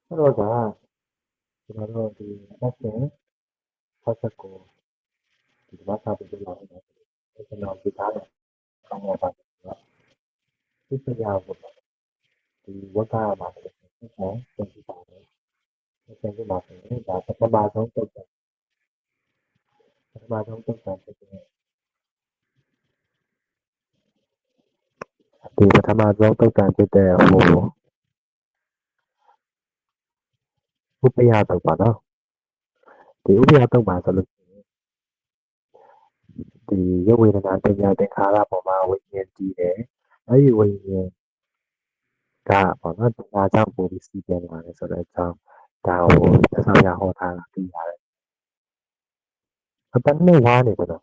서로가 그래서 그 학생 사셨고 그 마사지를 하는 그래서 그 다음에 강의받았고요. 실습하고 그 원가 마케팅 해서 전부 마케팅 다ประมาณต้องตก그ประมาณต้องการจะแต่โห 후배야덕 그 후배야덕 맞아서 그 여기는 나한테 야된 가라 보마 원년지래 아이 원년 가 보나 나장 보기 시간 안에서 참 다오 사야 호타 비야 어떤 내 와네거든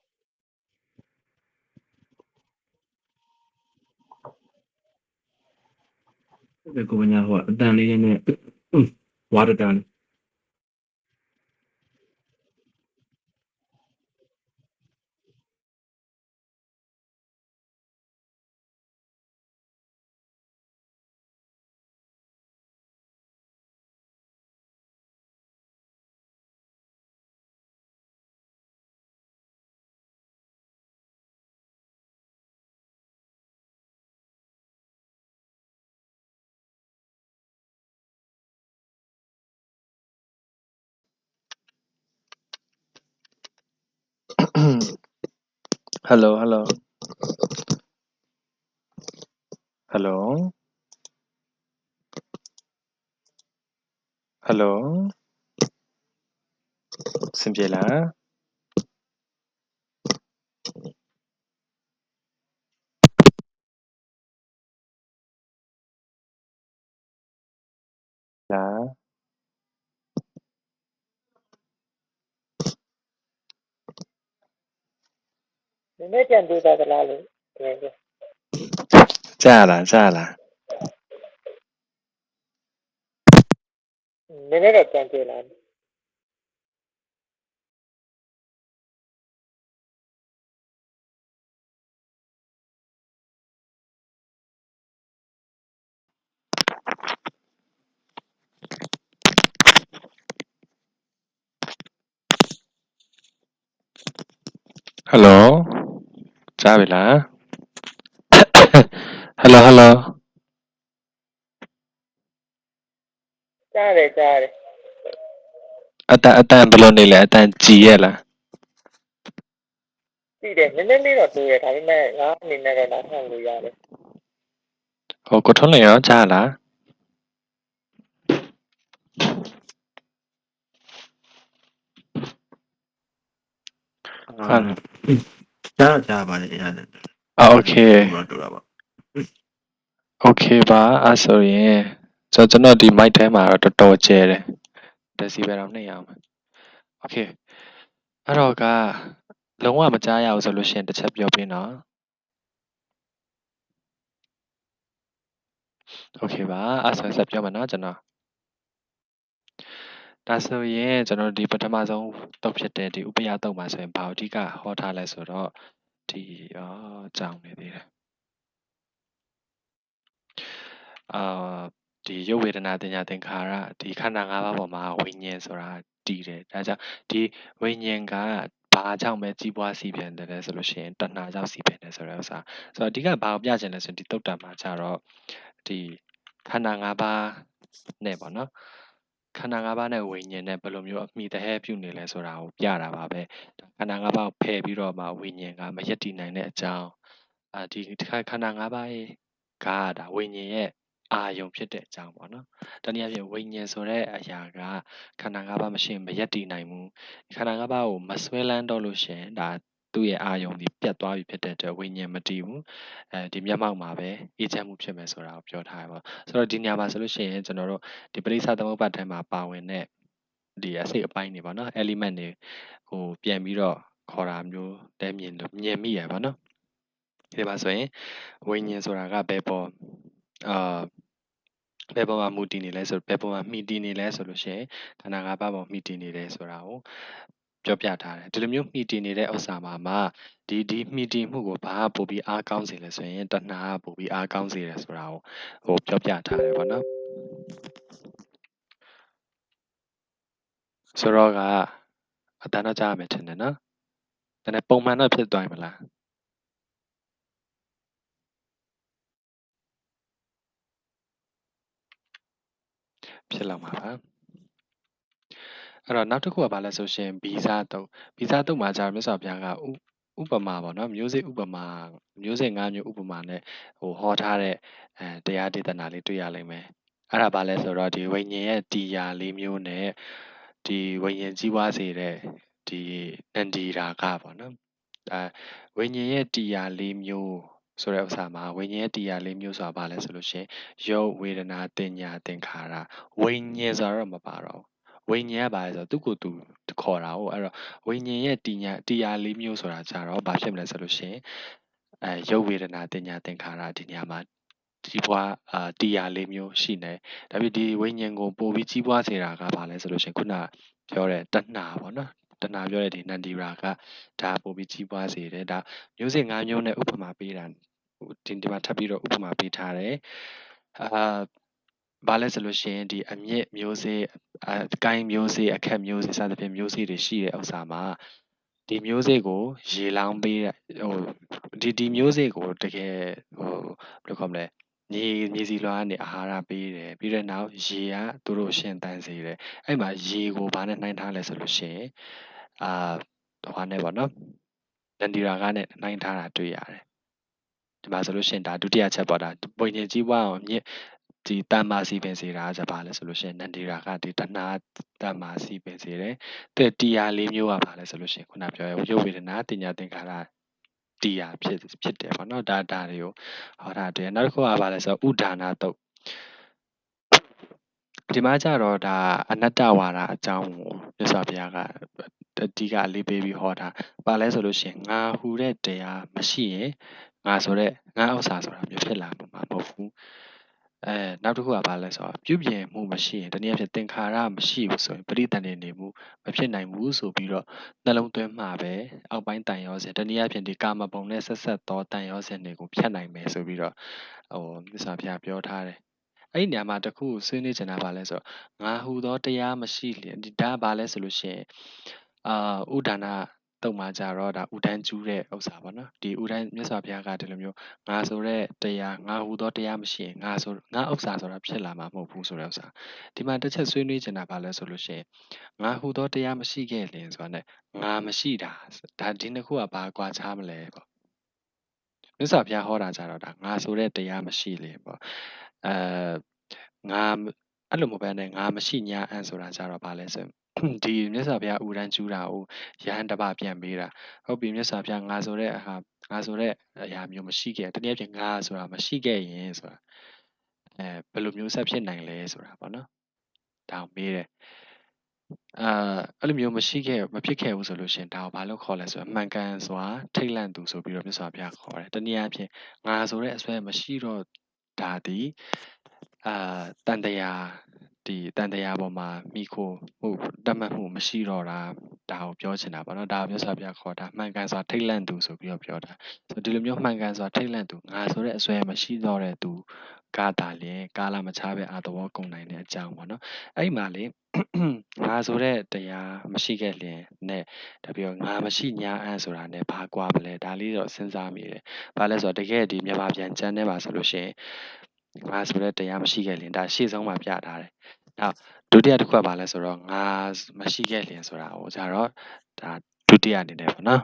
ကိုပညာဟိုအတန်လေးနဲ့ဝါရတန်Hello, hello, hello, hello. အဆင်ပြေလားလား နည်းနည်းပြန်ပေးသားသလားလို့ပြောတယ် ကြားလား နည်းနည်းတော့ပြန်ပေးလာတယ် Hello ကြားပြီလား Hello, hello. ကြားတယ်ကြားတယ် အတန်ဘယ်လိုနေလဲအတန်ကြည်ရဲ့လား သိတယ်နည်းနည်းလေးတော့တူတယ်ဒါပေမဲ့ငါအနေနဲ့တော့နားထောင်လို့ရတယ် ကိုထွန်းလင်းရောကြားလား ကြားပါတယ်ရတယ် Okay တူတာပါ Okay ပါအဲ့ဆိုရင်ကျွန်တော်ဒီ mic ထဲမှာတော့တော်တော်ကျဲတယ် decibel တော့200 Okay အဲ့တော့ကလုံးဝမကြားရဘူးဆိုလို့ရှိရင်တစ်ချက်ပြောပြနော် Okay ပါအဲ့ဆိုရင်ဆက်ပြောမယ်နော်ကျွန်တော်ဒါဆိုရင်ကျွန်တော်ဒီပထမဆုံး ခန္ဓာ 5 ပါးနဲ့ဝိညာဉ်နဲ့ဘယ်လိုမျိုးအမိတဟဲပြုနေလဲဆိုတာကိုပြတာပါပဲခန္ဓာ 5 ပါးကိုဖယ်ပြီးတော့မှဝိညာဉ်ကမယက်တည်နိုင်တဲ့အကြောင်းဒီခန္ဓာ 5 ပါးကဒါဝိညာဉ်ရဲ့အာယုံဖြစ်တဲ့အကြောင်းပေါ့နော်တနည်းအားဖြင့်ဝိညာဉ်ဆိုတဲ့အရာကခန္ဓာ 5 ပါးမရှိရင်မယက်တည်နိုင်ဘူးခန္ဓာ 5 ပါးကိုမဆွဲလန်းတော့လို့ရှိရင်ဒါသူ့ရဲ့အာယုံဒီပြတ်သွားပြီဖြစ်တဲ့အတွက်ဝိညာဉ်မတည်ဘူးဒီမျက်မှောက်မှာပဲအေးချမ်းမှုဖြစ်မယ်ဆိုတာကိုပြောထားတယ်ပေါ့ဆိုတော့ဒီနေရာမှာဆိုလို့ရှိရင်ကျွန်တော်တို့ဒီပရိစ္ဆာသမုပ္ပါဒ်ထဲမှာပါဝင်တဲ့ဒီအစိတ်အပိုင်းတွေပေါ့နော် element တွေဟိုပြန်ပြီးတော့ခေါ်တာမျိုးလည်းမြင်မိရယ်ပေါ့နော်ဒီမှာဆိုရင်ဝိညာဉ်ဆိုတာကဘယ်ပေါ်မှာမှီတည်နေလဲဆိုဘယ်ပေါ်မှာမှီတည်နေလဲဆိုလို့ရှိရင်ခန္ဓာ 5 ပါးပေါ်မှီတည်နေတယ်ဆိုတာကိုပြောပြထားတယ်ဒီလိုမျိုးမှီတည်နေတဲ့ဥစ္စာမှာမှဒီမှီတည်မှုကိုဘာပိုပြီးအားကောင်းစေလဲဆိုရင်တဏှာကပိုပြီးအားကောင်းစေတယ်ဆိုတာကိုပြောပြထားတယ်ပေါ့နော် ဆိုတော့ကအတန်းတော့ကြားရမယ်ထင်တယ်နော်ဒါနဲ့ပုံမှန်တော့ဖြစ်သွားပြီမလားဖြစ်လောက်မှာပါအဲ့တော့နောက်တစ်ခုကဘာလဲဆိုရှင်ဗီဇတုတ်မှာကြာမြတ်စွာဘုရားကဥပမာပေါ့နော်မျိုးစေ့ဥပမာမျိုးစေ့၅မျိုးဥပမာနဲ့ဟောထားတဲ့တရားဒေသနာလေးတွေ့ရလိမ့်မယ်အဲ့ဒါဘာလဲဆိုတော့ဒီဝိညာဉ်ရဲ့တရား၄မျိုးနဲ့ဒီဝိညာဉ်ကြီးပွားစေတဲ့ဒီနန္ဒီရာဂပေါ့နော်ဝိညာဉ်ရဲ့တရား၄မျိုးဆိုတဲ့ဥစ္စာမှာဝိညာဉ်ရဲ့တရား၄မျိုးဆိုတာဘာလဲဆိုလို့ရှင်ရုပ်ဝေဒနာတင်ညာသင်္ခါရဝိညာဉ်ဆိုတော့မပါတော့ဝိညာဉ်ကဘာလဲဆိုတော့သူ့ကိုယ်သူခေါ်တာဟုတ်အဲ့တော့ဝိညာဉ်ရဲ့တရား၄မျိုးဆိုတာကြတော့ဘာဖြစ်မလဲဆိုလို့ရှင်ရုပ်ဝေဒနာတင်ညာသင်္ခါရဒီနေရာမှာကြီးပွားတရား၄မျိုးရှိနေဒါပေမဲ့ဒီဝိညာဉ်ကိုပို့ပြီးကြီးပွားစေတာကဘာလဲဆိုလို့ရှင်ခုနပြောတဲ့တဏှာပေါ့နော်တဏှာပြောတဲ့ဒီနန္ဒီရာကဒါပို့ပြီးကြီးပွားစေတယ်ဒါမျိုးစေ့၅မျိုးနဲ့ဥပမာပေးတာဒီမှာထပ်ပြီးတော့ဥပမာပေးထားတယ်ဘာလဲဆိုလို့ရှိရင်ဒီအမြင့်မျိုးစေ့ကိုင်းမျိုးစေ့အခက်မျိုးစေ့စသဖြင့်မျိုးစေ့တွေရှိတဲ့ဥစ္စာမှာဒီမျိုးစေ့ကိုရေလောင်းပေးဒီမျိုးစေ့ကိုတကယ်ဘယ်လိုခေါ်မလဲမြေစီလွှာကနေအာဟာရပေးတယ်ပြီးတဲ့နောက်ရေကသူတို့ရှင်သန်စေတယ်အဲ့မှာရေကိုဘာနဲ့နှိုင်းထားလဲဆိုလို့ရှိရင်ဟိုနဲ့ပေါ့နော်နန္ဒီရာကနဲ့နှိုင်းထားတာတွေ့ရတယ်ဒီမှာဆိုလို့ရှိရင်ဒါဒုတိယချက်ပေါ့ဒါပုံညင်ကြီးပွားအောင်မြင့်ဒီတမ္မာစီပင်စေတာကဘာလဲဆိုလို့ရှိရင်နန္ဒီရာကဒီတဏှာတမ္မာစီပင်စေတယ်တဲ့တရား၄မျိုးကဘာလဲဆိုလို့ရှိရင်ခုနပြောရဲရုပ်ဝေဒနာတင်ညာသင်္ခါရတရားဖြစ်တယ်ပေါ့နော်ဒါတွေကိုဟောတာတွေ့နောက်တစ်ခုကဘာလဲဆိုတော့ဥဒါနာတုတ်ဒီမှာကျတော့ဒါအနတ္တဝါဒအကြောင်းကိုမြတ်စွာဘုရားကအဓိကအလေးပေးပြီးဟောတာဘာလဲဆိုလို့ရှိရင်ငါဟူတဲ့တရားမရှိရင်ငါဆိုတဲ့ငါဥစ္စာဆိုတာမျိုးဖြစ်လာမှာမဟုတ်ဘူးနောက်တစ်ခုကဘာလဲဆိုတော့ပြုပြင်မှုမရှိရင်တနည်းအားဖြင့်သင်္ခါရမရှိဘူးဆိုရင်ပရိသန္ဓေနေမှုမဖြစ်နိုင်ဘူးဆိုပြီးတော့နှလုံးသွင်းမှာပဲအောက်ပိုင်းတန်ရောစဉ်တနည်းအားဖြင့်ဒီကာမဘုံနဲ့ဆက်ဆက်သောတန်ရောစဉ်တွေကိုဖြတ်နိုင်မယ်ဆိုပြီးတော့မြတ်စွာဘုရားပြောထားတယ်အဲ့ဒီနေရာမှာတခုဆွေးနွေးချင်တာဘာလဲဆိုတော့ငါဟူသောတရားမရှိလျင်ဒါဘာလဲဆိုလို့ရှိရင်ဥဒါနာတုတ်မှာကြတော့ဒါဥဒန်းကျူးတဲ့ဥစ္စာပေါ့နော်ဒီဥဒန်းမြတ်စွာဘုရားကဒီလိုမျိုးငါဆိုတဲ့တရားငါဟူသောတရားမရှိရင်ငါဥစ္စာဆိုတာဖြစ်လာမှာမဟုတ်ဘူးဆိုတဲ့ဥစ္စာဒီမှာတစ်ချက်ဆွေးနွေးချင်တာဘာလဲဆိုလို့ရှိရင်ငါဟူသောတရားမရှိခဲ့လျင်ဆိုတာ ਨੇ ငါမရှိတာဒါဒီနှစ်ခုကဘာကွာခြားမလဲပေါ့မြတ်စွာဘုရားဟောတာကြတော့ဒါငါဆိုတဲ့တရားမရှိလေပေါ့ငါအဲ့လိုမဟုတ်ဘဲနဲ့ငါမရှိညာအံ့ဆိုတာကြတော့ဘာလဲဆိုဒီမြတ်စွာဘုရားဥဒန်းကျူးတာကိုယဟန်တပပြန်ပေးတာဟုတ်ပြီမြတ်စွာဘုရားငါဆိုတဲ့အရာမျိုးမရှိခဲ့တနည်းအားဖြင့်ငါဆိုတာမရှိခဲ့ရင်ဆိုတာဘယ်လိုမျိုးဆက်ဖြစ်နိုင်လဲဆိုတာပေါ့နော်ဒါကိုမေးတယ်အဲ့လိုမျိုးမဖြစ်ခဲ့ဘူးဆိုလို့ရှင်ဒါကိုဘာလို့ခေါ်လဲဆိုတော့မှန်ကန်စွာထိတ်လန့်သူဆိုပြီးတော့မြတ်စွာဘုရားခေါ်တယ်တနည်းအားဖြင့်ငါဆိုတဲ့အစွဲမရှိတော့ဒါဒီတန်တရားဒီတန်တရားပေါ်မှာမိခိုမှုတတ်မှတ်မှုမရှိတော့တာဒါကိုပြောချင်တာပေါ့နော်ဒါကိုမြတ်စွာဘုရားခေါ်တာမှန်ကန်စွာထိတ်လန့်သူဆိုပြီးတော့ပြောတာဆိုဒီလိုမျိုးမှန်ကန်စွာထိတ်လန့်သူငါဆိုတဲ့အစွဲမရှိတော့တဲ့သူကတာလျင်ကာလမခြားပဲအာသဘောကုန်နိုင်တဲ့အကြောင်းပေါ့နော်အဲ့မှာလေငါဆိုတဲ့တရားမရှိခဲ့လျင်နဲ့တပြီးတော့ငါမရှိညာအံ့ဆိုတာ ਨੇ ဘာကွာမလဲဒါလေးတော့စဉ်းစားမိတယ်ဘာလဲဆိုတော့တကယ်ဒီမြန်မာပြန်ကျမ်းထဲမှာဆိုလို့ရှိရင်ငါဆိုတဲ့တရားမရှိခဲ့လျင်ဒါရှေ့ဆုံးမှာပြထားတယ်နောက်ဒုတိယတစ်ခုကဘာလဲဆိုတော့ငါမရှိခဲ့လျင်ဆိုတာဟိုကြတော့ဒါဒုတိယအနေနဲ့ပေါ့နော်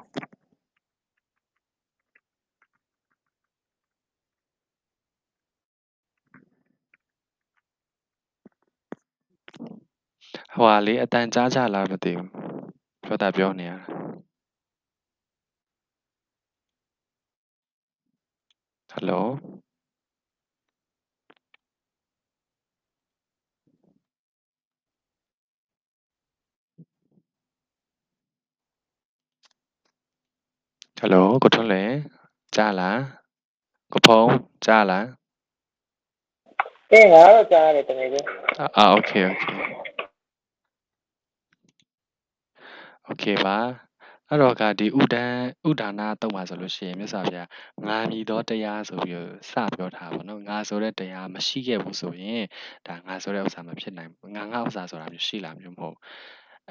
ဟိုဟာလေအတန်ကြားကြလားမသိဘူးပြောနေရတာဟယ်လိုဟယ်လိုကိုထွန်းလွင်ကြားလားကိုဖုံးကြားလားငါတော့ကြားရတယ်တကယ်ကြီးโอเคပါအဲ့တော့ကဒီဥဒါနာတုံးပါဆိုလို့ရှိရင်မြတ်စွာဘုရားငါမြည်သောတရားဆိုပြီးစပြောထားပါတော့ငါဆိုတဲ့တရားမရှိခဲ့ဘူးဆိုရင်ဒါငါဆိုတဲ့ဥစ္စာမဖြစ်နိုင်ဘူးငါဥစ္စာဆိုတာမျိုးရှိလာမျိုးမဟုတ်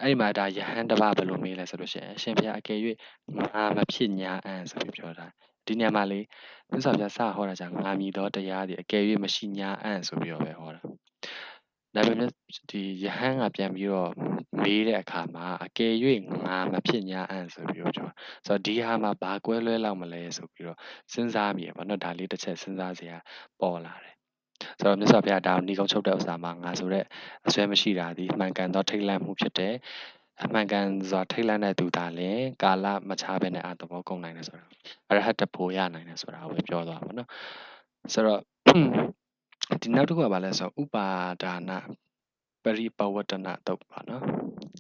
အဲ့ဒီမှာဒါယဟန်တစ်ပါးဘယ်လိုမေးလဲဆိုလို့ရှိရင်အရှင်ဘုရားအကယ်၍ငါမဖြစ်ညာအံ့ဆိုပြီးပြောတာဒီနေရာမှာလေမြတ်စွာဘုရားစဟောတာကြောင့်ငါမည်သောတရားသည်အကယ်၍မရှိညာအံ့ဆိုပြီးတော့ပဲဟောတာဒါပေမဲ့ဒီယဟန်ကပြန်ပြီးတော့မေးတဲ့အခါမှာအကယ်၍ငါမဖြစ်ညာအံ့ဆိုပြီးတော့ပြောဆိုတော့ဒီဟာမှာဘာကွဲလွဲလောက်မလဲဆိုပြီးတော့စဉ်းစားမိရပါတော့ဒါလေးတစ်ချက်စဉ်းစားစရာပေါ်လာတယ်ဆိုတော့မြတ်စွာဘုရားဒါကိုဏီကုံချုပ်တဲ့ဥစ္စာမှာငါဆိုတဲ့အစွဲမရှိတာဒီမှန်ကန်သောထိတ်လန့်မှုဖြစ်တယ်အမှန်ကန်စွာထိတ်လန့်တဲ့သူသာလျှင်ကာလမခြားဘဲနဲ့အသဘောကုန်နိုင်တယ်ဆိုတာအရဟတဖို့ရနိုင်တယ်ဆိုတာကိုပဲပြောသွားပါတော့ဆိုတော့ဒီနောက်တစ်ခုကဘာလဲဆိုတော့ဥပါဒါနပရိပဝတ္တနာတုတ်ပါနော်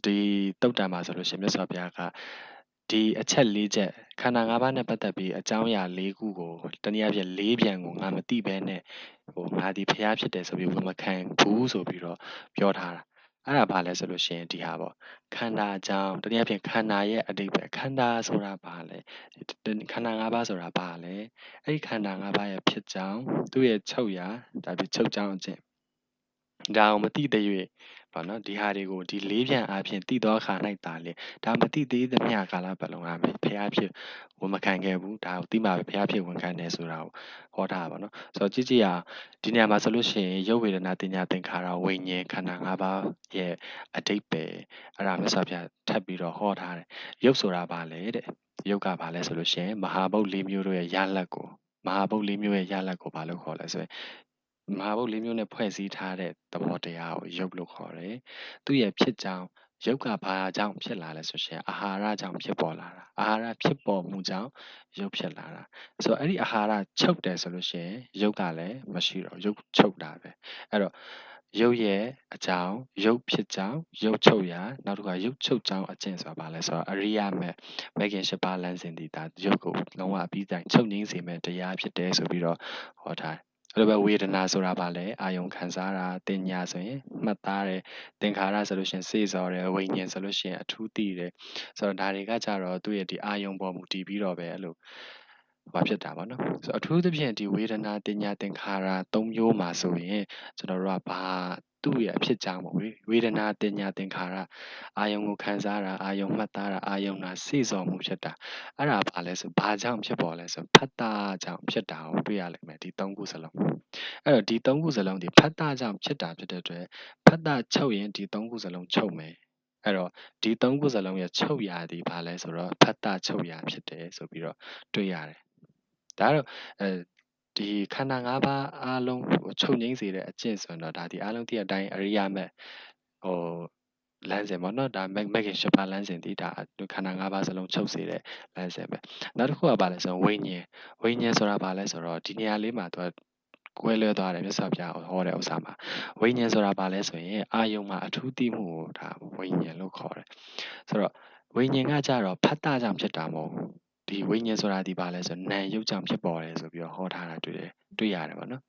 ဒီတုတ်တံမှာဆိုလို့ရှိရင်မြတ်စွာဘုရားကဒီအချက်၄ချက်ခန္ဓာ၅ပါးနဲ့ပတ်သက်ပြီးအကြောင်းအရာ၄ခုကိုတနည်းအားဖြင့်၄ပြန်ကိုငါမသိဘဲနဲ့ငါဒီဖျားဖြစ်တယ်ဆိုပြီးမခံဘူးဆိုပြီးတော့ပြောထားတာအဲ့ဒါဘာလဲဆိုလို့ရှိရင်ဒီဟာပေါ့ခန္ဓာအကြောင်းတနည်းအားဖြင့်ခန္ဓာရဲ့အဓိပ္ပာယ်ခန္ဓာဆိုတာဘာလဲခန္ဓာ၅ပါးဆိုတာဘာလဲအဲ့ဒီခန္ဓာ၅ပါးရဲ့ဖြစ်ကြောင်းသူ့ရဲ့ချုပ်ရာဒါပြီးချုပ်ကြောင်းအကျင့်ဒါအောင်မသိသေး၍ပေါ့နော်ဒီဟာတွေကိုဒီ၄ပြန်အားဖြင့်သိသောအခါ၌တာလေဒါမသိသေးသမျှကာလပတ်လုံးအားဖျားဖြစ်ဝန်မခံခဲ့ဘူးဒါကိုသိမှပဲဖျားဖြစ်ဝန်ခံတယ်ဆိုတာကိုဟောထားပါတော့ဆိုတော့ကြည့်ကြည့်အောင်ဒီနေရာမှာဆိုလို့ရှိရင်ရုပ်ဝေဒနာတင်ညာသင်္ခါရဝိညာဉ်ခန္ဓာ၅ပါးရဲ့အဓိပ္ပာယ်အဲ့ဒါမြတ်စွာဘုရားထပ်ပြီးတော့ဟောထားတယ်ရုပ်ဆိုတာဘာလဲတဲ့ရုပ်ကဘာလဲဆိုလို့ရှိရင်မဟာဗုဒ္ဓ၄မျိုးတို့ရဲ့ရလတ်ကိုမဟာဗုဒ္ဓ၄မျိုးရဲ့ရလတ်ကိုဘာလို့ခေါ်လဲဆိုရင်မဟာဗုဒ္ဓ၄မျိုးနဲ့ဖွဲ့စည်းထားတဲ့သဘောတရားကိုရုပ်လို့ခေါ်တယ်သူ့ရဲ့ဖြစ်ကြောင်းရုပ်ကဘာကြောင့်ဖြစ်လာလဲဆိုရှင်အာဟာရကြောင့်ဖြစ်ပေါ်လာတာအာဟာရဖြစ်ပေါ်မှုကြောင့်ရုပ်ဖြစ်လာတာဆိုတော့အဲ့ဒီအာဟာရချုပ်တယ်ဆိုလို့ရှိရင်ရုပ်ကလည်းမရှိတော့ရုပ်ချုပ်တာပဲအဲ့တော့ရုပ်ရဲ့အကြောင်းရုပ်ဖြစ်ကြောင်းရုပ်ချုပ်ရာနောက်တစ်ခါရုပ်ချုပ်ကြောင်းအကျင့်ဆိုတာဘာလဲဆိုတော့အရိယာမဲ့မဂ်ခင်၈ပါးလမ်းစဉ်ဒီဒါရုပ်ကိုလုံးဝအပြီးတိုင်ချုပ်ငင်းစေမဲ့တရားဖြစ်တယ်ဆိုပြီးတော့ဟောထားတယ်အဲ့လိုပဲဝေဒနာဆိုတာဘာလဲအာယုံခံစားတာတင်ညာဆိုရင်မှတ်သားတယ်သင်္ခါရဆိုလို့ရှိရင်စေစော်တယ်ဝိညာဉ်ဆိုလို့ရှိရင်အထူးသိတယ်ဆိုတော့ဒါတွေကကြတော့သူ့ရဲ့ဒီအာယုံပေါ်မူတည်ပြီးတော့ပဲအဲ့လိုဘာဖြစ်တာပေါ့နော်ဆိုတော့အထူးသဖြင့်ဒီဝေဒနာတင်ညာသင်္ခါရ၃မျိုးမှာဆိုရင်ကျွန်တော်တို့ကဘာသူ့ရဲ့အဖြစ်ကြောင့်ပေါ့ဝေဒနာတင်ညာသင်္ခါရအာယုံကိုခံစားတာအာယုံမှတ်သားတာအာယုံနာစေစော်မှုဖြစ်တာအဲ့ဒါဘာလဲဆိုဘာကြောင့်ဖြစ်ပေါ်လဲဆိုဖတ်တာကြောင့်ဖြစ်တာကိုတွေ့ရလိမ့်မယ်ဒီ၃ခုစလုံးအဲ့တော့ဒီ၃ခုစလုံးဒီဖတ်တာကြောင့်ဖြစ်တာဖြစ်တဲ့အတွက်ဖတ်တာချုပ်ရင်ဒီ၃ခုစလုံးချုပ်မယ်အဲ့တော့ဒီ၃ခုစလုံးရဲ့ချုပ်ရာဒီဘာလဲဆိုတော့ဖတ်တာချုပ်ရာဖြစ်တယ်ဆိုပြီးတော့တွေ့ရတယ်ဒါတော့ဒီခန္ဓာ၅ပါးအားလုံးချုပ်ငိမ့်စေတဲ့အကျင့်ဆိုရင်တော့ဒါဒီအားလုံးတည့်အတိုင်းအရိယာမဲ့ဟိုလမ်းစဉ်ပေါ့နော်ဒါမက်ခင်၈ပါးလမ်းစဉ်ဒီဒါခန္ဓာ၅ပါးစလုံးချုပ်စေတဲ့လမ်းစဉ်ပဲနောက်တစ်ခုကဘာလဲဆိုတော့ဝိညာဉ်ဆိုတာဘာလဲဆိုတော့ဒီနေရာလေးမှာသူကကွဲလွဲသွားတယ်မြတ်စွာဘုရားဟောတဲ့ဥစ္စာမှာဝိညာဉ်ဆိုတာဘာလဲဆိုရင်အာယုံမှာအထူးသိမှုကိုဒါဝိညာဉ်လို့ခေါ်တယ်ဆိုတော့ဝိညာဉ်ကကြတော့ဖတ်တာကြောင့်ဖြစ်တာမဟုတ်ဘူးဒီဝိညာဉ်ဆိုတာဒီဘာလဲဆိုတော့နာမ်ရုပ်ကြောင့်ဖြစ်ပေါ်တယ်ဆိုပြီးတော့ဟောထားတာတွေ့ရတယ်ပေါ့နော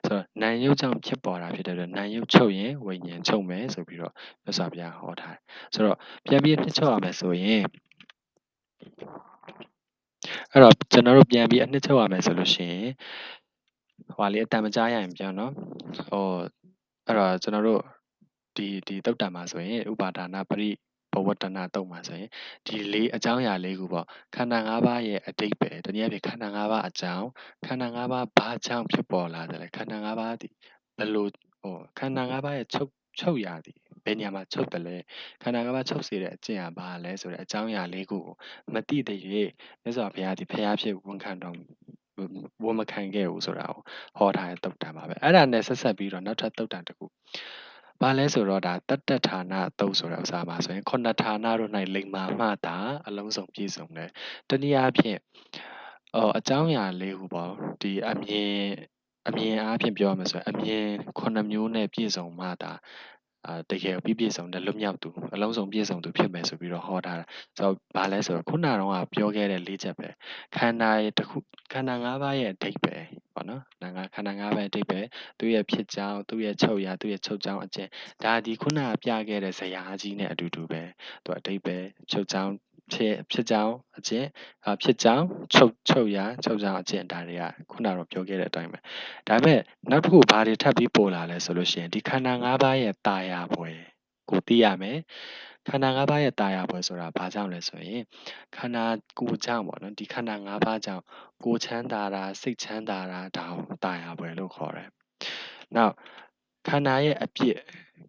်ဆိုတော့နာမ်ရုပ်ကြောင့်ဖြစ်ပေါ်တာဖြစ်တဲ့အတွက်နာမ်ရုပ်ချုပ်ရင်ဝိညာဉ်ချုပ်မယ်ဆိုပြီးတော့မြတ်စွာဘုရားဟောထားတယ်ဆိုတော့ပြန်ပြီးနှစ်ချုပ်ရမယ်ဆိုရင်အဲ့တော့ကျွန်တော်တို့ပြန်ပြီးအနှစ်ချုပ်ရမယ်ဆိုလို့ရှိရင်ဟိုလေအတန်မကြားရရင်ပြောနော်ဟိုအဲ့တော့ကျွန်တော်တို့ဒီတုတ်တံမှာဆိုရင်ဥပါဒါနပရိဘဝတ္တနာတုတ်မှာဆိုရင်ဒီလေးအကြောင်းအရာလေးခုပေါ့ခန္ဓာ၅ပါးရဲ့အတိတ်ပဲတနည်းအားဖြင့်ခန္ဓာ၅ပါးအကြောင်းခန္ဓာ၅ပါးဘာကြောင့်ဖြစ်ပေါ်လာတယ်လဲခန္ဓာ၅ပါးဒီဘယ်လိုခန္ဓာ၅ပါးရဲ့ချုပ်ရာဒီဘယ်နေရာမှာချုပ်တယ်လဲခန္ဓာ၅ပါးချုပ်စေတဲ့အကျင့်ကဘာလဲဆိုတဲ့အကြောင်းအရာလေးခုကိုမသိတဲ့၍မြတ်စွာဘုရားဒီဖျားဖြစ်ဝန်ခံတော်ဝန်မခံခဲ့ဘူးဆိုတာကိုဟောထားတဲ့တုတ်တံပါပဲအဲ့ဒါနဲ့ဆက်ဆက်ပြီးတော့နောက်ထပ်တုတ်တံတစ်ခုဘာလဲဆိုတော့ဒါတတ္တဌာနတုတ်ဆိုတဲ့ဥစ္စာမှာဆိုရင်ခုနှစ်ဌာနတို့၌လိမ္မာမှတာအလုံးစုံပြည့်စုံတယ်တနည်းအားဖြင့်အကြောင်းအရာလေးခုပေါ့ဒီအမြင်အားဖြင့်ပြောရမယ်ဆိုရင်အမြင်9မျိုးနဲ့ပြည့်စုံမှတာတကယ်ပြည့်စုံတဲ့လွတ်မြောက်သူအလုံးစုံပြည့်စုံသူဖြစ်မယ်ဆိုပြီးတော့ဟောထားတာဆိုတော့ဘာလဲဆိုတော့ခုနကတော့ပြောခဲ့တဲ့၄ချက်ပဲခန္ဓာရဲ့တစ်ခုခန္ဓာ၅ပါးရဲ့အဓိပ္ပာယ်ပေါ့နော်ခန္ဓာ၅ပါးအဓိပ္ပာယ်သူ့ရဲ့ဖြစ်ကြောင်းသူ့ရဲ့ချုပ်ရာသူ့ရဲ့ချုပ်ကြောင်းအကျင့်ဒါဒီခုနကပြခဲ့တဲ့ဇယားကြီးနဲ့အတူတူပဲသူအဓိပ္ပာယ်ချုပ်ကြောင်းဖြစ်ကြောင်းအကျင့်ဖြစ်ကြောင်းချုပ်ရာချုပ်ကြောင်းအကျင့်ဒါတွေကခုနကတော့ပြောခဲ့တဲ့အတိုင်းပဲဒါပေမဲ့နောက်တစ်ခုဘာတွေထပ်ပြီးပေါ်လာလဲဆိုလို့ရှိရင်ဒီခန္ဓာ၅ပါးရဲ့တာယာပွဲကိုသိရမယ် ခန္ဓာ၅ပါးရဲ့တာယာပွဲဆိုတာဘာကြောင့်လဲဆိုရင်ခန္ဓာကိုယ်ကြောင့်ပေါ့နော်ဒီခန္ဓာ၅ပါးကြောင့်ကိုယ်ချမ်းသာတာစိတ်ချမ်းသာတာဒါကိုတာယာပွဲလို့ခေါ်တယ်။နောက်ခန္ဓာရဲ့အပြစ်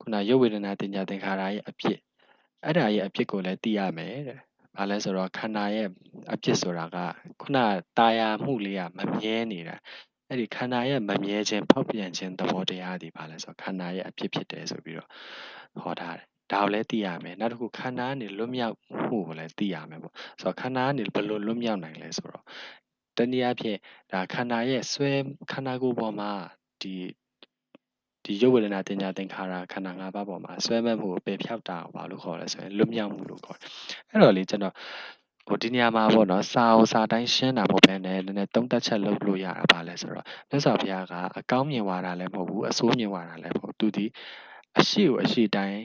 ခုနရုပ်ဝေဒနာတင်ညာသင်္ခါရရဲ့အပြစ်အဲ့ဒါရဲ့အပြစ်ကိုလည်းသိရမယ်တဲ့။ဘာလဲဆိုတော့ခန္ဓာရဲ့အပြစ်ဆိုတာကခုနတာယာမှုလေးကမမြဲနေတာအဲ့ဒီခန္ဓာရဲ့မမြဲခြင်းဖောက်ပြန်ခြင်းသဘောတရားဒီဘာလဲဆိုတော့ခန္ဓာရဲ့အပြစ်ဖြစ်တယ်ဆိုပြီးတော့ဟောထားတယ်ဒါကိုလည်းသိရမယ်နောက်တစ်ခုခန္ဓာကနေလွတ်မြောက်မှုကိုလည်းသိရမယ်ပေါ့ဆိုတော့ခန္ဓာကနေဘယ်လိုလွတ်မြောက်နိုင်လဲဆိုတော့တနည်းအားဖြင့်ဒါခန္ဓာရဲ့ခန္ဓာကိုယ်ပေါ်မှာဒီရုပ်ဝေဒနာတင်ညာသင်္ခါရခန္ဓာ၅ပါးပေါ်မှာဆွဲမဲ့မှုကိုပယ်ဖြောက်တာကိုဘာလို့ခေါ်လဲဆိုရင်လွတ်မြောက်မှုလို့ခေါ်တယ်အဲ့တော့လေကျွန်တော်ဒီနေရာမှာပေါ့နော်စာအုပ်စာတိုင်းရှင်းတာမဟုတ်ဘဲနဲ့နည်းနည်းသုံးသပ်ချက်လုပ်လို့ရတာပါလဲဆိုတော့မြတ်စွာဘုရားကအကောင်းမြင်ဝါဒလည်းမဟုတ်ဘူးအဆိုးမြင်ဝါဒလည်းမဟုတ်သူဒီအရှိကိုအရှိတိုင်း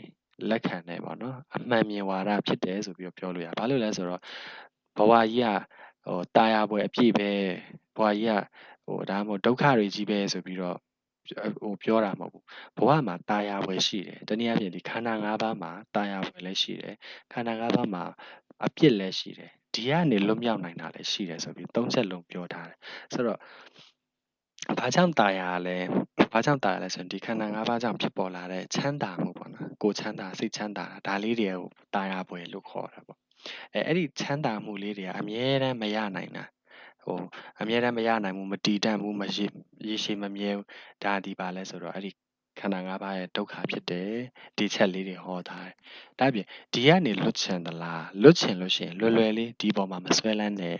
လက်ခံတယ်ပေါ့နော်အမှန်မြင်ဝါဒဖြစ်တယ်ဆိုပြီးတော့ပြောလို့ရဘာလို့လဲဆိုတော့ဘဝကြီးကတာယာပွဲအပြည့်ပဲဘဝကြီးကဒါမှမဟုတ်ဒုက္ခတွေကြီးပဲဆိုပြီးတော့ပြောတာမဟုတ်ဘူးဘဝမှာတာယာပွဲရှိတယ်တနည်းအားဖြင့်ဒီခန္ဓာ၅ပါးမှာတာယာပွဲလည်းရှိတယ်ခန္ဓာ၅ပါးမှာအပြစ်လည်းရှိတယ်ဒီကနေလွတ်မြောက်နိုင်တာလည်းရှိတယ်ဆိုပြီးသုံးချက်လုံးပြောထားတယ်ဆိုတော့ဘာကြောင့်တာယာလဲဆိုရင်ဒီခန္ဓာ၅ပါးကြောင့်ဖြစ်ပေါ်လာတဲ့ချမ်းသာမှုပေါ့နော်ကိုယ်ချမ်းသာစိတ်ချမ်းသာဒါလေးတွေကိုတာယာပွဲလို့ခေါ်တာပေါ့အဲ့ဒီချမ်းသာမှုလေးတွေကအမြဲတမ်းမရနိုင်တာအမြဲတမ်းမရနိုင်ဘူးမတည်တတ်ဘူးရေရှည်မမြဲဘူးဒါဒီပါလဲဆိုတော့အဲ့ဒီခန္ဓာ၅ပါးရဲ့ဒုက္ခဖြစ်တယ်ဒီချက်လေးတွေဟောထားတယ်ဒါအပြင်ဒီကနေလွတ်ချင်သလားလွတ်ချင်လို့ရှိရင်လွယ်လွယ်လေးဒီပေါ်မှာမဆွဲလန်းနဲ့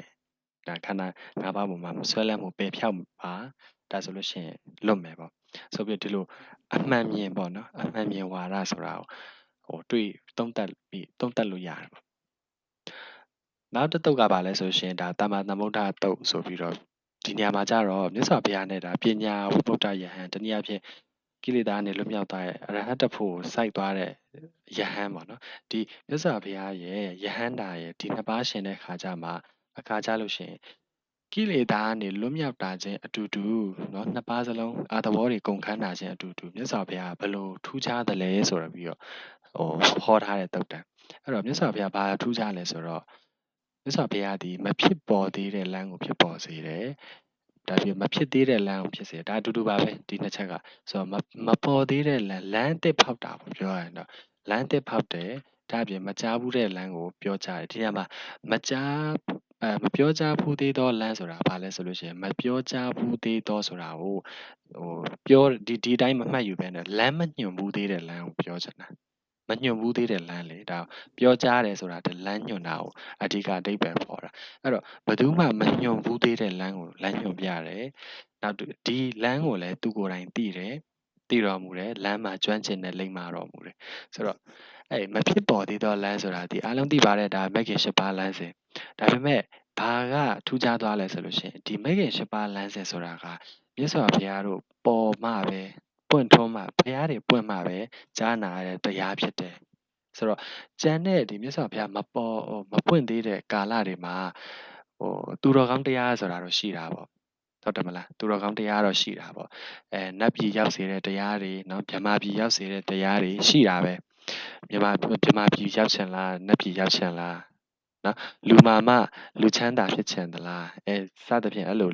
ဒါခန္ဓာ၅ပါးပေါ်မှာမဆွဲလန်းမှုပယ်ဖြောက်ပါဒါဆိုလို့ရှိရင်လွတ်မယ်ပေါ့ဆိုပြီးဒီလိုအမှန်မြင်ပေါ့နော်အမှန်မြင်ဝါဒဆိုတာကိုတွေ့သုံးသပ်လို့ရတယ်ပေါ့နောက်တစ်တုတ်ကပါလဲဆိုရှင်ဒါတမ္မာသမ္ဗုဒ္ဓတုတ်ဆိုပြီးတော့ဒီနေရာမှာကြတော့မြတ်စွာဘုရားနဲ့ဒါပညာဝိပုဒ္ဓယဟန်တနည်းအားဖြင့်ကိလေသာနဲ့လွတ်မြောက်သွားတဲ့အရဟတဖို့စိုက်သွားတဲ့ယဟန်ပေါ့နော်ဒီမြတ်စွာဘုရားရဲ့ယဟန်တာရဲ့ဒီနှစ်ပါးရှင်တဲ့ခါကြမှာအခါကြလို့ရှင်ကိလေသာကနေလွတ်မြောက်တာချင်းအတူတူเนาะနှစ်ပါးစလုံးအာသဘောတွေကုန်ခန်းတာချင်းအတူတူမြတ်စွာဘုရားဘယ်လိုထူးခြားတယ်လဲဆိုတော့ပြီးတော့ဟောထားတဲ့တုတ်တန်အဲ့တော့မြတ်စွာဘုရားဘာထူးခြားလဲဆိုတော့မြတ်စွာဘုရားဒီမဖြစ်ပေါ်သေးတဲ့လမ်းကိုဖြစ်ပေါ်စေတယ်ဒါပြီးမဖြစ်သေးတဲ့လမ်းကိုဖြစ်စေဒါအတူတူပါပဲဒီနှစ်ချက်ကဆိုတော့မပေါ်သေးတဲ့လမ်းအသစ်ဖောက်တာပေါ့ပြောရရင်တော့လမ်းအသစ်ဖောက်တယ်ဒါအပြင်မကြားဘူးတဲ့လမ်းကိုပြောကြတယ်ဒီနေရာမှာမပြောကြားဘူးသေးသောလမ်းဆိုတာဘာလဲဆိုလို့ရှိရင်မပြောကြားဘူးသေးသောဆိုတာကိုပြောဒီတိုင်းမမှတ်ယူဘဲနဲ့လမ်းမညွှန်ဘူးသေးတဲ့လမ်းကိုပြောချင်တာမညွှန်ဘူးသေးတဲ့လမ်းလေဒါပြောကြားတယ်ဆိုတာဒီလမ်းညွှန်တာကိုအဓိကအဓိပ္ပာယ်ပေါ်တာအဲ့တော့ဘယ်သူမှမညွှန်ဘူးသေးတဲ့လမ်းကိုလမ်းညွှန်ပြတယ်နောက်ဒီလမ်းကိုလည်းသူကိုယ်တိုင်သိတယ်သိတော်မူတယ်လမ်းမှာကျွမ်းကျင်တဲ့လိမ္မာတော်မူတယ်ဆိုတော့အဲ့မဖြစ်ပေါ်သေးသောလမ်းဆိုတာဒီအားလုံးသိပါတယ်ဒါမဂ်ခင်၈ပါးလမ်းစဉ်ဒါပေမဲ့ဘာကထူးခြားသွားလဲဆိုလို့ရှိရင်ဒီမဂ်ခင်၈ပါးလမ်းစဉ်ဆိုတာကမြတ်စွာဘုရားတို့ပေါ်မှပဲပွင့်ထွန်းမှဘုရားတွေပွင့်မှပဲကြားနာရတဲ့တရားဖြစ်တယ်ဆိုတော့ကျန်တဲ့ဒီမြတ်စွာဘုရားမပွင့်သေးတဲ့ကာလတွေမှာသူတော်ကောင်းတရားဆိုတာတော့ရှိတာပေါ့ဟုတ်တယ်မလားသူတော်ကောင်းတရားတော့ရှိတာပေါ့နတ်ပြည်ရောက်စေတဲ့တရားတွေเนาะဗြဟ္မာပြည်ရောက်စေတဲ့တရားတွေရှိတာပဲဗြဟ္မာပြည်ရောက်ချင်လားနတ်ပြည်ရောက်ချင်လားเนาะလူမာမလူချမ်းသာဖြစ်ချင်သလားစသဖြင့်အဲ့လို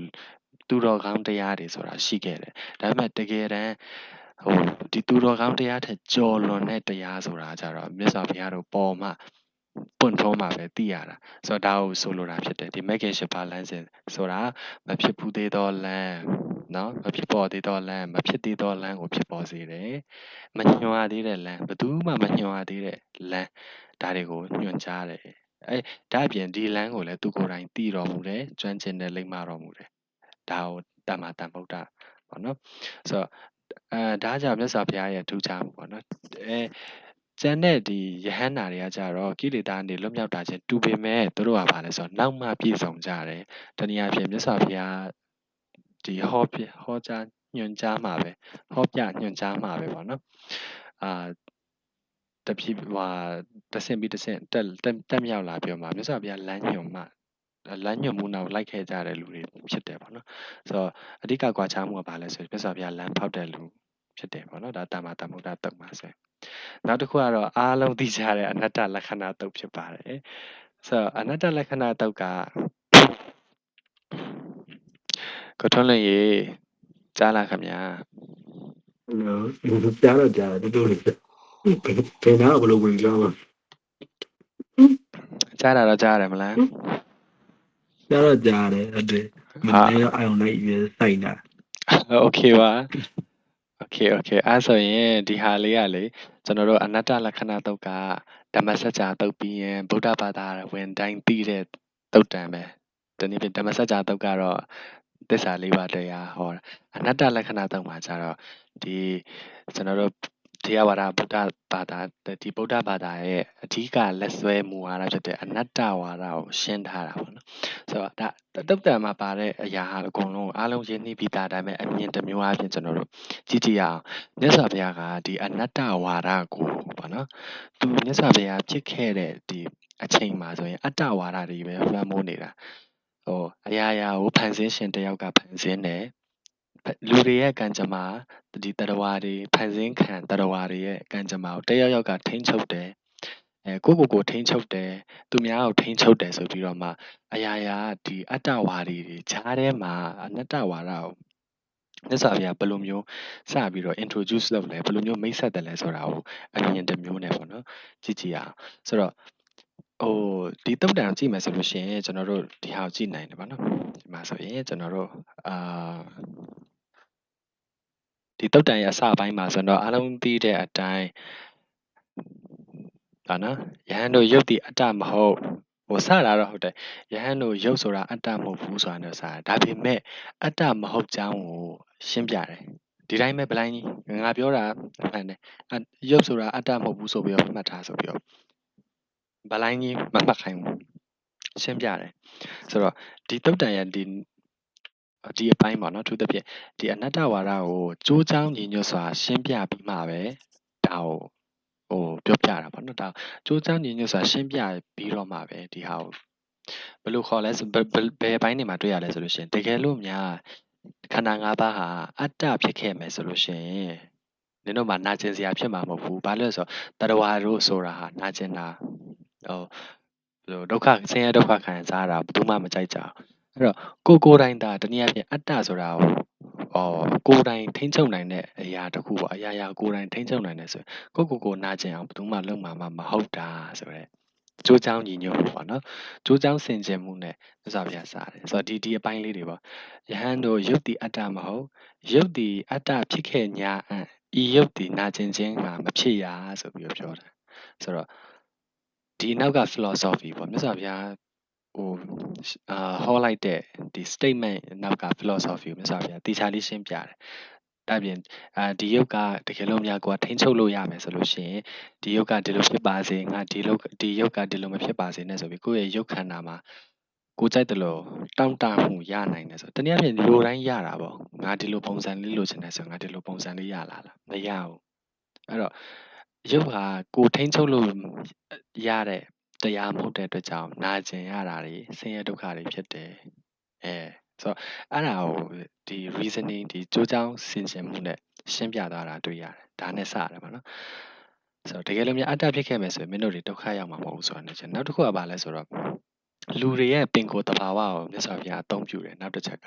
သူတော်ကောင်းတရားတွေဆိုတာရှိခဲ့တယ်ဒါပေမဲ့တကယ်တမ်းဒီသူတော်ကောင်းတရားထက်ကျော်လွန်တဲ့တရားဆိုတာကြတော့မြတ်စွာဘုရားတို့ပေါ်မှာပွင့်ထွန်းမှာပဲသိရတာဆိုတော့ဒါကိုဆိုလိုတာဖြစ်တယ်ဒီမဂ်ခင်၈ပါးလမ်းစဉ်ဆိုတာမဖြစ်ဘူးသေးသောလမ်းเนาะမဖြစ်ပေါ်သေးသောလမ်းမဖြစ်သေးသောလမ်းကိုဖြစ်ပေါ်စေတယ်မညွှန်ရသေးတဲ့လမ်းဘယ်သူမှမညွှန်ရသေးတဲ့လမ်းဒါတွေကိုညွှန်ကြားတယ်ဒါအပြင်ဒီလမ်းကိုလည်းသူကိုယ်တိုင်သိတော်မူတယ်ကျွမ်းကျင်တဲ့လိမ္မာတော်မူတယ်ဒါကိုတမ္မာတမ္ဗုဒ္ဓပေါ့နော်ဆိုတော့ဒါကြောင့်မြတ်စွာဘုရားရဲ့ထူးခြားမှုပေါ့နော်ကျန်တဲ့ဒီယဟန္တာတွေကကြတော့ကိလေသာနေလွတ်မြောက်တာချင်းတူပေမဲ့သူတို့ကဘာလဲဆိုတော့နောက်မှပြည့်စုံကြတယ်တနည်းအားဖြင့်မြတ်စွာဘုရားဒီဟောကြားညွှန်ကြားမှာပဲဟောပြညွှန်ကြားမှာပဲပေါ့နော်တဖြည်းတဆင့်ပြီးတဆင့်တက်မြောက်လာပြီးတော့မှမြတ်စွာဘုရားလမ်းညွှန်မှုနောက်လိုက်ခဲ့ကြတဲ့လူတွေဖြစ်တယ်ပေါ့နော်ဆိုတော့အဓိကကွာခြားမှုကဘာလဲဆိုရင်မြတ်စွာဘုရားလမ်းဖောက်တဲ့လူဖြစ်တယ်ပေါ့နော်ဒါတမ္မာတမ္ဗုဒ္ဓတုတ်မှာဆိုရင် နောက်တစ်ခုကတော့အားလုံးသိကြတဲ့အနတ္တလက္ခဏာတုတ်ဖြစ်ပါတယ်ဆိုတော့အနတ္တလက္ခဏာတုတ်ကကိုထွန်းလင်းရေကြားလားခင်ဗျာ ကြားတော့ကြားတယ်တို့တို့ဘယ်နာဘလို့ဝင်ကြမှာ ကြားတာတော့ကြားရတယ်မလား ကြားတော့ကြားတယ်ဟုတ်တယ်မနေ့ကအာရုံလိုက်ပြီးစိုက်တာ โอเคပါโอเคအဲ့ဆိုရင်ဒီဟာလေးကလေကျွန်တော်တို့အနတ္တလက္ခဏာတုတ်ကဓမ္မစကြာတုတ်ပြီးရင်ဗုဒ္ဓဘာသာဝင်တိုင်းသိတဲ့တုတ်တံပဲဒီနေ့ဓမ္မစကြာတုတ်ကတော့သစ္စာလေးပါးတရားဟောတာအနတ္တလက္ခဏာတုတ်မှာကျတော့ဒီကျွန်တော်တို့တရားဝါဒဗုဒ္ဓဘာသာဒီဗုဒ္ဓဘာသာရဲ့အဓိကလက်ဆွဲမူဝါဒဖြစ်တဲ့အနတ္တဝါဒကိုရှင်းထားတာပေါ့နော်ဆိုတော့ဒါတုတ်တံမှာပါတဲ့အရာဟာအကုန်လုံးအားလုံးရင်းနှီးပြီးသားဒါပေမဲ့အမြင်တစ်မျိုးအပြင်ကျွန်တော်တို့ကြည့်ရအောင်မြတ်စွာဘုရားကဒီအနတ္တဝါဒကိုပေါ့နော်သူမြတ်စွာဘုရားဖြစ်ခဲ့တဲ့ဒီအချိန်မှာဆိုရင်အတ္တဝါဒတွေပဲလွှမ်းမိုးနေတာဟိုအရာရာကိုဖန်ဆင်းရှင်တစ်ယောက်ကဖန်ဆင်းတယ်လူတွေရဲ့ကံကြမ္မာဒီတရဝါတွေဖန်ဆင်းခံတရဝါတွေရဲ့ကံကြမ္မာကိုတယောက်ယောက်ကထိန်းချုပ်တယ်ကိုထိန်းချုပ်တယ်သူများကိုထိန်းချုပ်တယ်ဆိုပြီးတော့မှအရာရာဒီအတ္တဝါဒီတွေဈာထဲမှာအနတ္တဝါဒကိုမြတ်စွာဘုရားဘယ်လိုမျိုးစပြီးတော့ introduce လုပ်လဲဘယ်လိုမျိုးမိတ်ဆက်တယ်လဲဆိုတာကိုအမြင်တစ်မျိုးနဲ့ပေါ့နော်ကြည့်အောင်ဆိုတော့ဟိုဒီတုတ်တံကြည့်မယ်ဆိုလို့ရှိရင်ကျွန်တော်တို့ဒီဟာကိုကြည့်နိုင်တယ်ပေါ့နော်ဒီမှာဆိုရင်ကျွန်တော်တို့ဒီတုတ်တံရဲ့အစပိုင်းမှာဆိုတော့အားလုံးသိတဲ့အတိုင်းဒါနော်ယဟန်တို့ရုပ်တည်အတ္တမဟုတ်ဟိုစတာတော့ဟုတ်တယ်ယဟန်တို့ရုပ်ဆိုတာအတ္တမဟုတ်ဘူးဆိုတာနဲ့စတာဒါပေမဲ့အတ္တမဟုတ်ကြောင်းကိုရှင်းပြတယ်ဒီတိုင်းပဲဗလိုင်းကြီးငါပြောတာမှန်တယ်ရုပ်ဆိုတာအတ္တမဟုတ်ဘူးဆိုပြီးတော့မှတ်ထားဆိုပြီးတော့ဗလိုင်းကြီးမမှတ်ခိုင်းဘူးရှင်းပြတယ်ဆိုတော့ဒီတုတ်တန်ရဲ့ဒီအပိုင်းပေါ့နော်သူတစ်ပြည့်ဒီအနတ္တဝါဒကိုကြိုးချောင်းညီညွတ်စွာရှင်းပြပြီးမှပဲဒါကိုပြောပြတာပေါ့နော်ဒါကြိုးချောင်းညီညွတ်စွာရှင်းပြပြီးတော့မှပဲဒီဟာကိုဘယ်လိုခေါ်လဲဆိုဘယ်ဘိုင်းနေမှာတွေ့ရလဲဆိုလို့ရှိရင်တကယ်လို့များခန္ဓာ၅ပါးဟာအတ္တဖြစ်ခဲ့မယ်ဆိုလို့ရှိရင်နင်တို့မှာနာကျင်စရာဖြစ်မှာမဟုတ်ဘူးဘာလို့လဲဆိုတော့တရဝါတို့ဆိုတာဟာနာကျင်တာဟိုဒုက္ခဆင်းရဲဒုက္ခခံစားရတာဘယ်သူမှမကြိုက်ကြဘူးအဲ့တော့ကိုယ်တိုင်ဒါတနည်းအားဖြင့်အတ္တဆိုတာကိုကိုယ်တိုင်ထိန်းချုပ်နိုင်တဲ့အရာတစ်ခုပေါ့အရာရာကိုယ်တိုင်ထိန်းချုပ်နိုင်တယ်ဆိုရင်ကိုနာကျင်အောင်ဘယ်သူမှလုပ်မှာမဟုတ်တာဆိုတော့ကြိုးချောင်းညီညွတ်မှုပေါ့နော်ကြိုးချောင်းဆင်ခြင်မှုနဲ့သစ္စာပြစားတယ်ဆိုတော့ဒီအပိုင်းလေးတွေပေါ့ယဟန်တို့ယုတ်တိအတ္တမဟုတ်ယုတ်တိအတ္တဖြစ်ခဲ့ညာအံ့ဤယုတ်တိနာကျင်ခြင်းမှာမဖြစ်ရဆိုပြီးတော့ပြောတာဆိုတော့ဒီနောက်က philosophy ပေါ့မြတ်စွာဘုရားဟိုဟောလိုက်တဲ့ဒီ statement နောက်က philosophy ကိုမြတ်စွာဘုရားတေချာလေးရှင်းပြတယ်။ဒါပြင်ဒီယုတ်ကတကယ်လို့များကိုယ်ထိန်းချုပ်လို့ရမယ်ဆိုလို့ရှိရင်ဒီယုတ်ကဒီလိုဖြစ်ပါစေငါဒီယုတ်ကဒီလိုမဖြစ်ပါစေနဲ့ဆိုပြီးကိုယ့်ရဲ့ယုတ်ခန္ဓာမှာကိုကြိုက်တယ်လို့တောင့်တမှုရနိုင်တယ်ဆိုတနည်းအားဖြင့်လူတိုင်းရတာပေါ့ငါဒီလိုပုံစံလေးလိုချင်တယ်ဆိုငါဒီလိုပုံစံလေးရလာလားမရဘူးအဲ့တော့ရုပ်ဟာကိုထိန်းချုပ်လို့ရတဲ့တရားမဟုတ်တဲ့အတွက်ကြောင့်နာကျင်ရတာတွေဆင်းရဲဒုက္ခတွေဖြစ်တယ်ဆိုတော့အဲ့ဒါကိုဒီ reasoning ဒီကြိုးချောင်းဆင်ခြင်မှုနဲ့ရှင်းပြသွားတာတွေ့ရတယ်ဒါနဲ့စရတယ်ပေါ့နော်ဆိုတော့တကယ်လို့များအတ္တဖြစ်ခဲ့မယ်ဆိုရင်မင်းတို့တွေဒုက္ခရောက်မှာမဟုတ်ဘူးဆိုတာနဲ့နောက်တစ်ခုကဘာလဲဆိုတော့လူတွေရဲ့ပင်ကိုယ်တဘာဝကိုမြတ်စွာဘုရားအသုံးပြုတယ်နောက်တစ်ချက်က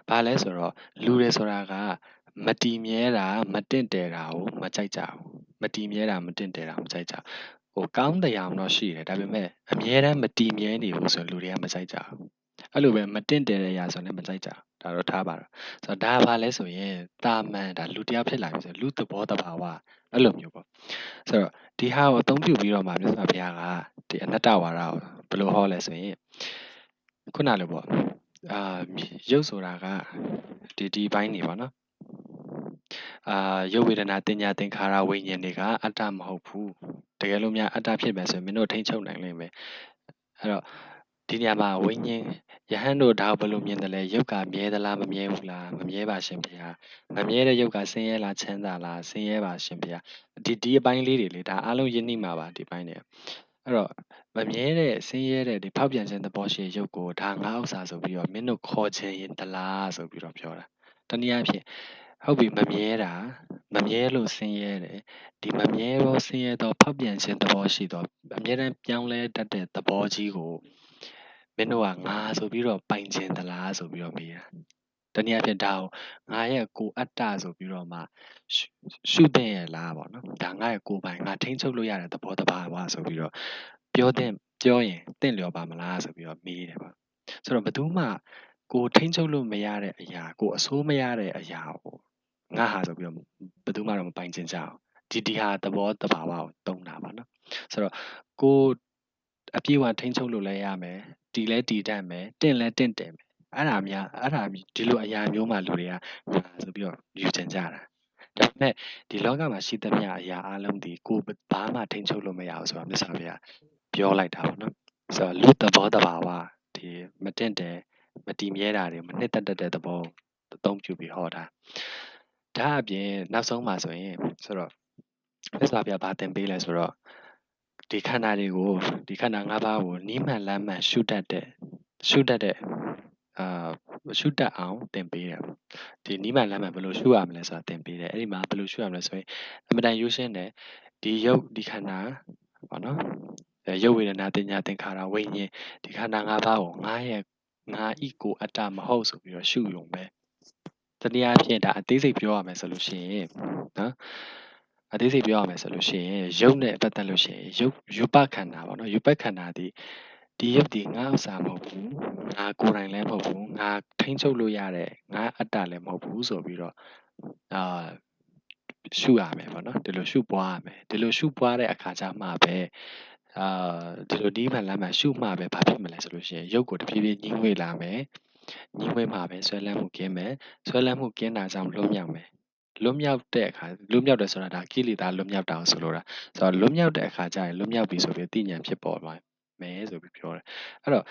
ဘာလဲဆိုတော့လူတွေဆိုတာကမတည်မြဲတာမတင့်တယ်တာကိုမကြိုက်ကြဘူးမတည်မြဲတာမတင့်တယ်တာမကြိုက်ကြဟိုကောင်းတရားတော့ရှိတယ်ဒါပေမဲ့အမြဲတမ်းမတည်မြဲနေဘူးဆိုလူတွေကမကြိုက်ကြဘူးအဲ့လိုပဲမတင့်တယ်တဲ့အရာဆိုလည်းမကြိုက်ကြဒါတော့ထားပါတော့ဆိုတော့ဒါဘာလဲဆိုရင်တာမန်ဒါလူတရားဖြစ်လာပြီဆိုလူသဘောတဘာဝအဲ့လိုမျိုးပေါ့ဆိုတော့ဒီဟာကိုအသုံးပြုပြီးတော့မှမြတ်စွာဘုရားကဒီအနတ္တဝါဒကိုဘယ်လိုဟောလဲဆိုရင်ခုနလိုပေါ့ရုပ်ဆိုတာကဒီဘိုင်းနေပေါ့နော်ရုပ်ဝေဒနာတင်ညာသင်္ခါရဝိညာဉ်တွေကအတ္တမဟုတ်ဘူးတကယ်လို့များအတ္တဖြစ်မယ်ဆိုရင်မင်းတို့ထိန်းချုပ်နိုင်လိမ့်မယ်အဲ့တော့ဒီနေရာမှာဝိညာဉ်ယဟန်တို့ဒါဘယ်လိုမြင်တယ်လဲရုပ်ကမြဲသလားမမြဲဘူးလားမမြဲပါရှင်ဗျာမမြဲတဲ့ရုပ်ကဆင်းရဲလားချမ်းသာလားဆင်းရဲပါရှင်ဗျာဒီအပိုင်းလေးတွေလေဒါအားလုံးယဉ်နှိမှာပါဒီပိုင်းတွေအဲ့တော့မမြဲတဲ့ဆင်းရဲတဲ့ဒီဖောက်ပြန်ခြင်းသဘောရှိရုပ်ကိုဒါငါဥစ္စာဆိုပြီးတော့မင်းတို့ခေါ်ခြင်းရင်တလားဆိုပြီးတော့ပြောတာတနည်းအားဖြင့် ဟုတ်ပြီမမြဲတာမမြဲလို့ဆင်းရဲတယ်ဒီမမြဲသောဆင်းရဲသောဖောက်ပြန်ခြင်းသဘောရှိသောအမြဲတမ်းပြောင်းလဲတတ်တဲ့သဘောကြီးကိုမင်းတို့ကငါဆိုပြီးတော့ပိုင်ခြင်းသလားဆိုပြီးတော့မေးတာတနည်းအားဖြင့်ဒါကိုငါရဲ့ကိုယ်အတ္တဆိုပြီးတော့မှရှုသင့်ရဲ့လားပေါ့နော်ဒါငါရဲ့ကိုယ်ပိုင်ငါထိန်းချုပ်လို့ရတဲ့သဘောတဘာဝဆိုပြီးတော့ပြောရင်တင့်လျော်ပါမလားဆိုပြီးတော့မေးတယ်ပေါ့ဆိုတော့ဘယ်သူမှကိုထိန်းချုပ်လို့မရတဲ့အရာကိုအဆိုးမရတဲ့အရာကိုငါဟာဆိုပြီးတော့ဘယ်သူမှတော့မပိုင်ချင်ကြအောင်ဒီဟာသဘောတဘာဝကိုတုံးတာပါနော်ဆိုတော့ကိုအပြည့်အဝထိန်းချုပ်လို့လည်းရမယ်တီလဲတီတတ်မယ်တင့်လဲတင့်တယ်မယ်အဲ့ဒါဒီလိုအရာမျိုးမှလူတွေကငါဆိုပြီးတော့ယူချင်ကြတာဒါပေမဲ့ဒီလောကမှာရှိသမျှအရာအလုံးဒီကိုဘာမှထိန်းချုပ်လို့မရဘူးဆိုတော့မြတ်စွာဘုရားပြောလိုက်တာပေါ့နော်ဆိုတော့လူသဘောတဘာဝဒီမတင့်တယ်မတည်မြဲတာတွေမနှစ်သက်တဲ့သဘောအသုံးပြုပြီးဟောတာဒါအပြင်နောက်ဆုံးမှာဆိုရင်ဆိုတော့မြတ်စွာဘုရားဗာသင်ပေးလဲဆိုတော့ဒီခန္ဓာတွေကိုဒီခန္ဓာ၅ပါးကိုနိမှန်လမ်းမှန်ရှုတတ်တဲ့ရှုတတ်အောင်သင်ပေးတယ်ဒီနိမှန်လမ်းမှန်ဘယ်လိုရှုရမလဲဆိုတာသင်ပေးတယ်အဲ့ဒီမှာဘယ်လိုရှုရမလဲဆိုရင်အမှန်တန်ရိုးရှင်းတယ်ဒီယုတ်ဒီခန္ဓာပေါ့နော်ရုပ်ဝေဒနာတင်ညာသင်္ခါရဝိညာဉ်ဒီခန္ဓာ၅ပါးကိုငါဤကိုအတ္တမဟုတ်ဆိုပြီးတော့ရှုရုံပဲတနည်းအားဖြင့်ဒါအသေးစိတ်ပြောရမယ်ဆိုလို့ရှိရင်နော်အသေးစိတ်ပြောရမယ်ဆိုလို့ရှိရင်ရုပ်နဲ့ပတ်သက်လို့ရှိရင်ရုပ်ပခန္ဓာပေါ့နော်ရုပ်ပခန္ဓာဒီရုပ်ဒီငါဥစ္စာမဟုတ်ဘူးငါကိုယ်တိုင်လည်းမဟုတ်ဘူးငါထိန်းချုပ်လို့ရတဲ့ငါအတ္တလည်းမဟုတ်ဘူးဆိုပြီးတော့ရှုရမယ်ပေါ့နော်ဒီလိုရှုပွားရမယ်ဒီလိုရှုပွားတဲ့အခါကျမှပဲဒီလိုဒီမှန်လမ်းမှရှုမှပဲဘာဖြစ်မလဲဆိုလို့ရှိရင်ရုပ်ကိုတဖြည်းဖြည်းညှိငွေ့လာမယ်ညှိငွေ့မှပဲဆွဲလန်းမှုကင်းမယ်ဆွဲလန်းမှုကင်းတာကြောင့်လွတ်မြောက်မယ်လွတ်မြောက်တဲ့အခါလွတ်မြောက်တယ်ဆိုတာဒါကိလေသာလွတ်မြောက်တာကိုဆိုလိုတာဆိုတော့လွတ်မြောက်တဲ့အခါကျရင်လွတ်မြောက်ပြီဆိုပြီးသိဉာဏ်ဖြစ်ပေါ်သွားမယ်ဆိုပြီးပြောတယ်အဲ့တော့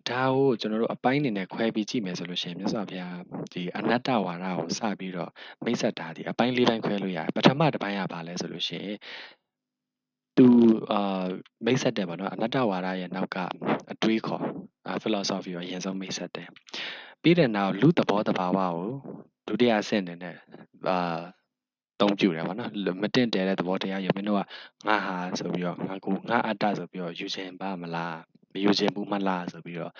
ဒါကိုကျွန်တော်တို့အပိုင်းအနေနဲ့ခွဲပြီးကြည့်မယ်ဆိုလို့ရှိရင်မြတ်စွာဘုရားဒီအနတ္တဝါဒကိုစပြီးတော့မိတ်ဆက်တာဒီအပိုင်း၄ပိုင်းခွဲလို့ရတယ်ပထမတစ်ပိုင်းကဘာလဲဆိုလို့ရှိရင်သူမိတ်ဆက်တယ်ပေါ့နော်အနတ္တဝါဒရဲ့နောက်ကအတွေးခေါ်philosophy ကိုအရင်ဆုံးမိတ်ဆက်တယ်ပြီးတဲ့နောက်လူသဘောတဘာဝကိုဒုတိယအဆင့်အနေနဲ့သုံးပြတယ်ပေါ့နော်မတင့်တယ်တဲ့သဘောတရားယူမင်းတို့ကငါဟာဆိုပြီးတော့ငါအတ္တဆိုပြီးတော့ယူခြင်းပါမလားမယူခြင်းဘူးမလားဆိုပြီးတော့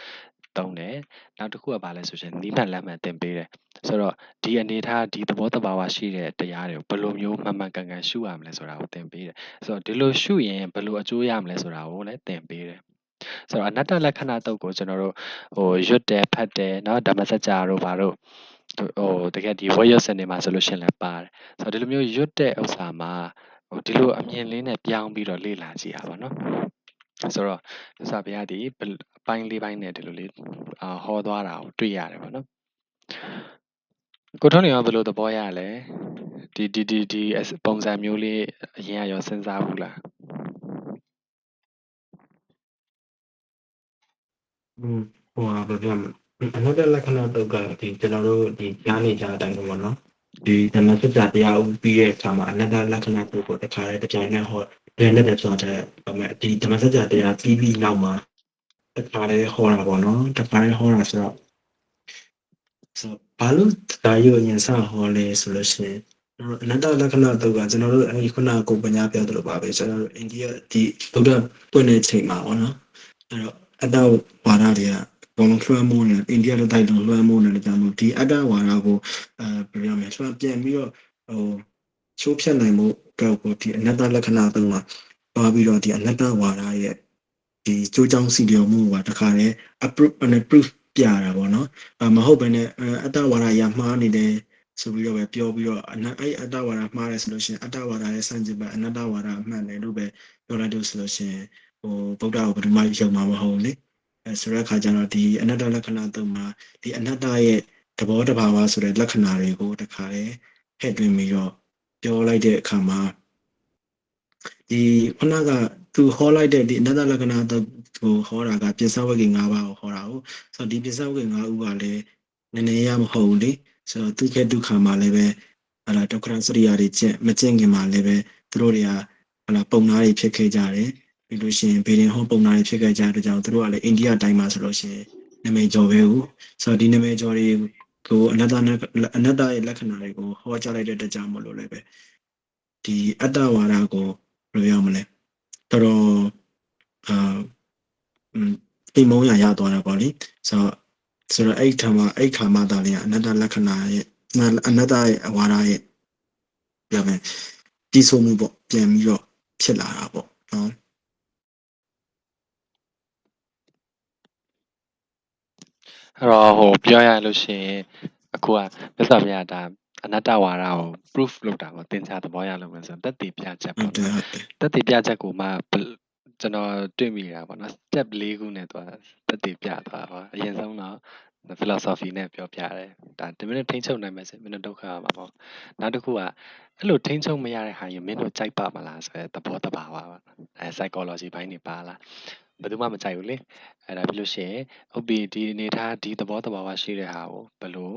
သုံးတယ်နောက်တစ်ခုကဘာလဲဆိုရင်နိဗ္ဗာန်လမ်းမှန်သင်ပေးတယ်ဆိုတော့ဒီအနေထားဒီသဘောတဘာဝရှိတဲ့တရားတွေကိုဘယ်လိုမျိုးမှန်မှန်ကန်ကန်ရှုရမလဲဆိုတာကိုသင်ပေးတယ်ဆိုတော့ဒီလိုရှုရင်ဘယ်လိုအကျိုးရမလဲဆိုတာကိုလည်းသင်ပေးတယ်ဆိုတော့အနတ္တလက္ခဏာတုတ်ကိုကျွန်တော်တို့ရွတ်တယ်ဖတ်တယ်เนาะဓမ္မစကြာတို့ဘာတို့တကယ်ဒီဝရစနေမှာဆိုလို့ရှင်လည်းပါတယ်ဆိုတော့ဒီလိုမျိုးရွတ်တဲ့ဥစ္စာမှာဒီလိုအမြင်လေးနဲ့ပြောင်းပြီးတော့လေ့လာကြည့်ရပါเนาะဆိုတော့သစ္စာဘုရားဒီအပိုင်း၄ပိုင်းနဲ့ဒီလိုလေးဟောသွားတာကိုတွေ့ရတယ်ပေါ့နော်ကိုထုံးနေရောဘယ်လိုသဘောရလဲဒီပုံစံမျိုးလေးအရင်ကရောစဉ်းစားဘူးလား ဟိုဟာဘယ်ပြောမလဲအနတ္တလက္ခဏာတုတ်ကဒီကျွန်တော်တို့ဒီကြားနေကြတဲ့အတိုင်းပေါ့နော်ဒီဓမ္မစကြာတရားဥပြီးတဲ့အခါမှာအနတ္တလက္ခဏာတုတ်ကိုတစ်ခါတည်းတစ်ပြိုင်နက်ဟောပြန်တဲ့ဆိုတော့ဒါပေမဲ့ဒီဓမ္မစကြာတရားပြီးနောက်မှာတစ်ခါတည်းဟောတာပေါ့နော်တစ်ခါတည်းဟောတာဆိုတော့ဘာလို့ဒါရုပ်ရင်စဟောလဲဆိုလို့ရှိရင်အနတ္တလက္ခဏာတုတ်ကကျွန်တော်တို့အဲဒီခုနကကိုပညာပြောသလိုပါပဲကျွန်တော်တို့အိန္ဒိယဒီဗုဒ္ဓပွင့်တဲ့ချိန်မှာပေါ့နော်အဲ့တော့အတ္တဝါဒတွေကဘုံလုံးလွှမ်းမိုးနေအိန္ဒိယလိုတိုက်လုံးလွှမ်းမိုးနေတဲ့ကြောင့်မို့ဒီအတ္တဝါဒကိုဘယ်လိုလဲဆိုတော့ပြန်ပြီးတော့ချိုးဖြတ်နိုင်မှုကိုဒီအနတ္တလက္ခဏာတုံးမှာပါပြီးတော့ဒီအနတ္တဝါဒရဲ့ဒီကြိုးကြောင်းစီလျော်မှုကတခါတည်း proof ပြတာပေါ့နော်မဟုတ်ဘဲနဲ့အတ္တဝါဒရမှားနေတယ်ဆိုပြီးတော့ပဲပြောပြီးတော့အဲ့အတ္တဝါဒမှားတယ်ဆိုလို့ရှိရင်အတ္တဝါဒရဲ့စံကျင်ဘက်အနတ္တဝါဒအမှန်တယ်လို့ပဲပြောလိုက်လို့ဆိုလို့ရှိရင်ဗုဒ္ဓကိုဘယ်သူမှယုံမှာမဟုတ်လေဆိုတဲ့အခါကျတော့ဒီအနတ္တလက္ခဏာတုံးမှာဒီအနတ္တရဲ့သဘောတဘာဝဆိုတဲ့လက္ခဏာတွေကိုတခါတည်းထည့်သွင်းပြီးတော့ပြောလိုက်တဲ့အခါမှာဒီခုနကသူဟောလိုက်တဲ့ဒီအနတ္တလက္ခဏာတုံးကိုဟောတာကပစ္စဝဂ္ဂိ၅ပါးကိုဟောတာဟုတ်ဆိုတော့ဒီပစ္စဝဂ္ဂိ၅ဦးကလည်းနည်းနည်းရမဟုတ်ဘူးလေဆိုတော့သူကဒုက္ခမှာလည်းပဲဒုက္ခစရိယာတွေမကျင့်ခင်မှာလည်းပဲသူတို့တွေကပုံနာတွေဖြစ်ခဲ့ကြတယ်ပြီးလို့ရှိရင်ဘေဒင်ဟောပုံနာတွေဖြစ်ခဲ့ကြတဲ့ကြောင့်သူတို့ကလည်းအိန္ဒိယတိုင်းမှာဆိုလို့ရှိရင်နာမည်ကျော်ပဲဟုတ်ဆိုတော့ဒီနာမည်ကျော်တွေက ကိုအနတ္တရဲ့လက္ခဏာတွေကိုဟောကြားလိုက်တဲ့အတွက်ကြောင့်မလို့လည်းပဲဒီအတ္တဝါဒကိုဘယ်လိုပြောမလဲတော်တော်အာတိမ်မုံရသွားတာပေါ့လေဆိုတော့အဲ့ခါမှသာလေအနတ္တလက္ခဏာရဲ့အနတ္တရဲ့အဝါဒရဲ့ပြောမယ်တည်ဆိုမှုပေါ့ပြန်ပြီးတော့ဖြစ်လာတာပေါ့နော် အဲ့တော့ဟိုပြောရလို့ရှိရင်အခုကမြတ်စွာဘုရားဒါအနတ္တဝါဒကို proof လုပ်တာပေါ့သင်္ချာသဘောရလို့မယ်ဆိုတက်တည်ပြချက် ဟုတ် ပေါ့ တယ် နော် ဟုတ်တယ် တက်တည်ပြချက်ကိုမှကျွန်တော်တွေ့မိတာပေါ့နော် step ၄ခုနဲ့သူကတက်တည်ပြသွားပါအရင်ဆုံးတော့ philosophy နဲ့ပြောပြတယ်ဒါဒီမိနစ်ထိန်းချုပ်နိုင်မယ်ဆိုမင်းတို့ဒုက္ခရမှာပေါ့နောက်တစ်ခုကအဲ့လိုထိန်းချုပ်မရတဲ့ဟာယူမင်းတို့ကြိုက်ပါမလားဆိုတဲ့သဘောတဘာဝပါpsychology ဘိုင်းနေပါလားဘယ်သူမှမကြိုက်ဘူးလေအဲ့ဒါပြီးလို့ရှိရင်ဟုတ်ပြီဒီအနေထားဒီသဘောတဘာဝရှိတဲ့ဟာကိုဘယ်လို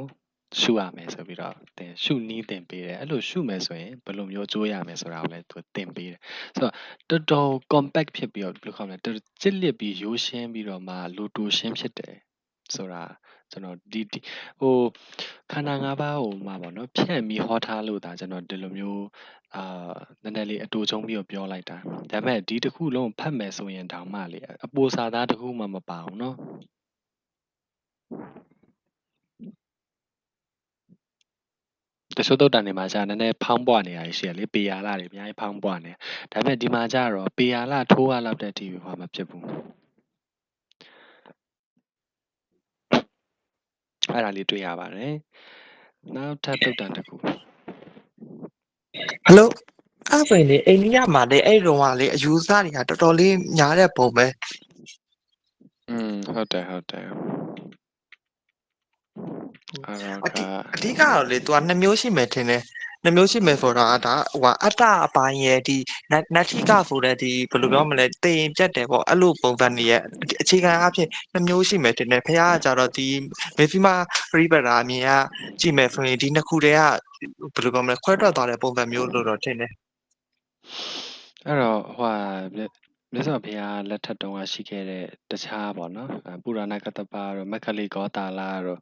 ရှုရမယ်ဆိုပြီးတော့သင်ရှုနည်းသင်ပေးတယ်အဲ့လိုရှုမယ်ဆိုရင်ဘယ်လိုမျိုးကြိုးရမယ်ဆိုတာကိုလည်းသူသင်ပေးတယ်ဆိုတော့တော်တော် compact ဖြစ်ပြီးတော့ဘယ်လိုခေါ်မလဲတော်တော်ကြစ်လစ်ပြီးရိုးရှင်းပြီးတော့မှလူတူရှင်းဖြစ်တယ်ဆိုတာကျွန်တော်ဒီဟိုခန္ဓာ၅ပါးဟိုမှာပေါ့နော်ဖြန့်ပြီးဟောထားလို့ဒါကျွန်တော်ဒီလိုမျိုးနည်းနည်းလေးအတူချုံပြီးတော့ပြောလိုက်တာဒါပေမဲ့ဒီတစ်ခုလုံးဖတ်မယ်ဆိုရင်တောင်မှလေအပူစာသားတစ်ခုမှမပါဘူးเนาะတချို့တော့တန်နေမှာကြာနည်းနည်းဖောင်းပွားနေရရှိရလေပေယာလာတွေအများကြီးဖောင်းပွားနေဒါပေမဲ့ဒီမှာကြာတော့ပေယာလာထိုးရလောက်တဲ့ TV ဟောမှာဖြစ်ဘူးအဲ့ဒါလေးတွေ့ရပါတယ်နောက်ထပ်တုတ်တန်တစ်ခု ဟယ်လိုအဲ့ဆိုရင်လေအိန္ဒိယမှာလေအဲ့တုန်းကလေအယူဆတွေကတော်တော်လေးများတဲ့ပုံပဲ ဟုတ်တယ်အဲ့တော့ အဓိကတော့လေ तू ကနှစ်မျိုးရှိမယ်ထင်တယ်နှစ်မျိုးရှိမယ်ဆိုတာကဒါဟိုကအတ္တအပိုင်းရဲ့ဒီနတ္ထိကဆိုတဲ့ဒီဘယ်လိုပြောမလဲတေရင်ပြတ်တယ်ပေါ့အဲ့လိုပုံစံတွေရဲ့အခြေခံအဖြစ်နှစ်မျိုးရှိမယ်ထင်တယ်ဖះကကြတော့ဒီမေဖီမာပရိပဒါအမြင်ကကြည့်မယ်ဆိုရင်ဒီနှစ်ခုတည်းကဘယ်လိုပြောမလဲခွဲထွက်သွားတဲ့ပုံစံမျိုးလို့တော့ထင်တယ် အဲ့တော့ဟိုဟာမြတ်စွာဘုရားလက်ထက်တုန်းကရှိခဲ့တဲ့တခြားပေါ့နော်ပုရဏကတ္တပတို့မက္ခလိဂောတာလတို့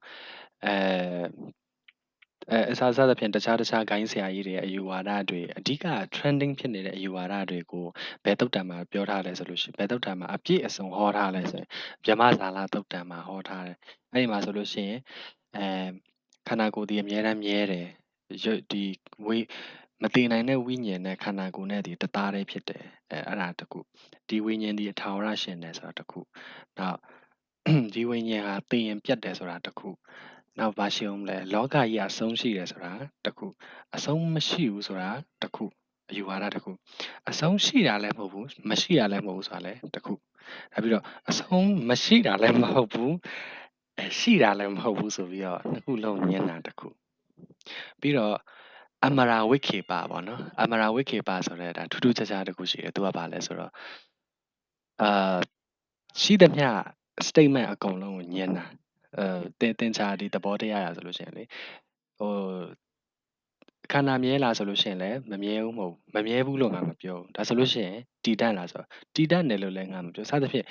အစားသဖြင့်တခြားဂိုင်းဆရာကြီးတွေရဲ့အယူဝါဒတွေအဓိက trending ဖြစ်နေတဲ့အယူဝါဒတွေကိုဘယ်တုတ်တံမှာပြောထားလဲဆိုလို့ရှိရင်ဘယ်တုတ်တံမှာအပြည့်အစုံဟောထားလဲဆိုရင်ဗြဟ္မဇာလတုတ်တံမှာဟောထားတယ်အဲ့ဒီမှာဆိုလို့ရှိရင်ခန္ဓာကိုယ်ဒီအမြဲတမ်းမြဲတယ်ဒီဝိမတည်နိုင်တဲ့ဝိညာဉ်နဲ့ခန္ဓာကိုယ်နဲ့ဒီတသားတည်းဖြစ်တယ်အဲ့ဒါတခုဒီဝိညာဉ်ဒီအထာဝရရှင်တယ်ဆိုတာတခုနောက်ဒီဝိညာဉ်ဟာတည်ရင်ပြတ်တယ်ဆိုတာတခုနောက်ဘာရှိအောင်လဲလောကကြီးအဆုံးရှိတယ်ဆိုတာတခုအဆုံးမရှိဘူးဆိုတာတခုအယူဝါဒတခုအဆုံးရှိတာလည်းမဟုတ်ဘူးမရှိတာလည်းမဟုတ်ဘူးဆိုတာလည်းတခုဒါပြီးတော့အဆုံးမရှိတာလည်းမဟုတ်ဘူးရှိတာလည်းမဟုတ်ဘူးဆိုပြီးတော့နှစ်ခုလုံးညင်တာတခုပြီးတော့အမရာဝိခေပပေါ့နော်အမရာဝိခေပဆိုတဲ့ဒါထူးထူးခြားခြားတခုရှိတယ်သူကဘာလဲဆိုတော့ရှိသမျှ statement အကုန်လုံးကိုညင်တာတင်ချာဒီသဘောတရားရဆိုလို့ရှိရင်လေဟိုခန္ဓာမြဲလားဆိုလို့ရှိရင်လည်းမမြဲဘူးမဟုတ်မမြဲဘူးလို့ငါမပြောဘူးဒါဆိုလို့ရှိရင်တည်တတ်လားဆိုတော့တည်တတ်တယ်လို့လည်းငါမပြောစသဖြင့်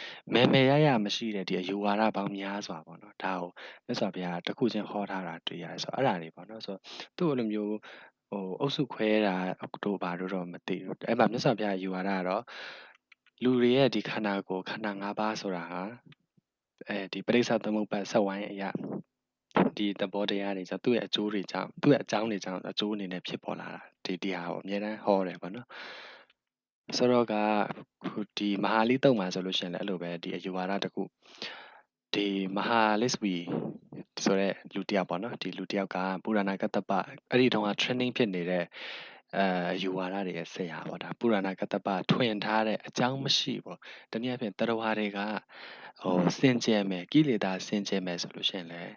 မဲရမရှိတဲ့ဒီအယူဝါဒပေါင်းများစွာပေါ့နော်ဒါကိုမြတ်စွာဘုရားတစ်ခုချင်းဟောထားတာတွေ့ရတယ်ဆိုတော့အဲ့ဒါတွေပေါ့နော်ဆိုတော့သူ့လိုမျိုးအုပ်စုခွဲတာတို့ဘာတို့တော့မသိဘူးအဲ့မှာမြတ်စွာဘုရားယူဝါဒကတော့လူတွေရဲ့ဒီခန္ဓာကိုယ်ခန္ဓာ၅ပါးဆိုတာဟာဒီပရိစ္ဆသမုပ္ပါဆက်ဝိုင်းအရာဒီသဘောတရားတွေကြောင့်သူ့ရဲ့အကျိုးတွေကြောင့်သူ့ရဲ့အကြောင်းတွေကြောင့်အကျိုးအနေနဲ့ဖြစ်ပေါ်လာတာဒီတရားကိုအမြဲတမ်းဟောတယ်ပေါ့နော်ဆိုတော့ကဒီမဟာလိတုတ်မှာဆိုလို့ရှိရင်လည်းအဲ့လိုပဲဒီအယူဝါဒတစ်ခုဒီမဟာလစ်ဝီဆိုတဲ့လူတစ်ယောက်ပေါ့နော်ဒီလူတစ်ယောက်ကပုရဏကတ္တပအဲ့ဒီတုန်းက training ဖြစ်နေတဲ့ယူဝါဒတွေရဲ့ဆရာပေါ့ဒါပုရဏကတ္တပထွင်ထားတဲ့အကြောင်းမရှိပေါ့တနည်းအားဖြင့်တရဝါတွေကစင်ကြယ်မယ်ကိလေသာစင်ကြယ်မယ်ဆိုလို့ရှိရင်လည်း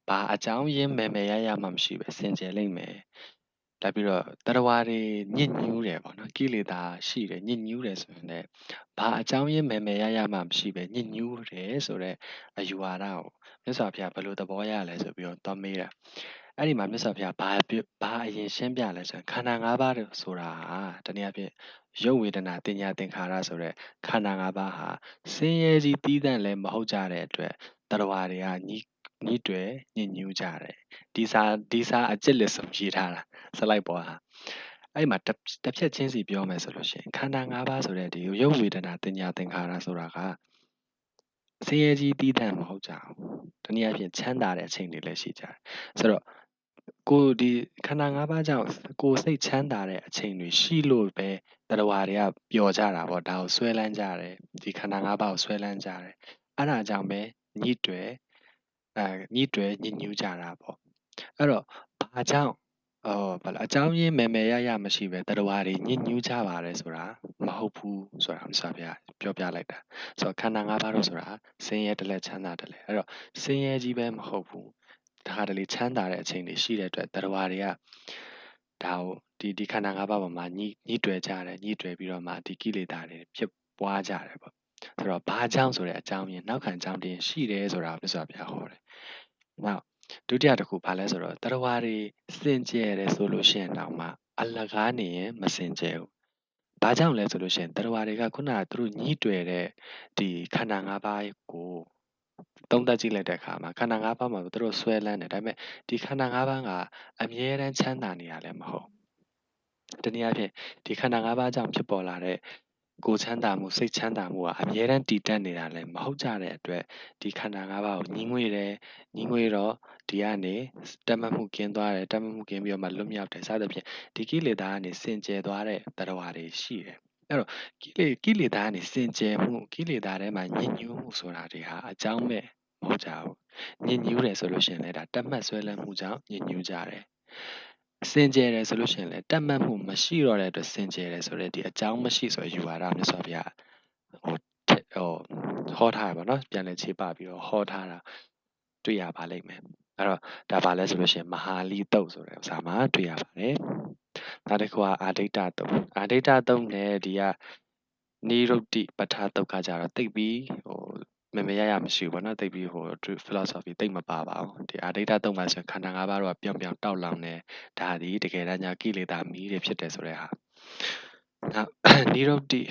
ဘာအကြောင်းရင်းမယ်ရမှမရှိပဲစင်ကြယ်လိမ့်မယ်ဒါပြီးတော့တရဝါတွေညစ်ညူးတယ်ပေါ့နော်ကိလေသာရှိတယ်ညစ်ညူးတယ်ဆိုရင်လည်းဘာအကြောင်းရင်းမယ်ရမှမရှိပဲညစ်ညူးတယ်ဆိုတော့အယူဝါဒကိုမြတ်စွာဘုရားဘယ်လိုသဘောရလဲဆိုပြီးတော့သွားမေးတာအဲ့ဒီမှာမြတ်စွာဘုရားဘာအရင်ရှင်းပြလဲဆိုရင်ခန္ဓာ၅ပါးဆိုတာဟာတနည်းအားဖြင့်ရုပ်ဝေဒနာတင်ညာသင်္ခါရဆိုတဲ့ခန္ဓာ၅ပါးဟာဆင်းရဲကြီးတီးတန့်လည်းမဟုတ်ကြတဲ့အတွက်တရဝါတွေက ညှိတွယ်ညှဉ်းညူးကြတယ်ဒီစာအကျစ်လက်ဆုံးရေးထားတာစလိုက်ပေါ်ဟာအဲ့မှာတစ်ဖြတ်ချင်းစီပြောမယ်ဆိုလို့ရှိရင်ခန္ဓာ၅ပါးဆိုတဲ့ဒီရုပ်ဝေဒနာတင်ညာသင်္ခါရဆိုတာကဆင်းရဲကြီးတည်တံ့မဟုတ်ကြဘူးတနည်းအားဖြင့်ချမ်းသာတဲ့အချိန်တွေလည်းရှိကြတယ်ဆိုတော့ကိုဒီခန္ဓာ၅ပါးကြောင့်ကိုစိတ်ချမ်းသာတဲ့အချိန်တွေရှိလို့ပဲတရားတွေကပျော်ကြတာပေါ့ဒါကိုဆွဲလန်းကြတယ်ဒီခန္ဓာ၅ပါးကိုဆွဲလန်းကြတယ်အဲ့ဒါကြောင့်ပဲညှိတွယ်ညှဉ်းညူးကြတာပေါ့အဲ့တော့ဘာကြောင့်ဘာလဲအကြောင်းရင်းမယ်ရမရှိပဲတရားတွေညှဉ်းညူးကြပါတယ်ဆိုတာမဟုတ်ဘူးဆိုတာမစပြပြောပြလိုက်တာဆိုတော့ခန္ဓာ၅ပါးလို့ဆိုတာဆင်းရဲတလဲချမ်းသာတလဲအဲ့တော့ဆင်းရဲကြီးပဲမဟုတ်ဘူးဒါတလေချမ်းသာတဲ့အချိန်တွေရှိတဲ့အတွက်တရားတွေကဒါကိုဒီခန္ဓာ၅ပါးပေါ်မှာညှိတွယ်ကြတယ်ညှိတွယ်ပြီးတော့မှဒီကိလေသာတွေဖြစ်ပွားကြတယ်ပေါ့ဆိုတော့ဘာကြောင့်ဆိုတဲ့အကြောင်းရင်းနောက်ခံအကြောင်းတင်ရှိတယ်ဆိုတာကိုမြတ်စွာဘုရားဟောတယ်နောက်ဒုတိယတစ်ခုဘာလဲဆိုတော့တရားတွေစင်ကြယ်တယ်ဆိုလို့ရှိရင်တော့မှအလကားနေရင်မစင်ကြယ်ဘူးဘာကြောင့်လဲဆိုလို့ရှိရင်တရားတွေကခုနကသူတို့ညှိတွယ်တဲ့ဒီခန္ဓာ၅ပါးကိုသုံးသပ်ကြည့်လိုက်တဲ့အခါမှာခန္ဓာ၅ပါးမှာသူတို့ဆွဲလန်းတယ်ဒါပေမဲ့ဒီခန္ဓာ၅ပါးကအမြဲတမ်းချမ်းသာနေရလည်းမဟုတ်တနည်းအားဖြင့်ဒီခန္ဓာ၅ပါးကြောင့်ဖြစ်ပေါ်လာတဲ့ကိုယ်ချမ်းသာမှုစိတ်ချမ်းသာမှုကအမြဲတမ်းတည်တတ်နေတာလည်းမဟုတ်ကြတဲ့အတွက်ဒီခန္ဓာ၅ပါးကိုညီငွေတယ်ညီငွေတော့ဒီကနေတတ်မှတ်မှုကင်းသွားတယ်တတ်မှတ်မှုကင်းပြီးတော့မှလွတ်မြောက်တယ်စသဖြင့်ဒီကိလေသာကနေစင်ကြယ်သွားတဲ့တရားတွေရှိတယ်အဲ့တော့ကိလေသာကနေစင်ကြယ်မှုကိလေသာထဲမှာညဉ့်ညူးမှုဆိုတာတွေဟာအကြောင်းမဲ့မဟုတ်ကြဘူးညဉ့်ညူးတယ်ဆိုလို့ရှိရင်လည်းဒါတတ်မှတ်ဆွဲလန်းမှုကြောင့်ညဉ့်ညူးကြတယ်စင်ကြယ်တယ်ဆိုလို့ရှိရင်လည်းတတ်မှတ်မှုမရှိတော့တဲ့အတွက်စင်ကြယ်တယ်ဆိုတဲ့ဒီအကြောင်းမရှိဆိုယူဝါဒမြတ်စွာဘုရားဟောထားရပါတော့ပြန်လည်ခြေပပြီးတော့ဟောထားတာတွေ့ရပါလိမ့်မယ်အဲ့တော့ဒါပါလဲဆိုလို့ရှိရင်မဟာလီတုတ်ဆိုတဲ့ဥစ္စာမှာတွေ့ရပါတယ်နောက်တစ်ခုကအာဒိဋ္ဌတုတ်အာဒိဋ္ဌတုတ်နဲ့ဒီကနိရုဒ္ဓိပဋ္ဌာတုတ်ကကြတော့တိတ်ပြီးမယ်ရမရှိဘူးဗောနော်တိတ်ပြီးphilosophy တိတ်မပါပါဘူးဒီအာဒိဋ္ဌတုတ်မှာဆိုခန္ဓာ၅ပါးတော့ပြောင်တောက်လောင်နေဒါဒီတကယ်တမ်းကျကိလေသာမီးတွေဖြစ်တယ်ဆိုတဲ့ဟာနောက်နိရုဒ္ဓိ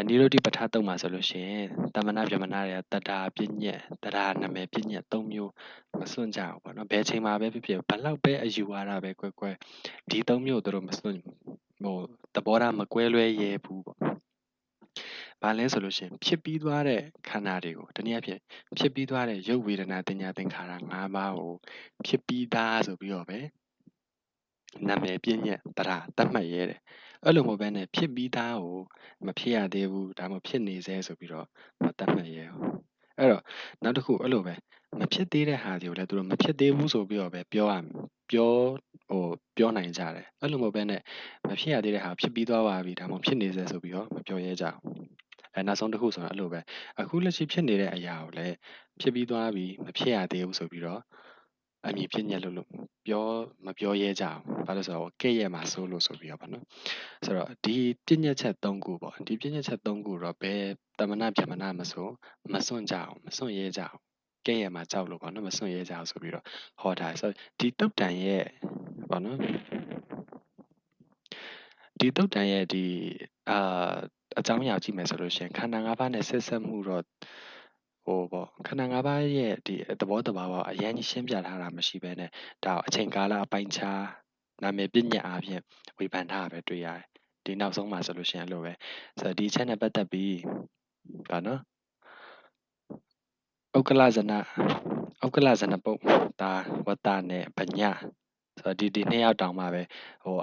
နိရုဒ္ဓိပဋ္ဌာတုတ်မှာဆိုလို့ရှိရင်တမနာပြမနာတွေကတတ္တာပညက်တရာနာမည်ပညက်၃မျိုးမစွန့်ကြဘူးပေါ့နော်ဘယ်ချိန်မှာပဲဖြစ်ဘလောက်ပဲအယူဝါဒပဲကွဲဒီ၃မျိုးသူတို့မစွန့်သဘောထားမကွဲလွဲရဲဘူးပေါ့ဘာလဲဆိုလို့ရှိရင်ဖြစ်ပြီးသွားတဲ့ခန္ဓာတွေကိုတနည်းအားဖြင့်ဖြစ်ပြီးသွားတဲ့ရုပ်ဝေဒနာတင်ညာသင်္ခါရ၅ပါးကိုဖြစ်ပြီးသားဆိုပြီးတော့ပဲနာမည်ပြည့်ညက်တရာတတ်မှတ်ရဲတယ်အဲ့လိုမဟုတ်ဘဲနဲ့ဖြစ်ပြီးသားကိုမဖြစ်ရသေးဘူးဒါမှမဟုတ်ဖြစ်နေစေဆိုပြီးတော့မတတ်မှတ်ရဲဘူးအဲ့တော့နောက်တစ်ခုအဲ့လိုပဲမဖြစ်သေးတဲ့ဟာတွေကိုလည်းသူတို့မဖြစ်သေးဘူးဆိုပြီးတော့ပဲပြောနိုင်ကြတယ်အဲ့လိုမဟုတ်ဘဲနဲ့မဖြစ်ရသေးတဲ့ဟာဖြစ်ပြီးသွားပါပြီဒါမှမဟုတ်ဖြစ်နေစေဆိုပြီးတော့မပြောရဲကြဘူးနောက်ဆုံးတစ်ခုဆိုတော့အဲ့လိုပဲအခုလက်ရှိဖြစ်နေတဲ့အရာကိုလည်းဖြစ်ပြီးသွားပြီမဖြစ်ရသေးဘူးဆိုပြီးတော့အမည်ပြည့်ညက်လို့မပြောရဲကြဘူးဘာလို့ဆိုတော့ကဲ့ရဲ့မှာစိုးလို့ဆိုပြီးတော့ဗောနော်ဆိုတော့ဒီပြည့်ညက်ချက်၃ခုပေါ့ဒီပြည့်ညက်ချက်၃ခုတော့ဘယ်တမနာပြမနာမဆိုမစွန့်ကြအောင်မစွန့်ရဲကြအောင်ကဲ့ရဲ့မှာကြောက်လို့ဗောနော်မစွန့်ရဲကြအောင်ဆိုပြီးတော့ဟောထားဆိုဒီတုတ်တန်ရဲ့ဗောနော်ဒီတုတ်တန်ရဲ့ဒီအကြောင်းအရာကြည့်မယ်ဆိုလို့ရှိရင်ခန္ဓာ၅ပါးနဲ့ဆက်ဆက်မှုတော့ပေါ့ခန္ဓာ၅ပါးရဲ့ဒီသဘောတဘာဝအရင်ရှင်းပြထားတာမရှိဘဲနဲ့ဒါအချိန်ကာလအပိုင်းခြားနာမည်ပြည့်ညက်အားဖြင့်ဝေဖန်ထားတာပဲတွေ့ရတယ်ဒီနောက်ဆုံးမှာဆိုလို့ရှိရင်အဲ့လိုပဲဆိုတော့ဒီချက်နဲ့ပတ်သက်ပြီးဗာနော်ဥက္ကလဇနပုတ်ဒါဝတ္တနဲ့ပညာဆိုတော့ဒီနှစ်ယောက်တောင်မှပဲ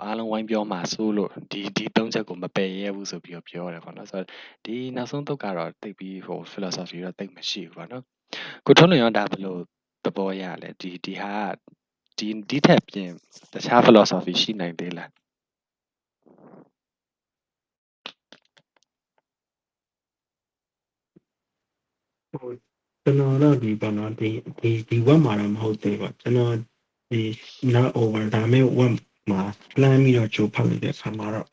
အားလုံးဝိုင်းပြောမှာစိုးလို့ဒီသုံးချက်ကိုမပယ်ရဲဘူးဆိုပြီးတော့ပြောတယ်ပေါ့နော်ဆိုတော့ဒီနောက်ဆုံးတုတ်ကတော့တိတ်ပြီးphilosophy တော့တိတ်မရှိဘူးပေါ့နော်ကိုထုံးလွင်ရောဒါဘယ်လိုသဘောရလဲဒီဟာဒီထက်ပြင်တခြား philosophy ရှိနိုင်သေးလားကျွန်တော်တော့ဒီပေါ့နော်ဒီဝက်မှာတော့မဟုတ်သေးပါကျွန်တော်ဒီနောက် over ဒါမဲ့ဝက်မှာ plan ပြီးတော့ကြိုဖတ်လိုက်တဲ့အခါမှာတော့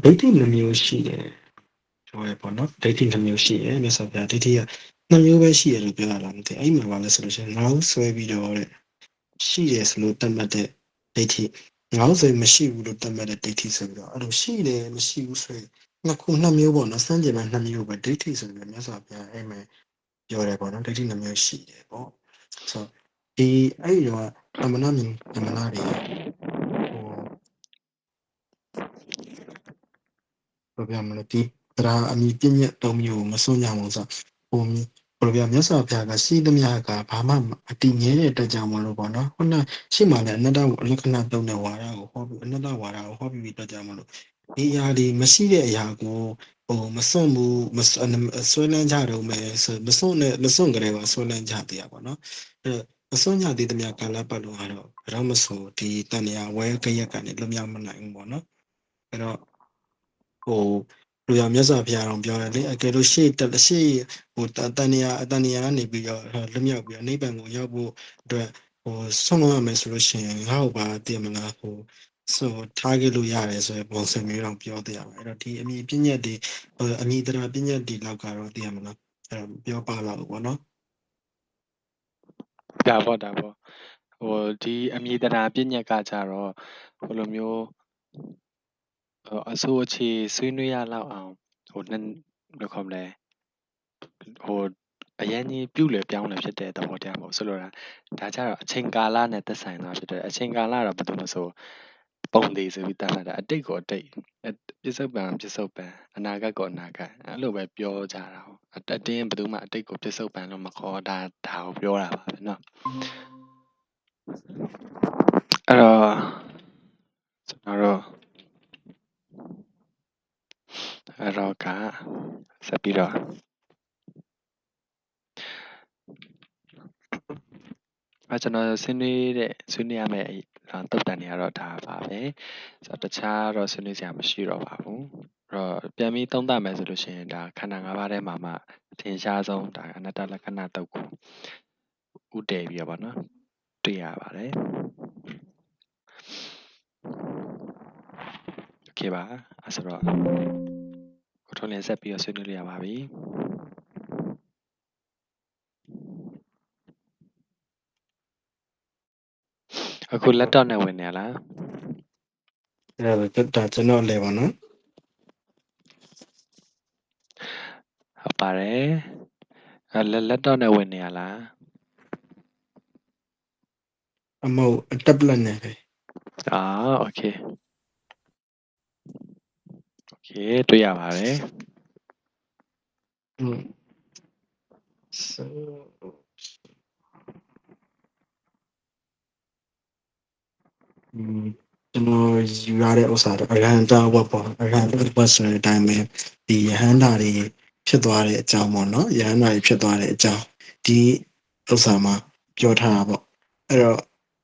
ဒိဋ္ဌိနှမျိုးရှိတယ်ပြောရပေါ့နော်ဒိဋ္ဌိနှမျိုးရှိတယ်မြတ်စွာဘုရားဒိဋ္ဌိက2မျိုးပဲရှိရလို့ပြောရလားမသိအဲ့မှာပါလဲဆိုလို့ရှိရင်ငါ့ဆွဲပြီးတော့တဲ့ရှိတယ်ဆိုလို့တတ်မှတ်တဲ့ဒိဋ္ဌိငါ့ဆိုမရှိဘူးလို့တတ်မှတ်တဲ့ဒိဋ္ဌိဆိုပြီးတော့အဲ့လိုရှိတယ်မရှိဘူးဆိုရင်2မျိုးပေါ့နော်စမ်းကြယ်မှာ2မျိုးပဲဒိဋ္ဌိဆိုပြီးမြတ်စွာဘုရားအဲ့မှာ ပြောတယ်ပေါ့နော်ဒိဋ္ဌိနှမျိုးရှိတယ်ပေါ့ဆိုဒီအဲ့ဒီတော့တမနာမြင်တမနာတွေဟိုဘယ်ပြောမလဲဒီတရားအမိပြည့်ညက်သုံးမျိုးမစွန့်ကြအောင်ဆိုဟိုဘယ်လိုပြောမြတ်စွာဘုရားကရှိသမျှကဘာမှအတိငဲတဲ့အတွက်ကြောင့်မလို့ပေါ့နော်ခုနရှိမှလည်းအနတ္တလက္ခဏာသုံးတဲ့ဝါဒကိုဟောပြီးအနတ္တဝါဒကိုဟောပြီးအတွက်ကြောင့်မလို့ဒီအရာဒီမရှိတဲ့အရာကိုဟိုမစွန့်ဘူးဆွဲလန်းကြတော့မယ်ဆိုမစွန့်ကြတယ်ပါဆွဲလန်းကြတရားပေါ့နော်အဲ့မစွန့်ကြသေးသမျှကာလပတ်လုံးကတော့ဘယ်တော့မဆိုဒီတဏှာဝဲကြရက်ကနေလွတ်မြောက်မနိုင်ဘူးပေါ့နော်အဲ့တော့ဟိုလူရမြတ်စွာဘုရားတော်ပြောတယ်လေအကယ်လို့ရှေ့ဟိုတဏှာကနေပြီးတော့လွတ်မြောက်ပြီးနိဗ္ဗာန်ကိုရောက်ဖို့အတွက်ဟိုဆုံးရမယ်ဆိုလို့ရှိရင်ငါ့ဘာတည်မလားဟိုဆိုထားခဲ့လို့ရတယ်ဆိုရယ်ပုံစံမျိုးတော့ပြောပြရမှာအဲ့တော့ဒီအမိပညာတွေအမိတရားပညာတွေလောက်ကတော့တည်ရမလားအဲ့တော့ပြောပါလောက်ပေါ့နော် ဒါပေါ့ဟိုဒီအမြည်တရားပြည့်ညက်ကကြတော့ဟိုလိုမျိုးအစိုးအခြေဆွေးနွေးရလောက်အောင်ဟိုနှစ်ဘယ်လိုခေါ်မလဲဟိုအရင်ကြီးပြုတ်လေပြောင်းလေဖြစ်တဲ့သဘောတရားပေါ့ဆိုလိုတာဒါကြတော့အချိန်ကာလနဲ့သက်ဆိုင်သွားဖြစ်တယ်အချိန်ကာလတော့ဘယ်သူမှဆိုပုံသေးဆိုပြီးတတ်မှတ်တာအတိတ်ကိုအတိတ်ပြစ္ဆုတ်ပံအနာဂတ်ကိုအနာဂတ်အဲ့လိုပဲပြောကြတာဟုတ်အတင်းဘယ်သူမှအတိတ်ကိုပြစ္ဆုတ်ပံလို့မခေါ်ဒါကိုပြောတာပါပဲเนาะအဲ့တော့ကျွန်တော်တို့အဲ့တော့ကဆက်ပြီးတော့ကျွန်တော်ဆွေးနွေးရမယ့်တုတ်တန်တွေကတော့ဒါပါပဲဆိုတော့တခြားတော့ဆွေးနွေးစရာမရှိတော့ပါဘူးအဲ့တော့ပြန်ပြီးသုံးသပ်မယ်ဆိုလို့ရှိရင်ဒါခန္ဓာ၅ပါးထဲမှာမှအထင်ရှားဆုံးဒါအနတ္တလက္ခဏာတုတ်ကိုဥတည်ပြီးတော့ဗောနော်တွေ့ရပါတယ်โอเคပါအဲ့ဆိုတော့ကိုထုံးလင်းဆက်ပြီးတော့ဆွေးနွေးလို့ရပါပြီအခု laptop နဲ့ဝင်နေရလား အဲ့ဒါကျွန်တော်လဲပါနော် ဟုတ်ပါတယ်laptop နဲ့ဝင်နေရလား အမဟုတ်တက်လက်နဲ့ပဲ โอเคတွေ့ရပါတယ်so ကျွန်တော်ယူရတဲ့ဥစ္စာတော့အရန်တာဝတ်ပေါ့အရန်ဝတ်ဆိုတဲ့အတိုင်းပဲဒီယဟန္တာတွေဖြစ်သွားတဲ့အကြောင်းပေါ့နော်ယဟန္တာတွေဖြစ်သွားတဲ့အကြောင်းဒီဥစ္စာမှာပြောထားတာပေါ့အဲ့တော့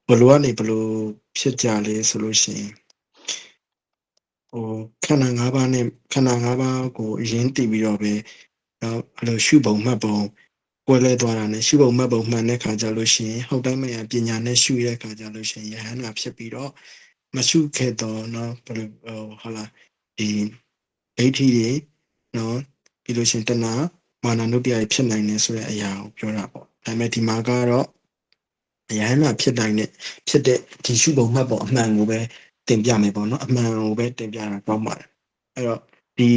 ဘလို့ကနေဘလို့ဖြစ်ကြလဲဆိုလို့ရှိရင်ဟိုခန္ဓာ၅ပါးနဲ့ခန္ဓာ၅ပါးကိုအရင်တည်ပြီးတော့ပဲအဲ့လိုရှုပုံမှတ်ပုံကွဲလဲသွားတာနဲ့ရှုပုံမှတ်ပုံမှန်တဲ့ခါကြလို့ရှိရင်ဟုတ်တိုင်းမရပညာနဲ့ရှုရတဲ့ခါကြလို့ရှိရင်ယဟန္တာဖြစ်ပြီးတော့မရှုခဲ့တော့เนาะဘယ်လိုဟုတ်လားဒီဒိဋ္ဌိတွေเนาะပြီးလို့ရှိရင်တဏှာမာနနုတ္တိယဖြစ်နိုင်တယ်ဆိုတဲ့အရာကိုပြောတာပေါ့ဒါပေမဲ့ဒီမှာကတော့ယဟန္တာဖြစ်နိုင်တဲ့ဖြစ်တဲ့ဒီရှုပုံမှတ်ပုံအမှန်ကိုပဲတင်ပြမယ်ပေါ့เนาะအမှန်ကိုပဲတင်ပြတာကောင်းပါတယ်အဲ့တော့ဒီ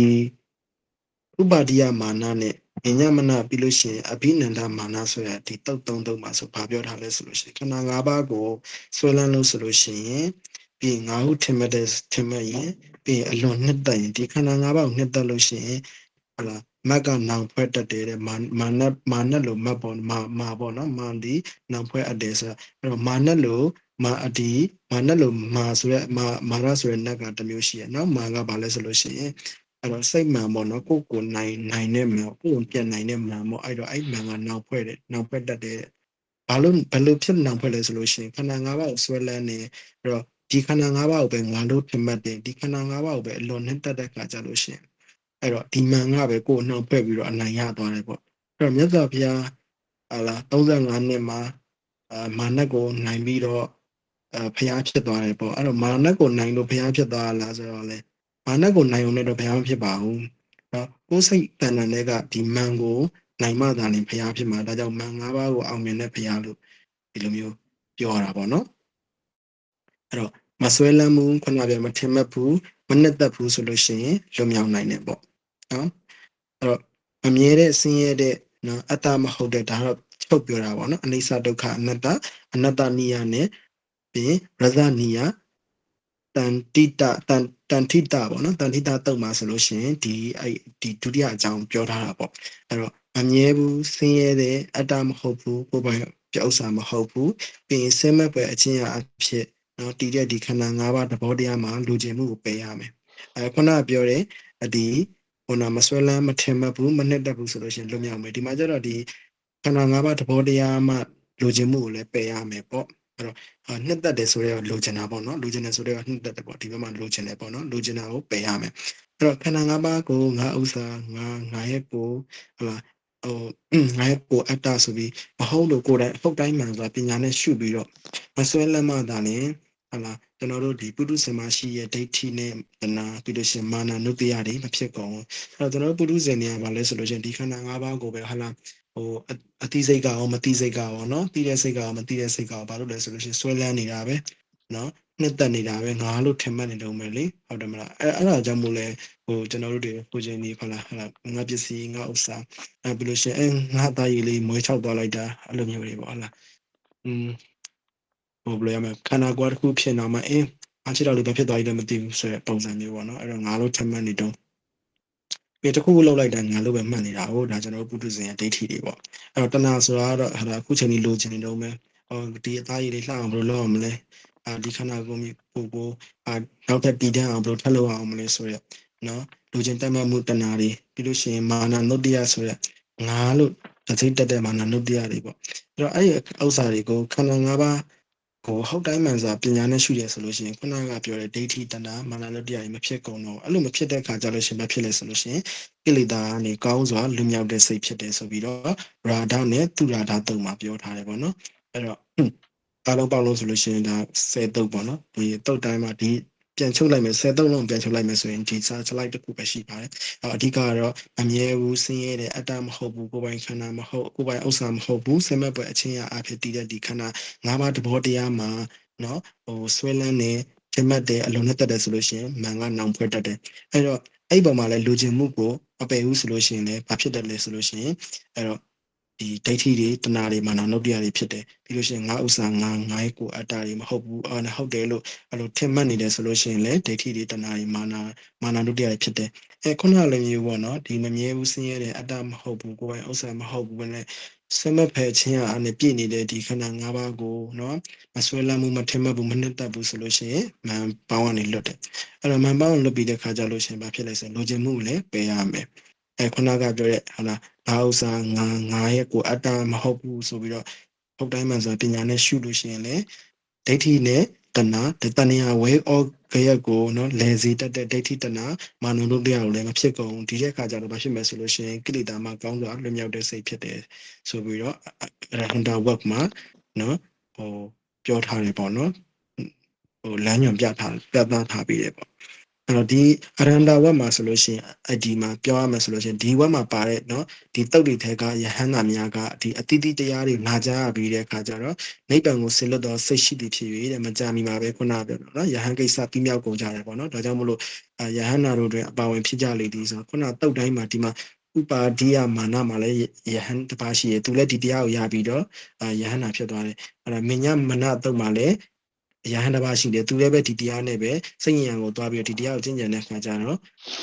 ဥပါဒိယမာနနဲ့အညမနပြီးလို့ရှိရင်အဘိနန္ဒမာနဆိုရဒီတုတ်သုံးမှာဆိုဘာပြောထားလဲဆိုလို့ရှိရင်ခန္ဓာ၅ပါးကိုဆွဲလန်းလို့ဆိုလို့ရှိရင်ပြီးငါဟုထင်မဲ့ရင်ပြီးအလွန်နှစ်သက်ရင်ဒီခန္ဓာ၅ပါးကိုနှစ်သက်လို့ရှိရင်ဟလာမက်ကနောင်ဖွဲ့တတ်တယ်တဲ့မာနလို့မက်ပေါ်မာပေါ့နော်မာဒီနောင်ဖွဲ့အပ်တယ်ဆိုတော့အဲ့တော့မာနလို့မာအဒီမာနလို့မာဆိုရဲမာရဆိုရဲနက်ကတစ်မျိုးရှိရနော်မာကဘာလဲဆိုလို့ရှိရင်အဲ့တော့စိတ်မှန်ပေါ့နော်ကိုနိုင်တဲ့မှန်ကိုပြန်နိုင်တဲ့မှန်ပေါ့အဲ့တော့အဲ့မှန်ကနောင်ဖွဲ့တတ်တယ်ဘာလို့ဖြစ်နောင်ဖွဲ့လဲဆိုလို့ရှိရင်ခန္ဓာ၅ပါးကိုဆွဲလန်းနေအဲ့တော့ဒီခန္ဓာ၅ပါးကိုပဲငါလို့ထင်မှတ်တယ်ဒီခန္ဓာ၅ပါးကိုပဲအလွန်နှစ်သက်တဲ့ခါကြလို့ရှိရင်အဲ့တော့ဒီမှန်ကပဲကိုယ်နှောက်ဖွဲ့ပြီးတော့အနိုင်ရသွားတယ်ပေါ့အဲ့တော့မြတ်စွာဘုရား35နှစ်မှာမာနကိုနိုင်ပြီးတော့ဘုရားဖြစ်သွားတယ်ပေါ့အဲ့တော့မာနကိုနိုင်လို့ဘုရားဖြစ်သွားလားဆိုတော့လေမာနကိုနိုင်ုံနဲ့တော့ဘုရားမဖြစ်ပါဘူးနော်ကိုယ်စိတ်တဏ္ဍာတွေကဒီမှန်ကိုနိုင်မှသာနေဘုရားဖြစ်မှာဒါကြောင့်မှန်၅ပါးကိုအောင်မြင်တဲ့ဘုရားလို့ဒီလိုမျိုးပြောရတာပေါ့နော်အဲ့တော့မဆွဲလန်းမှုခုနကပြောမထင်မှတ်ဘူးမနှစ်သက်ဘူးဆိုလို့ရှိရင်လွတ်မြောက်နိုင်တယ်ပေါ့နော်အဲ့တော့အမြဲတဲ့ဆင်းရဲတဲ့ နော်အတ္တမဟုတ်တဲ့ဒါတော့ချုပ်ပြောတာပေါ့နော်အနိစ္စဒုက္ခအနတ္တနိယနဲ့ပြီးရဇနိယတန်တိတတန်ထိတပေါ့နော်တန်ထိတတုတ်မှာဆိုလို့ရှိရင်ဒီဒုတိယအကြောင်းပြောထားတာပေါ့အဲ့တော့မမြဲဘူးဆင်းရဲတဲ့အတ္တမဟုတ်ဘူးကိုယ်ပိုင်ပြဥစ္စာမဟုတ်ဘူးပြီးရင်ဆဲမဲ့ပဲအချင်းအဖြစ်နော်တည်တဲ့ဒီခန္ဓာ၅ပါးသဘောတရားမှာလူကျင်မှုကိုပယ်ရမယ်ခုနကပြောတဲ့ဒီဟိုနာမဆွဲလန်းမထင်မှတ်ဘူးမနှစ်သက်ဘူးဆိုလို့ရှိရင်လွတ်မြောက်မယ်ဒီမှာကျတော့ဒီခန္ဓာ၅ပါးသဘောတရားမှလူကျင်မှုကိုလည်းပယ်ရမယ်ပေါ့အဲ့တော့နှစ်သက်တယ်ဆိုတော့လိုချင်တာပေါ့နော်လိုချင်တယ်ဆိုတော့နှစ်သက်တယ်ပေါ့ဒီဘက်မှာလိုချင်တယ်ပေါ့နော်လိုချင်တာကိုပယ်ရမယ်အဲ့တော့ခန္ဓာ၅ပါးကိုငါဥစ္စာငါရဲ့ကိုဟလာငါရဲ့ကိုအတ္တဆိုပြီးမဟုတ်လို့ကိုယ်တိုင်အဟုတ်တိုင်းမှန်ဆိုတာပညာနဲ့ရှုပြီးတော့မဆွဲလန်းမှသာလေဟလာကျွန်တော်တို့ဒီပုထုဇဉ်မှာရှိရဲ့ဒိဋ္ဌိနဲ့တဏှာပြီးလို့ရှိရင်မာနနုတ္တိယတွေမဖြစ်ကုန်ဘူးအဲ့တော့ကျွန်တော်တို့ပုထုဇဉ်တွေကဘာလဲဆိုလို့ရှိရင်ဒီခန္ဓာ၅ပါးကိုပဲဟလာအတိစိတ်ကအောင်မတိစိတ်ကအောင်နော်တိတဲ့စိတ်ကအောင်မတိတဲ့စိတ်ကအောင်ဘာလို့လဲဆိုလို့ရှိရင်ဆွဲလန်းနေတာပဲနော်နှစ်သက်နေတာပဲငါလို့ထင်မှတ်နေတော့မယ်လေဟုတ်တယ်မလားအဲ့ဒါကြောင့်မို့လဲကျွန်တော်တို့တွေကိုချင်းဒီဖလားငါပစ္စည်းငါဥစ္စာပြီးလို့ရှိရင်ငါသားရည်လေးမွေးချောက်သွားလိုက်တာအဲ့လိုမျိုးတွေပေါ့ဟုတ်လားဘယ်လိုရမလဲခန္ဓာကိုယ်တစ်ခုဖြစ်တော့မှအချစ်တော်လေးပဲဖြစ်သွားပြီလည်းမသိဘူးဆိုတဲ့ပုံစံမျိုးပေါ့နော်အဲ့တော့ငါလို့ထင်မှတ်နေတော့ဒီတစ်ခုခုလောက်လိုက်တာငါလို့ပဲမှတ်နေတာဟုတ်ဒါကျွန်တော်တို့ပုထုဇဉ်ရဲ့ဒိဋ္ဌိတွေပေါ့အဲ့တော့တဏှာဆိုတာကတော့ဟာအခုချိန်ကြီးလိုချင်နေတော့မယ်ဒီအသားရည်လေးလှအောင်ဘယ်လိုလုပ်အောင်မလဲဒီခန္ဓာကိုယ်ကိုနောက်ထပ်တည်တံ့အောင်ဘယ်လိုထပ်လုပ်အောင်မလဲဆိုရက်နော်လူချင်းတက်မှတ်မှုတဏှာတွေပြီးလို့ရှိရင်မာနနုတ္တိယဆိုရက်ငါလို့သတိတက်တဲ့မာနနုတ္တိယတွေပေါ့အဲ့တော့အဲ့ဒီဥစ္စာတွေကိုခန္ဓာ၅ပါးဟုတ်တိုင်းမှန်စွာပညာနဲ့ရှုရဆိုလို့ရှိရင်ခုနကပြောတဲ့ဒိဋ္ဌိတဏှာမာနနုတ္တိယတွေမဖြစ်ကုန်တော့အဲ့လိုမဖြစ်တဲ့ခါကြလို့ရှိရင်မဖြစ်လဲဆိုလို့ရှိရင်ကိလေသာကနေကောင်းစွာလွတ်မြောက်တဲ့စိတ်ဖြစ်တယ်ဆိုပြီးတော့ရာဒနဲ့သူရာဒတုံမှာပြောထားတယ်ပေါ့နော်အဲ့တော့အားလုံးပေါက်လို့ဆိုလို့ရှိရင်ဒါ10တုပ်ပေါ့နော်ဒီတုပ်တိုင်းမှာဒီပြန်ချုပ်လိုက်မယ်10တုပ်လုံးပြန်ချုပ်လိုက်မယ်ဆိုရင်ဒီslide တစ်ခုပဲရှိပါတယ်အဓိကကတော့အမြဲဘူးဆင်းရဲတဲ့အတ္တမဟုတ်ဘူးကိုယ်ပိုင်ခန္ဓာမဟုတ်ကိုယ်ပိုင်ဥစ္စာမဟုတ်ဘူးဆဲမဲ့ပွဲအချင်းအဖြစ်တည်တဲ့ဒီခန္ဓာ၅ပါးသဘောတရားမှာနော်ဆွဲလန်းနေချမှတ်တယ်အလုံးနဲ့တက်တယ်ဆိုလို့ရှိရင်မန်ကနောင်ဖွဲ့တတ်တယ်အဲ့တော့အဲ့ပုံမှာလဲလူချင်းမှုကိုမပယ်ဘူးဆိုလို့ရှိရင်လည်းဘာဖြစ်တယ်လဲဆိုလို့ရှိရင်အဲ့တော့ဒီဒိဋ္ဌိတွေတဏှာတွေမာနနုတ္တိယတွေဖြစ်တယ်ပြီးလို့ရှိရင်ငါဥစ္စာငါရဲ့ကိုအတ္တတွေမဟုတ်ဘူးဟုတ်တယ်လို့အဲ့လိုထင်မှတ်နေတယ်ဆိုလို့ရှိရင်လည်းဒိဋ္ဌိတွေတဏှာတွေမာနနုတ္တိယတွေဖြစ်တယ်ခုနကလည်းမျိုးပေါ့နော်ဒီမမြဲဘူးဆင်းရဲတဲ့အတ္တမဟုတ်ဘူးကိုယ်ပိုင်ဥစ္စာမဟုတ်ဘူးပဲနဲ့ဆမဖယ်ခြင်းအနေပြည့်နေတဲ့ဒီခန္ဓာ၅ပါးကိုနော်မဆွဲလန်းမှုမထင်မှတ်ဘူးမနှစ်သက်ဘူးဆိုလို့ရှိရင်မန်ပေါင်းကနေလွတ်တယ်အဲ့တော့မန်ပေါင်းလွတ်ပြီးတဲ့ခါကျလို့ရှိရင်ဘာဖြစ်လဲဆိုလိုချင်မှုကိုလည်းပယ်ရမယ်ခုနကပြောတဲ့ဟုတ်လားဘာဥစ္စာငါရဲ့ကိုအတ္တမဟုတ်ဘူးဆိုပြီးတော့ဟုတ်တိုင်းမှန်ဆိုပညာနဲ့ရှုလို့ရှိရင်လည်းဒိဋ္ဌိနဲ့တဏှာတဏှာဝဲဩခရက်ကိုနော်လဲစီတတ်တဲ့ဒိဋ္ဌိတဏှာမာနုတ္တိယကိုလည်းမဖြစ်ကုန်ဒီတဲ့ခါကျတော့ဘာဖြစ်မယ်ဆိုလို့ရှိရင်ကိလေသာမှာကောင်းစွာလွတ်မြောက်တဲ့စိတ်ဖြစ်တယ်ဆိုပြီးတော့ရဟန္တာဝတ်မှာနော်ပြောထားတယ်ပေါ့နော်လမ်းညွန်ပြသထားပြီးတယ်ပေါ့အဲ့တော့ဒီအရဟန္တာဝတ်မှာဆိုလို့ရှိရင်ဒီမှာပြောရမယ်ဆိုလို့ရှိရင်ဒီဝတ်မှာပါတဲ့နော်ဒီတုတ်တွေထဲကယဟန္တာများကဒီအတိတိတရားတွေနာကြားရပြီးတဲ့အခါကျတော့နိဗ္ဗာန်ကိုဆင်လွတ်တော်စိတ်ရှိသည်ဖြစ်၍တဲ့မကြမီမှာပဲခုနပြောနော်ယဟန်ကိစ္စပြီးမြောက်ကုန်ကြတယ်ပေါ့နော်ဒါကြောင့်မလို့ယဟန္တာတို့တွေအပါဝင်ဖြစ်ကြလေသည်ဆိုခုနတုတ်တိုင်းမှာဒီမှာဥပါဒိယမာနမှာလည်းယဟန်တစ်ပါးရှိတယ်သူလည်းဒီတရားကိုရပြီးတော့ယဟန္တာဖြစ်သွားတယ်အဲ့ဒါမညမနတုတ်မှာလည်းယဟန်တစ်ပါးရှိတယ်သူလည်းပဲဒီတရားနဲ့ပဲစိတ်ဉာဏ်ကိုတွားပြီးတော့ဒီတရားကိုကျင့်ကြံတဲ့အခါကျတော့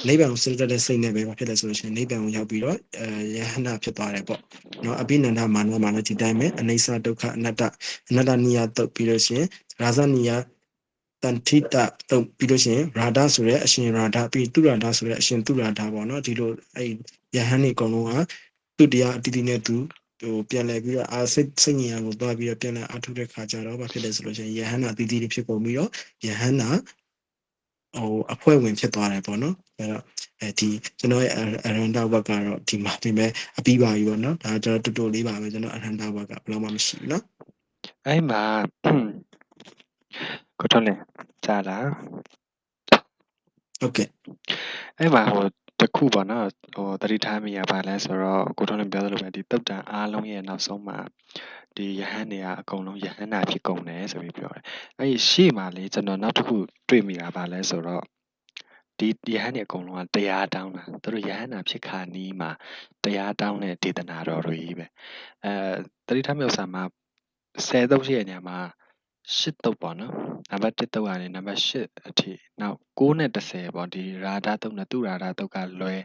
နိဗ္ဗာန်ကိုစိတ်တဲ့စိတ်နဲ့ပဲဖြစ်တယ်ဆိုလို့ရှိရင်နိဗ္ဗာန်ကိုရောက်ပြီးတော့ယဟန္တာဖြစ်သွားတယ်ပေါ့နော်အပိနန္ဒမာနမှာလည်းဒီတိုင်းပဲအနိစ္စဒုက္ခအနတ္တနိယတုတ်ပြီးလို့ရှိရင်ရာဇနိယတန်ထိတတုတ်ပြီးလို့ရှိရင်ရာဒဆိုတဲ့အရှင်ရာဒပြီးသူရာဒဆိုတဲ့အရှင်သူရာဒပေါ့နော်ဒီလိုအဲ့ယဟန်နေအကုန်လုံးကသူတရားအတိအနဲ့သူပြန်လဲပြီးတော့စိတ်ဉာဏ်ကိုတွားပြီးတော့ပြန်လဲအထုတဲ့ခါကျတော့ဘာဖြစ်လဲဆိုလို့ရှိရင်ယဟန္တာအတိတွေဖြစ်ပုံပြီးတော့ယဟန္တာအဖွဲ့ဝင်ဖြစ်သွားတယ်ပေါ့နော်အဲ့တော့ဒီကျွန်တော်ရဲ့အရဟန္တာဝတ်ကတော့ဒီမှာပြင်မဲ့အပြီးပါပြီပေါ့နော်ဒါကျွန်တော်တူတူလေးပါပဲကျွန်တော်အရဟန္တာဝတ်ကဘယ်တော့မှမရှိဘူးနော် အဲ့မှာကိုထွန်းလင်းကြားလား ဟုတ်ကဲ့ အဲ့မှာတစ်ခုပေါ့နော်သတိထားမိရပါလဲဆိုတော့ကိုထွန်းလင်းပြောသလိုပဲဒီတုတ်တန်အားလုံးရဲ့နောက်ဆုံးမှာဒီယဟန်တွေကအကုန်လုံးယဟန်နာဖြစ်ကုန်တယ်ဆိုပြီးပြောတယ်အဲ့ဒီရှေ့မှာလေကျွန်တော်နောက်တစ်ခုတွေ့မိတာပါလဲဆိုတော့ ဒီယဟန်တွေအကုန်လုံးကတရားတောင်းတာသူတို့ယဟန်နာဖြစ်ခါနီးမှာတရားတောင်းတဲ့ဒေသနာတော်တွေကြီးပဲတတိထမြောက်စာမှာ10တုပ်ရှိတဲ့ညမှာ8တုပ်ပေါ့နော်နံပါတ်1တုပ်ကနေနံပါတ်8အထိနောက်9နဲ့10ပေါ့ဒီရာဓတုပ်နဲ့သူရာဓတုပ်ကလွဲ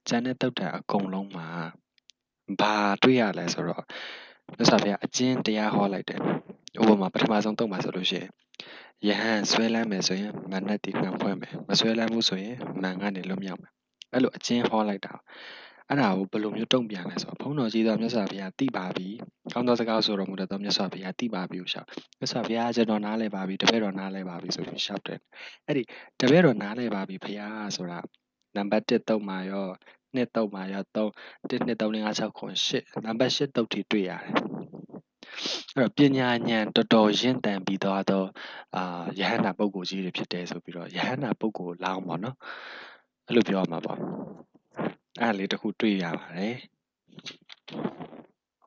ကျန်တဲ့တုပ်တာအကုန်လုံးမှာဘာတွေ့ရလဲဆိုတော့မြတ်စွာဘုရားအကျဉ်းတရားဟောလိုက်တယ်ဥပမာပထမဆုံးတုပ်မှာဆိုလို့ရှိရင်ယဟန်ဆွဲလန်းမယ်ဆိုရင်မနတ်တိနှံဖွဲ့မယ်မဆွဲလန်းဘူးဆိုရင်မန်ကနေလွတ်မြောက်မယ်အဲ့လိုအကျဉ်းဟောလိုက်တာအဲ့ဒါကိုဘယ်လိုမျိုးတုံ့ပြန်လဲဆိုတော့ဘုန်းတော်ကြီးတော်မြတ်စွာဘုရားသိပါပြီကောင်းသောစကားဆိုတော်မူတဲ့မြတ်စွာဘုရားသိပါပြီကိုရှောက်မြတ်စွာဘုရားကျွန်တော်နားလဲပါပြီတပည့်တော်နားလဲပါပြီဆိုပြီးရှောက်တယ်အဲ့ဒီတပည့်တော်နားလဲပါပြီဘုရားဆိုတာနံပါတ်1တုံးမှာရော2တုံးမှာရော3 1 2 3 4 5 6 9 8နံပါတ်8တုံးထိတွေ့ရတယ်အဲ့တော့ပညာဉာဏ်တော်တော်ရင့်တန်ပြီးတော့ယဟန္တာပုဂ္ဂိုလ်ကြီးတွေဖြစ်တယ်ဆိုပြီးတော့ယဟန္တာပုဂ္ဂိုလ်လောင်းပေါ့နော်အဲ့လိုပြောမှာပေါ့အဲ့လေးတစ်ခုတွေ့ရပါတယ်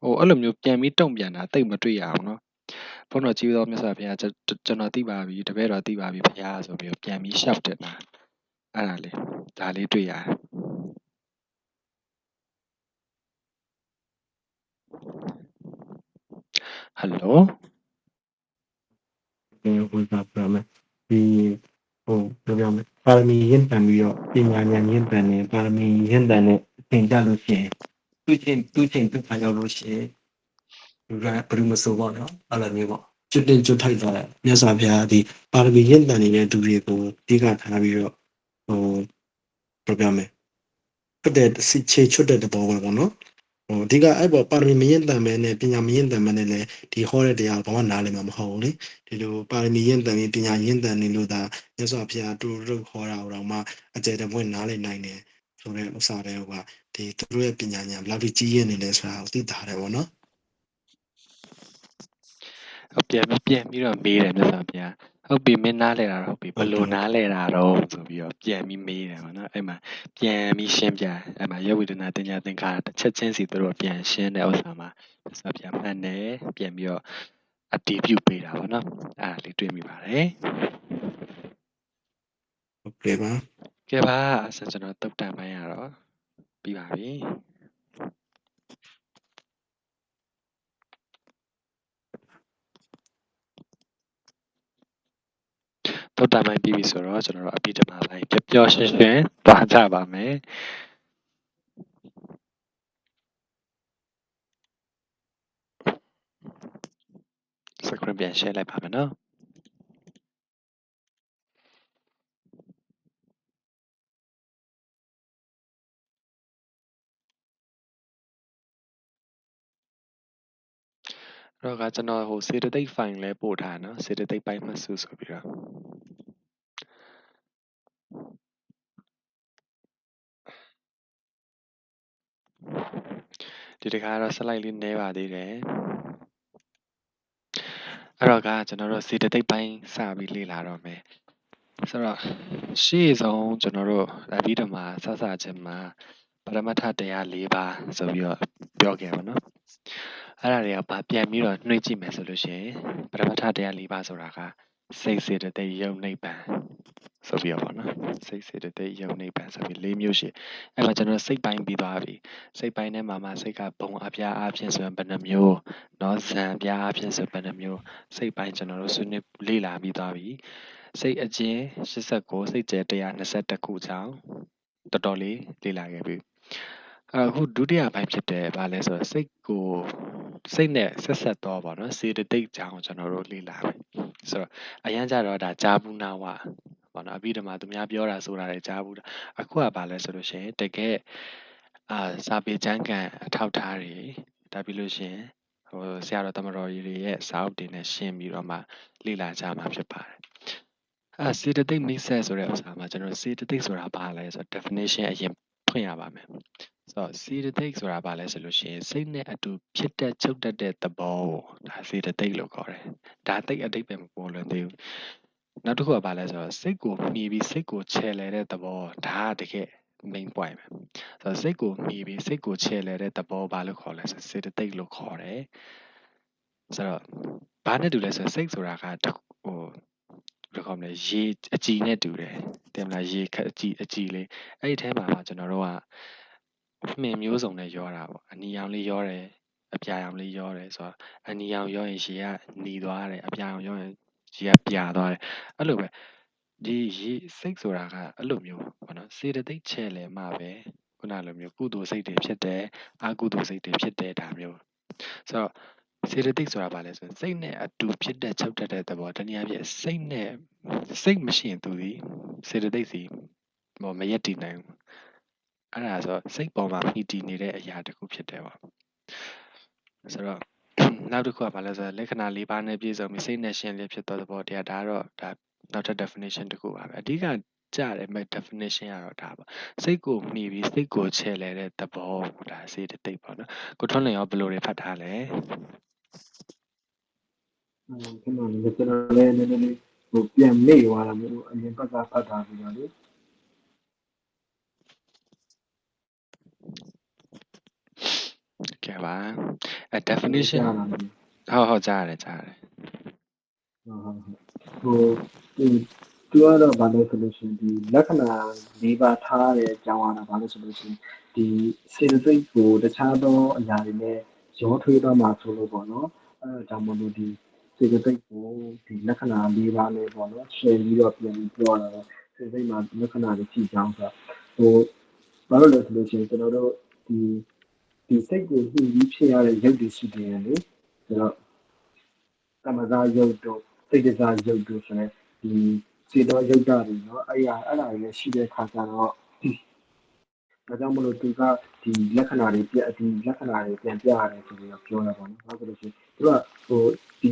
အဲ့လိုမျိုးပြန်ပြီးတုံ့ပြန်တာတိတ်မတွေ့ရအောင်နော်ဘုန်းတော်ကြီးတော်မြတ်စွာဘုရားကျွန်တော်သိပါပြီတပည့်တော်သိပါပြီဘုရားဆိုပြီးတော့ပြန်ပြီးရှောက်တယ်လားအဲ့ဒါလေးတွေ့ရတယ်ဟယ်လိုဟိုစားပြမယ်ဒီပြောမယ်ပါရမီရင့်တန်ပြီးတော့ပညာဉာဏ်ရင့်တန်နေပါရမီရင့်တန်နေသင်ကြလို့ရှိရင်သူချင်းသူခံရောက်လို့ရှိရင်ဘယ်လိုမဆိုပေါ့နော်အဲ့လိုမျိုးပေါ့ကျွတ်တင်ကျွတ်ထိုက်သွားတယ်မြတ်စွာဘုရားဒီပါရမီရင့်တန်နေတဲ့သူတွေကိုအဓိကထားပြီးတော့ပြောမယ်ဖြစ်တဲ့ချေချွတ်တဲ့သဘောပဲပေါ့နော်အဓိကအဲ့ပေါ်ပါရမီမရင်တန်မဲနဲ့ပညာမရင်တန်မဲနဲ့လည်းဒီဟောတဲ့တရားဘာမှနားလည်မှာမဟုတ်ဘူးလေဒီလိုပါရမီရင်တန်ပြီးပညာရင်တန်နေလို့ဒါမြတ်စွာဘုရားတို့ဟောတာတော့မှအကျယ်တပွင့်နားလည်နိုင်တယ်ဆိုတဲ့ဥစ္စာတွေကဒီသူတို့ရဲ့ပညာဉာဏ်ဘယ်လောက်ကြီးကြီးရနေလဲဆိုတာကိုသိတာတယ်ပေါ့နော်ပြန်ပြီးတော့မေးတယ်မြတ်စွာဘုရားဟုတ်ပြီမင်းနားလဲတာတော့ဟုတ်ပြီဘယ်လိုနားလဲတာတော့ဆိုပြီးတော့ပြန်ပြီးမေးတယ်ပေါ့နော်အဲ့မှာပြန်ပြီးရှင်းပြအဲ့မှာယဝိဒနာတင်ညာသင်္ခါရတစ်ချက်ချင်းစီသူတို့ပြန်ရှင်းတဲ့ဥစ္စာမှာမြတ်စွာဘုရားမှန်တယ်ပြန်ပြီးတော့အတည်ပြုပေးတာပေါ့နော်အဲ့ဒါလေးတွေ့မိပါတယ်ဟုတ်ကဲ့ပါကဲပါဆက်ကျွန်တော်တုတ်တန်ပိုင်းရတော့ပြီးပါပြီတုတ်တန်ပိုင်းပြီးပြီဆိုတော့ကျွန်တော်တို့အပိဓမ္မာပိုင်းပျော်ရွှင်ရွှင်သွားကြပါမယ်စခရင်ပြန်ရှင်းလိုက်ပါမယ်နော်တော့ကကျွန်တော်စေတသိက် file လဲပို့ထားနော်စေတသိက်ပိုင်းမှတ်စုဆိုပြီးတော့ဒီတခါတော့ slide လေးနည်းပါသေးတယ်အဲ့တော့ကကျွန်တော်တို့စေတသိက်ပိုင်းစပြီးလေ့လာတော့မယ်ဆိုတော့ရှေ့ဆုံးကျွန်တော်တို့အဘိဓမ္မာစချင်းမှာပရမတ္ထတရား၄ပါးဆိုပြီးတော့ပြောခဲ့ပါတော့အဲ့ဒါတွေကပြန်ပြီးတော့နှွှေ့ကြည့်မယ်ဆိုလို့ရှိရင်ပရမတ္ထတရား၄ပါးဆိုတာကစိတ်စေတသိက်ယုံနိဗ္ဗာန်ဆိုပြီးတော့ပေါ့နော်စိတ်စေတသိက်ယုံနိဗ္ဗာန်ဆိုပြီး၄မျိုးရှိအဲ့မှာကျွန်တော်စိတ်ပိုင်းပြီးသွားပြီစိတ်ပိုင်းထဲမှာစိတ်ကဘုံအပြားအဖြစ်ဆိုရင်ဘယ်နှမျိုးเนาะဇံအပြားအဖြစ်ဆိုဘယ်နှမျိုးစိတ်ပိုင်းကျွန်တော်တို့ဆွေးနွေးလေ့လာပြီးသွားပြီစိတ်အကျဉ်း89စိတ်ကျဲ121ခုကြောင့်တော်တော်လေးလေ့လာခဲ့ပြီအခုဒုတိယပိုင်းဖြစ်တယ်ဗာလဲဆိုတော့စိတ်နဲ့ဆက်ဆက်တော့ပေါ့နော်စေတသိက်ကြောင့်ကျွန်တော်တို့လေ့လာမယ်ဆိုတော့အရန်ကြတော့ဒါဂျာဘူးနာဝပေါ့နော်အဘိဓမ္မာသူများပြောတာဆိုတာလည်းကြားဘူးအခုကဗာလဲဆိုလို့ရှိရင်တကယ်စာပေကျမ်းဂန်အထောက်ထားတွေဒါပြီးလို့ရှိရင်ဆရာတော်တမတော်ကြီးတွေရဲ့စာအုပ်တွေနဲ့ရှင်းပြီးတော့မှလေ့လာကြမှာဖြစ်ပါတယ်စေတသိက်မိတ်ဆက်ဆိုတဲ့ဥစ္စာမှာကျွန်တော်စေတသိက်ဆိုတာဘာလဲဆိုတော့ definition အရင်ဖွင့်ရပါမယ်ဆိုတော့စေတသိက်ဆိုတာဘာလဲဆိုလို့ရှိရင်စိတ်နဲ့အတူဖြစ်တဲ့ချုပ်တတ်တဲ့သဘောကိုဒါစေတသိက်လို့ခေါ်တယ်ဒါသိအတိတ်ပဲမပေါ်လွင်သေးဘူးနောက်တစ်ခုကဘာလဲဆိုတော့စိတ်ကိုမှီပြီးစိတ်ကိုချဲလဲတဲ့သဘောဒါကတကယ် main point ပဲဆိုတော့စိတ်ကိုမှီပြီးစိတ်ကိုချဲလဲတဲ့သဘောဘာလို့ခေါ်လဲဆိုစေတသိက်လို့ခေါ်တယ်ဆိုတော့ဘာနဲ့တူလဲဆိုစိတ်ဆိုတာက ဘယ်လိုခေါ်မလဲရေအကြည်နဲ့တူတယ်တင်မလားရေခက်အကြည်လေးအဲ့ဒီထဲမှာကျွန်တော်တို့ကမှင်မျိုးစုံနဲ့ရောတာပေါ့အနီရောင်လေးရောတယ်အပြာရောင်လေးရောတယ်ဆိုတော့အနီရောင်ရောရင်ရေကหนีသွားတယ်အပြာရောင်ရောရင်ရေကပြာသွားတယ်အဲ့လိုပဲဒီရေစိတ်ဆိုတာကအဲ့လိုမျိုးပေါ့နော်စေတသိက်ချဲ့လဲမှပဲခုနလိုမျိုးကုသိုလ်စိတ်တွေဖြစ်တယ်အကုသိုလ်စိတ်တွေဖြစ်တယ်ဒါမျိုးဆိုတော့စေတသိက်ဆိုတာဘာလဲဆိုရင်စိတ်နဲ့အတူဖြစ်တဲ့ချုပ်တတ်တဲ့သဘောတနည်းအားဖြင့်စိတ်မရှိရင်သူဒီစေတသိက်စီမရက်တည်နိုင်ဘူးအဲ့ဒါဆိုစိတ်ပေါ်မှာမှီတည်နေတဲ့အရာတစ်ခုဖြစ်တယ်ပေါ့ဆိုတော့နောက်တစ်ခုကဘာလဲဆိုတော့လက္ခဏာ၄ပါးနဲ့ပြည့်စုံပြီးစိတ်နဲ့ရှင်လျက်ဖြစ်သောသဘောတရားဒါတော့ဒါနောက်ထပ် definition တစ်ခုပါပဲအဓိကကြားတယ်မဲ့ definition ကတော့ဒါပါစိတ်ကိုမှီပြီးစိတ်ကိုချဲ့လဲတဲ့သဘောဒါစေတသိက်ပေါ့နော်ကိုထွန်းလင်ရောဘယ်လိုတွေဖတ်ထားလဲ ခဏလေးကျွန်တော်လည်းနည်းနည်းလေးဟိုပြန်မေ့သွားတာမျိုးအရင်ဘက်ကဖတ်ထားပြီးတော့လေ ကဲပါdefinition ဟုတ်ကြားရတယ်ဟိုသူကတော့ဘာလို့ဆိုလို့ရှိရင်ဒီလက္ခဏာ၄ပါးထားတဲ့အကြောင်းအရာဘာလို့ဆိုလို့ရှိရင်ဒီစေတသိက်ကိုတခြားသောအရာတွေနဲ့ရောထွေးသွားမှာဆိုလို့ပေါ့နော်အဲဒါကြောင့်မလို့ဒီစေတသိက်ကိုဒီလက္ခဏာ၄ပါးနဲ့ပေါ့နော်ရှယ်ပြီးတော့ပြန်ပြီးပြောတာတော့စေတသိက်မှာလက္ခဏာတွေရှိကြောင်းဆိုဟိုဘာလို့လဲဆိုလို့ရှိရင်ကျွန်တော်တို့ဒီစိတ်ကိုနှိမ့်ပြီးဖြစ်ရတဲ့ရုပ်တွေရှိတယ်လေဆိုတော့ကမ္မဇာယုတ်တို့စိတ်တစားယုတ်တို့ဆိုတဲ့ဒီစေတောယုတ်တာတွေနော်အဲ့ဒါတွေလည်းရှိတဲ့ခါကျတော့ဒါကြောင့်မလို့သူကဒီလက္ခဏာတွေပြန်ပြရတယ်ဆိုပြီးတော့ပြောတာပေါ့နော်ဘာလို့လဲဆိုတော့သူကဟိုဒီ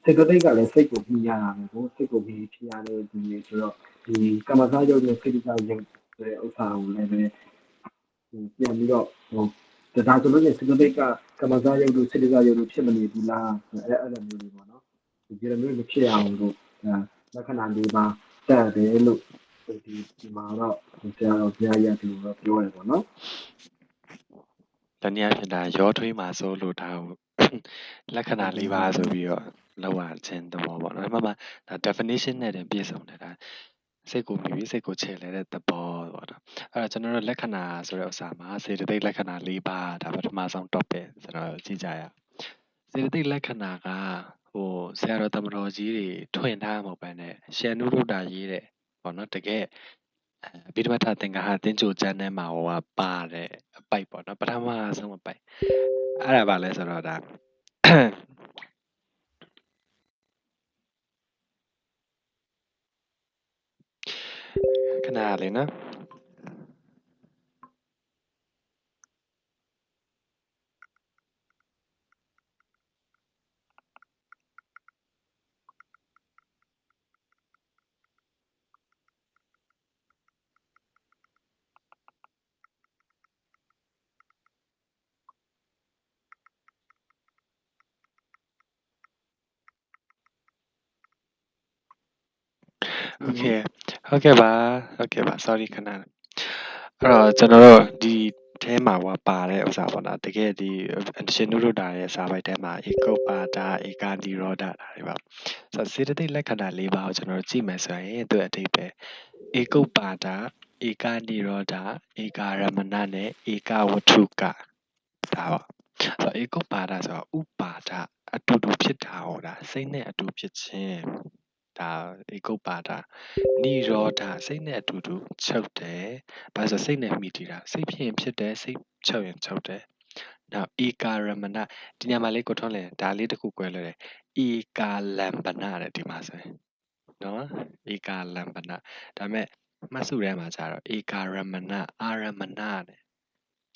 စေတသိက်ကလည်းစိတ်ကိုပြီးရတာပဲကိုစိတ်ကိုပြီးဖြစ်ရတဲ့ဒီဆိုတော့ဒီကမ္မဇာယုတ်နဲ့စိတ်တစားယုတ်ဆိုတဲ့ဥစ္စာကိုလည်းပဲပြန်ပြီးတော့ဒါဆိုလို့ရှိရင်စေတသိက်ကကမ္မဇာယုတ်တို့စိတ္တဇာယုတ်တို့ဖြစ်မနေဘူးလားအဲ့လိုမျိုးတွေပေါ့နော်ဒီလိုမျိုးမဖြစ်အောင်လို့လက္ခဏာ၄ပါးတက်တယ်လို့ဒီမှာတော့ဆရာတော်ဘုရားရသူတော့ပြောတယ်ပေါ့နော် တနည်းအားဖြင့်ဒါရောထွေးမှာဆိုလို့ဒါကိုလက္ခဏာ၄ပါးဆိုပြီးတော့လောက်ရခြင်းသဘောပေါ့နော်အမှန်မှဒါ definition နဲ့တင်ပြည့်စုံတယ်ဒါစိတ်ကိုမြည်ပြီးစိတ်ကိုချဲ့လဲတဲ့သဘောပေါ့နော်အဲ့တော့ကျွန်တော်တို့လက္ခဏာဆိုတဲ့ဥစ္စာမှာစေတသိက်လက္ခဏာ၄ပါးဒါပထမဆုံး topic ကျွန်တော်ကြည့်ကြရအောင်စေတသိက်လက္ခဏာကဟိုဆရာတော်တမတော်ကြီးတွေထွင်ထားမှာပဲနဲ့ရှန်နုရုဒ္ဓရေးတဲ့ပေါ့နော်တကယ်ဗိဓမထသင်္ကာဟသင်္ကြိုကျမ်းထဲမှာဟိုကပါတဲ့အပိုက်ပေါ့နော်ပထမဆုံးအပိုက်အဲ့ဒါပါလဲဆိုတော့ဒါခဏလေးနော်โอเคဟုတ်ကဲ့ပါ sorry ခဏအဲ့တော့ကျွန်တော်တို့ဒီထဲမှာပါတဲ့ဥစ္စာပေါ့နော်တကယ်ဒီရှင်နုရုဒ္ဓရဲ့စာပိုက်ထဲမှာဧကုပ္ပါဒဧကာနိရောဓဒါတွေပါဆိုတော့စေတသိက်လက္ခဏာ၄ပါးကိုကျွန်တော်တို့ကြည့်မယ်ဆိုရင်သူ့အဓိပ္ပာယ်ဧကုပ္ပါဒဧကာနိရောဓဧကာရမဏနဲ့ဧကဝတ္ထုကဒါပေါ့ဆိုတော့ဧကုပ္ပါဒဆိုတော့ဥပါဒအတူတူဖြစ်တာဟောတာစိတ်နဲ့အတူဖြစ်ခြင်းဒါဧကုပ္ပါဒနိရောဓစိတ်နဲ့အတူတူချုပ်တယ်။ဘာလို့စိတ်နဲ့မိတည်တာစိတ်ဖြစ်ရင်ဖြစ်တယ်စိတ်ချုပ်ရင်ချုပ်တယ်။နောက်ဧကာရမဏဒီညမှာလေးကိုထွန်းလဲဒါလေးတစ်ခု꿰လဲတယ်ဧကာလံပနတဲ့ဒီမှာဆိုရင်နော်ဧကာလံပနဒါပေမဲ့မှတ်စုထဲမှာကျတော့ဧကာရမဏအာရမဏတဲ့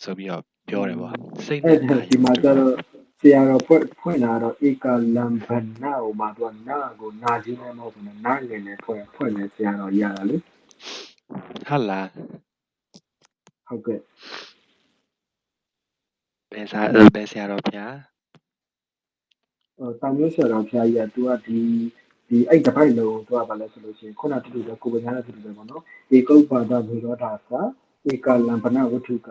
ဆိုပြီးတော့ပြောတယ်ပေါ့စိတ်နဲ့အာယု ဒီမှာကျတော့ဆရာတော်ဖွင့်လာတော့ဧကလံဗနာဟိုမှာသူကနာကိုနာချင်းနဲ့မဟုတ်ဘူးနာငယ်နဲ့ဖွင့်နေဆရာတော်ရတာလေ ဟုတ်လား ဟုတ်ကဲ့ ဘယ်ဆရာတော်ဖျား တောင်မျိုးဆရာတော်ဘုရားကြီးကသူကဒီအဲ့တစ်ပိုက်လုံးသူကဘာလဲဆိုလို့ရှိရင်ခုနတူတူပဲကိုပညာနဲ့တူတူပဲပေါ့နော်ဧကုပ္ပါဒဝိရောဓကဧကလံဗနာဝတ္ထုက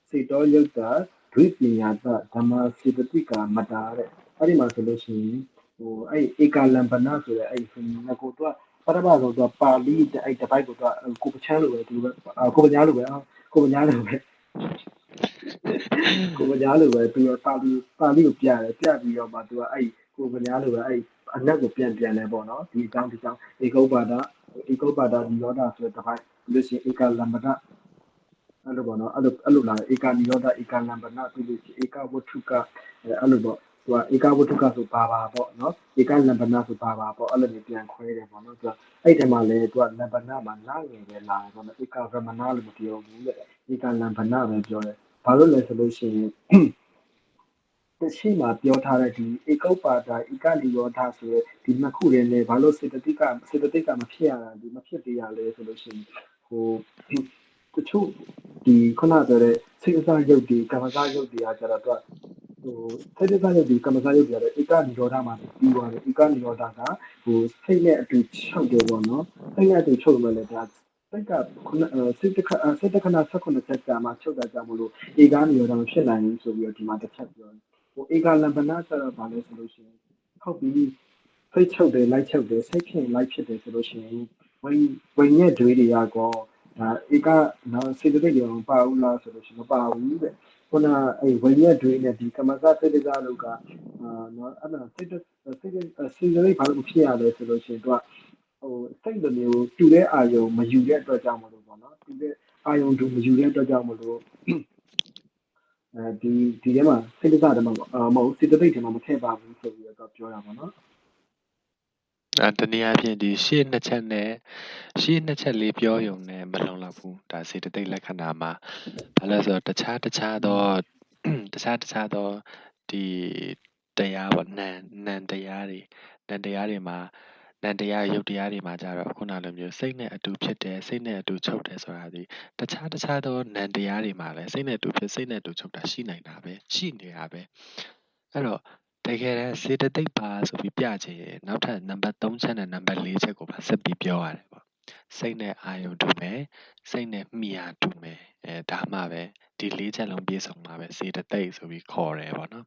စေတောယုတ်တာဒွိပညာတဓမ္မစေတတိကာမတာတဲ့အဲ့ဒီမှာဆိုလို့ရှိရင်ဟိုအဲ့ဧကလံဗနာဆိုတဲ့အဲ့ဒီငါကိုသူက ပထမဆုံးသူပါဠိအဲ့တပိုက်ကိုသူကိုပချမ်းလိုပဲသူကိုပညာလိုပဲကိုပညာလိုပဲကိုပညာလိုပဲသူပါဠိကိုပြတယ်ပြပြီးတော့မှသူအဲ့ကိုပညာလိုပဲအဲ့အနက်ကိုပြန်လဲပေါ့နော်ဒီအကြောင်းဧကုပ္ပါဒနိရောဓဆိုတဲ့တပိုက်လို့ရှိရင်ဧကလမ္ပဒအဲ့လိုပေါ့နော်အဲ့လိုလာဧကနိရောဓဧကလမ္ပဒပြီးလို့ရှိရင်ဧကဝတ္ထုကအဲ့လိုပေါ့သူဧကဝတ္ထုကဆိုပါပေါ့နော်ဧကလမ္ပဒဆိုပါပေါ့အဲ့လိုမျိုးပြန်ခွဲတယ်ပေါ့နော်သူအဲ့ဒီမှာလေသူလမ္ပဒမှာနာငယ်ပဲလာတယ်ပေါ့နော်ဧကရမဏလို့မပြောဘူးတဲ့ဧကလမ္ပဒပဲပြောတယ်ဘာလို့လဲဆိုလို့ရှိရင်တရှိမှာပြောထားတဲ့ဒီဧကုပ္ပါဒဧကနိရောဓဆိုတဲ့ဒီနှစ်ခုတည်းနဲ့ဘာလို့စေတသိက်ကမဖြစ်ရတာဒီမဖြစ်သေးရလဲဆိုလို့ရှိရင်ဟိုတချို့ဒီခုနပြောတဲ့စိတ်အစားရုပ်ဒီကမ္မစားရုပ်ဒီအားကြတော့သူဟိုစိတ်အစားရုပ်ဒီကမ္မစားရုပ်ဒီကတော့ဧကနိရောဓမှာပြီးသွားတယ်ဧကနိရောဓကဟိုစိတ်နဲ့အတူချုပ်တယ်ပေါ့နော်စိတ်နဲ့အတူချုပ်မှလည်းဒါစိတ်ကခုနစိတ်တခဏ16ချက်ကြာမှချုပ်တာကြောင့်မလို့ဧကနိရောဓမဖြစ်နိုင်ဘူးဆိုပြီးတော့ဒီမှာတစ်ချက်ပြောတယ်ဟိုဧကလမ္ပနာကျတော့ဗာလဲဆိုလို့ရှိရင်ဟုတ်ပြီစိတ်ချုပ်တယ်လိုက်ချုပ်တယ်စိတ်ဖြစ်လိုက်ဖြစ်တယ်ဆိုလို့ရှိရင်ဝိညာဉ်တွေတွေရောဒါဧကနော်စေတသိက်တွေမပါဘူးလားဆိုလို့ရှိရင်မပါဘူးတဲ့ခုနအဲ့ဝိညာဉ်တွေနဲ့ဒီကမ္မစစိတ်တကလို့ကနော်အဲ့ဒါစိတ်စေတသိက်ဘာလို့ဖြစ်ရလဲဆိုလို့ရှိရင်သူကဟိုစိတ်လိုမျိုးတူတဲ့အာယုံမယူတဲ့အတွက်ကြောင့်မလို့ပေါ့နော်တူတဲ့အာယုံတူမယူတဲ့အတွက်ကြောင့်မလို့ဒီထဲမှာစိတ်တကတည်းမှာမဟုတ်စေတသိက်တွေမှာမထည့်ပါဘူးဆိုပြီးတော့ပြောတာပေါ့နော်တနည်းအားဖြင့်ဒီရှေ့နှစ်ချက်လေးပြောရုံနဲ့မလုံလောက်ဘူးဒါစေတသိက်လက္ခဏာမှာဘာလဲဆိုတော့တခြားသောဒီတရားပေါ့နံတရားတွေမှာနံတရားရုပ်တရားတွေမှာကြတော့ခုနလိုမျိုးစိတ်နဲ့အတူဖြစ်တယ်စိတ်နဲ့အတူချုပ်တယ်ဆိုတာဒီတခြားသောနံတရားတွေမှာလည်းစိတ်နဲ့အတူဖြစ်စိတ်နဲ့အတူချုပ်တာရှိနေတာပဲရှိနေတာပဲအဲ့တော့တကယ်တမ်းစေတသိက်ပါဆိုပြီးပြချင်ရင်နောက်ထပ်နံပါတ်3ချက်နဲ့နံပါတ်4ချက်ကိုပါဆက်ပြီးပြောရတယ်ပေါ့စိတ်နဲ့အာယုံတူမယ်စိတ်နဲ့မိယာတူမယ်ဒါမှပဲဒီ4ချက်လုံးပြည့်စုံမှာပဲစေတသိက်ဆိုပြီးခေါ်တယ်ပေါ့နော်